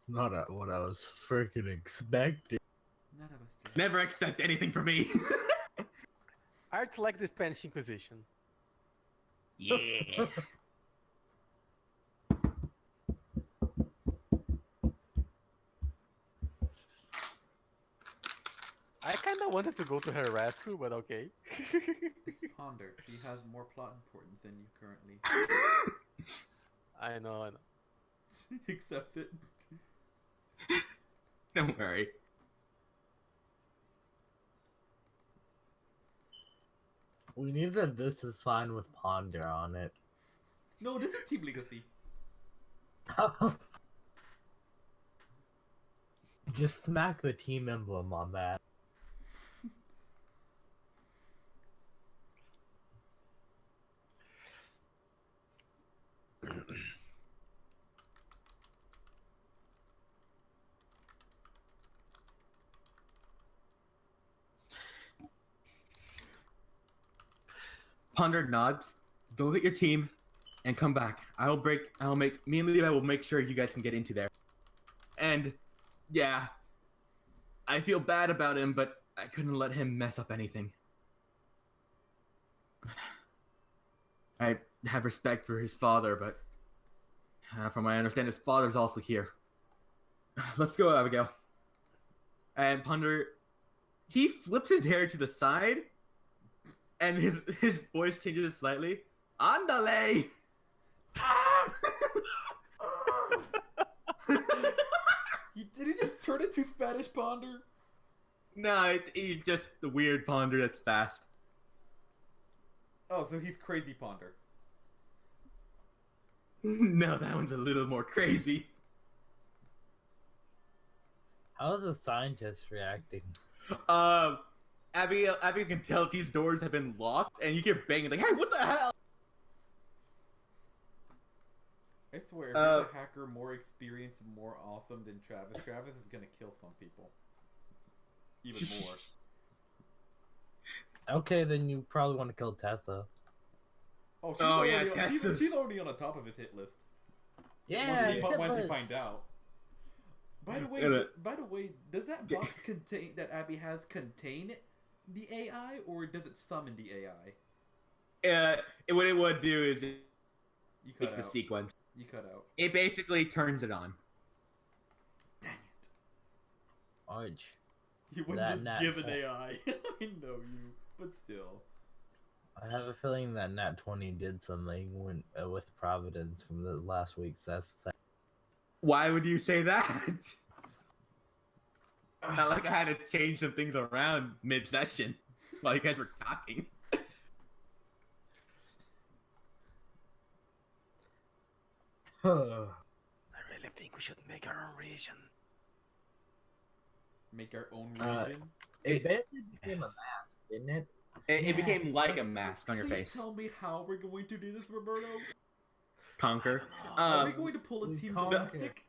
Not what I was freaking expecting. None of us did. Never expect anything from me. Art like the Spanish Inquisition. Yeah. I kind of wanted to go to her rescue, but okay. Ponder, he has more plot importance than you currently. I know. He accepts it. Don't worry. We need a "this is fine" with Ponder on it. No, this is Team Legacy. Just smack the team emblem on that. Ponder nods. Go get your team, and come back. Me and Levi will make sure you guys can get into there. And, yeah, I feel bad about him, but I couldn't let him mess up anything. I have respect for his father, but from what I understand, his father's also here. Let's go, Abigail. And Ponder, he flips his hair to the side, and his voice changes slightly. Andale! Did he just turn into Spanish Ponder? No, he's just the weird Ponder that's fast. Oh, so he's Crazy Ponder. No, that one's a little more crazy. How is the scientist reacting? Abby can tell these doors have been locked, and you keep banging like, "Hey, what the hell?" I swear, if there's a hacker more experienced and more awesome than Travis, Travis is gonna kill some people. Even more. Okay, then you probably want to kill Tessa. Oh, Tessa. she's already on the top of his hit list. Yeah, Once you find out. By the way, does that box that Abby has contain the AI, or does it summon the AI? What it would do is You cut take the out. sequence. You cut out. It basically turns it on. Dang it! Arch. You wouldn't That just nat give an twen- AI. I know you, but still. I have a feeling that Nat 20 did something with Providence from the last week's session. Why would you say that? Not like I had to change some things around mid-session while you guys were talking. I really think we should make our own region. Make our own Uh, region. It basically became a mask, didn't it? It became like a mask on your Please face. tell me how we're going to do this, Roberto. Conquer. Are we going to pull a we Team conquer. Galactic?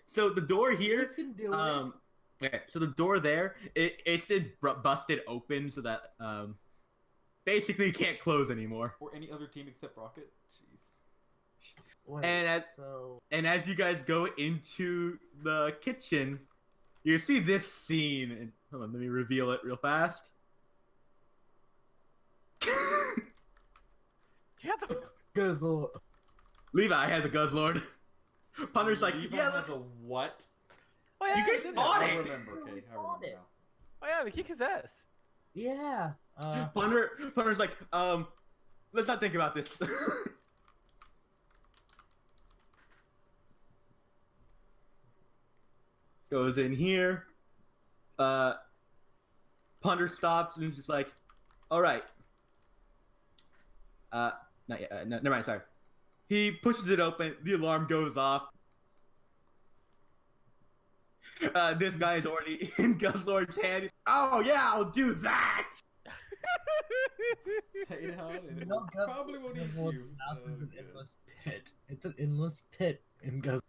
So the door We here, can do it. Okay, so the door there, it's been busted open so that basically can't close anymore. Or any other team except Rocket. Jeez. Wait, And as you guys go into the kitchen, you see this scene. And, hold on, let me reveal it real fast. You have to. Guzzle. Levi has a Guzzlord. Punter's like, Levi yeah, has a what? Oh yeah, You guys he's in fought there. I it. remember. Okay, I remember now. Oh yeah, we kick his ass. Yeah. Punter's like, let's not think about this. Goes in here. Punter stops and is just like, all right. Not yet. Never mind. Sorry. He pushes it open. The alarm goes off. This guy is already in Guzzlord's hand. He's, oh yeah, I'll do that. Stay down and it No, probably won't eat Guzzle's you. mouth is an good. endless pit. It's an endless pit in Guzzle.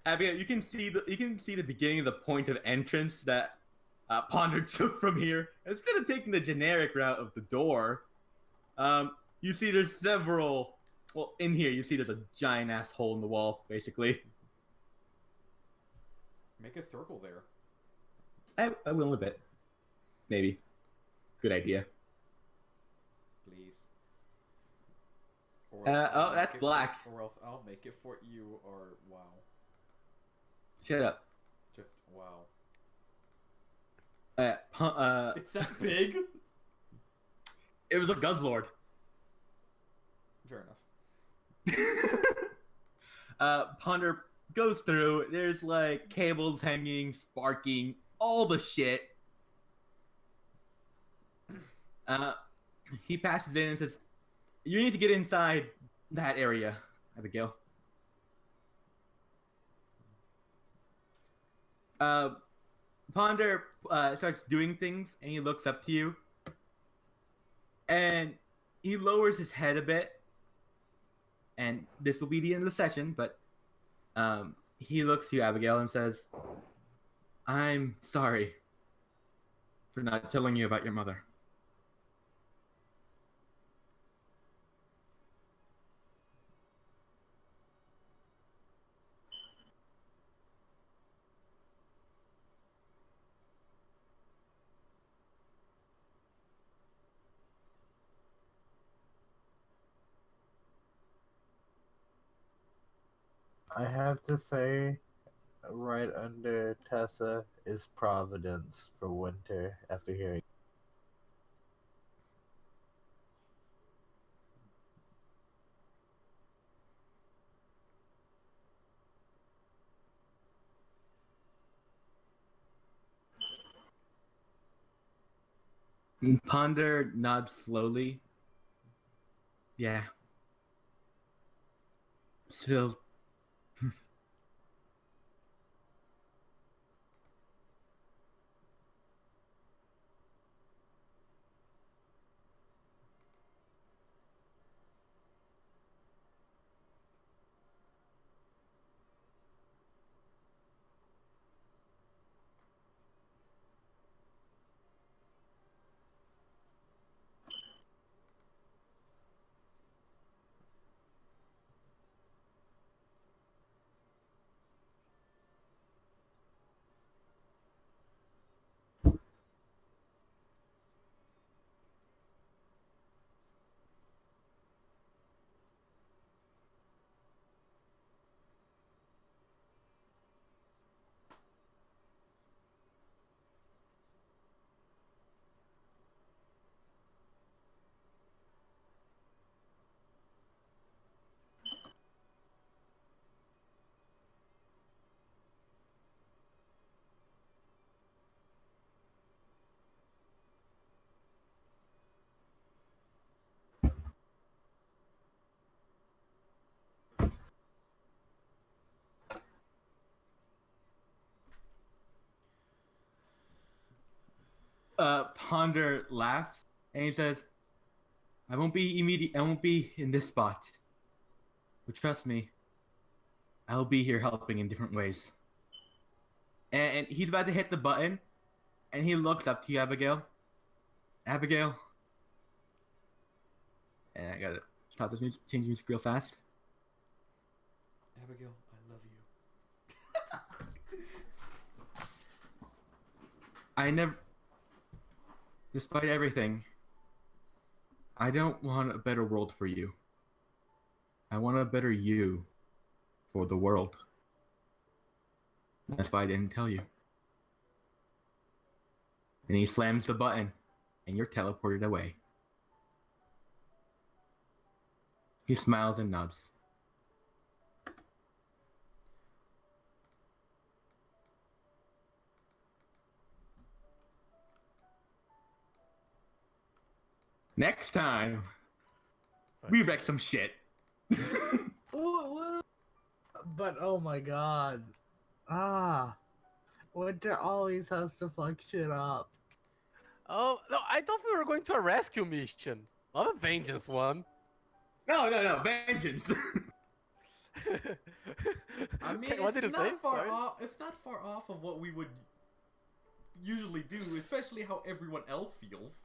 Abigail, you can see the beginning of the point of entrance that Ponder took from here. Instead of taking the generic route of the door, you see there's several. Well, in here you see there's a giant ass hole in the wall, basically. Make a circle there. I will in a bit. Maybe. Good idea. Please. Or Oh, I'll that's make it black. or else I'll make it for you, or wow. Shut up. Just wow. It It's that big? was a Guzzlord. Fair enough. Ponder goes through. There's like cables hanging, sparking, all the shit. He passes in and says, "You need to get inside that area, Abigail." Ponder starts doing things, and he looks up to you, and he lowers his head a bit. And this will be the end of the session, but he looks to you, Abigail, and says, "I'm sorry for not telling you about your mother." I have to say, right under Tessa is Providence for Winter after hearing. Ponder nods slowly. Yeah. Still. Ponder laughs and he says, I won't be in this spot. But trust me, I'll be here helping in different ways. And he's about to hit the button, and he looks up to you, Abigail. Abigail. And I gotta stop this changing music real fast. Abigail, I love you. I never, despite everything, I don't want a better world for you. I want a better you for the world. That's why I didn't tell you. And he slams the button, and you're teleported away. He smiles and nods. Next time, we wreck some shit. But oh my god. Winter always has to fuck shit up. Oh no, I thought we were going to a rescue mission, not a vengeance one. No, vengeance. I mean, Okay, what did it's it say? not far Sorry. off. It's not far off of what we would usually do, especially how everyone else feels.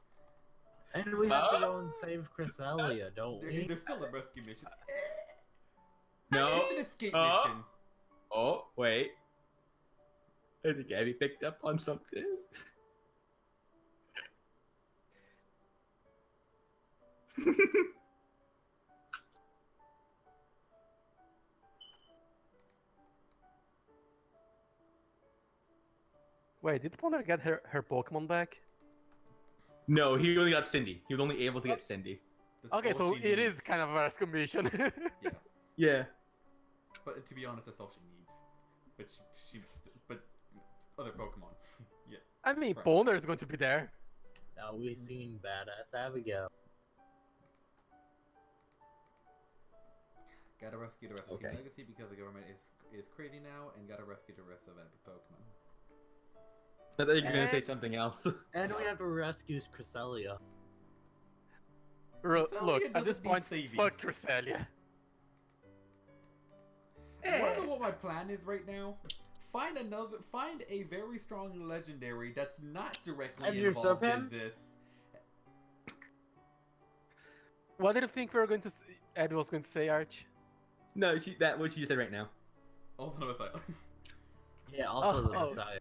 And we have to go and save Cresselia, don't we? There's still a rescue mission. No. It's an escape Oh. mission. Oh, wait. I think Abby picked up on something. Wait, did Ponder get her Pokemon back? No, he only got Cindy. He was only able to get Cindy. That's Okay, all so she it is needs. kind of a rescue mission. Yeah, Yeah. but to be honest, that's all she needs. But but other Pokemon. Yeah. I mean, Right. Ponder is going to be there. Now we've seen badass Abigail. Gotta rescue the rest of Okay. Team Legacy because the government is crazy now, and gotta rescue the rest of Abby's Pokemon. I thought you were gonna say And- something else. And we have to rescue Cresselia. Look, Cresselia at this doesn't need point, saving. fuck Cresselia. You wanna know what my plan is right now? Find a very strong legendary that's not directly And you serve involved in him? this. What did you think we were going to? Abby was going to say, Arch. No, that what she just said right now. Also, no, aside. Yeah, also the Oh. Messiah.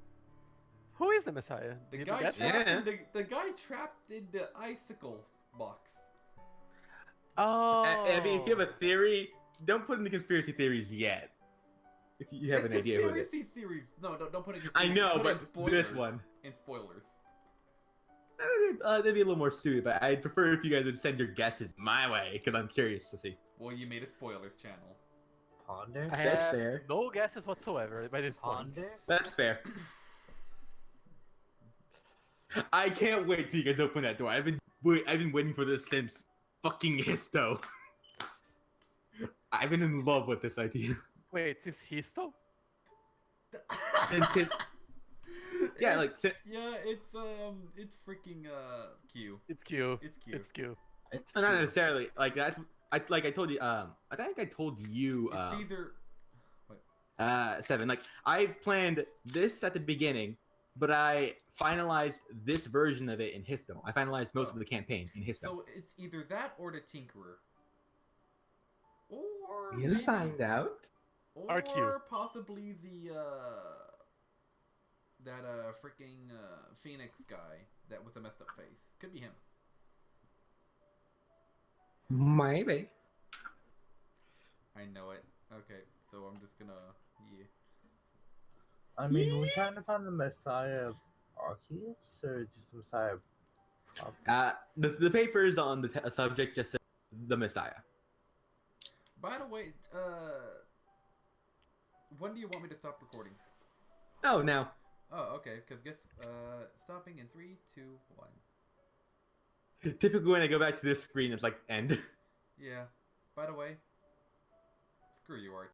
Who is the Messiah? The Did we guy get trapped that? Yeah. the guy trapped in the icicle box. Oh. I mean, if you have a theory, don't put in the conspiracy theories yet. If you have It's an idea what it is. conspiracy series. No, don't put it. I conspiracy, know, put in but this spoilers. one. In spoilers. That'd be a little more suited, but I'd prefer if you guys would send your guesses my way, because I'm curious to see. Well, you made a spoilers channel. Ponder? I That's have fair. no guesses whatsoever by this point. Ponder? That's fair. I can't wait till you guys open that door. I've been waiting for this since fucking Histo. I've been in love with this idea. Wait, is Histo? Since it, yeah, like Yeah, it's freaking Q. It's Q. It's Q. It's Q. It's not cute. necessarily like that's. I told you. I think I told you. It's either 7. Like I planned this at the beginning, but I finalized this version of it in Histo. I finalized most of the campaign in Histo. so it's either that or the Tinkerer. Or You'll maybe- find out. RQ. Or possibly the that freaking Phoenix guy that with a messed up face. Could be him. Maybe. I know it. Okay, so I'm just gonna I mean, we're trying to find the Messiah of Arceus, or just Messiah of... The papers on the subject just said the Messiah. By the way, when do you want me to stop recording? Oh, now. Oh, okay. Because guess stopping in 3, 2, 1. Typically, when I go back to this screen, it's like end. Yeah. By the way, screw you, Art.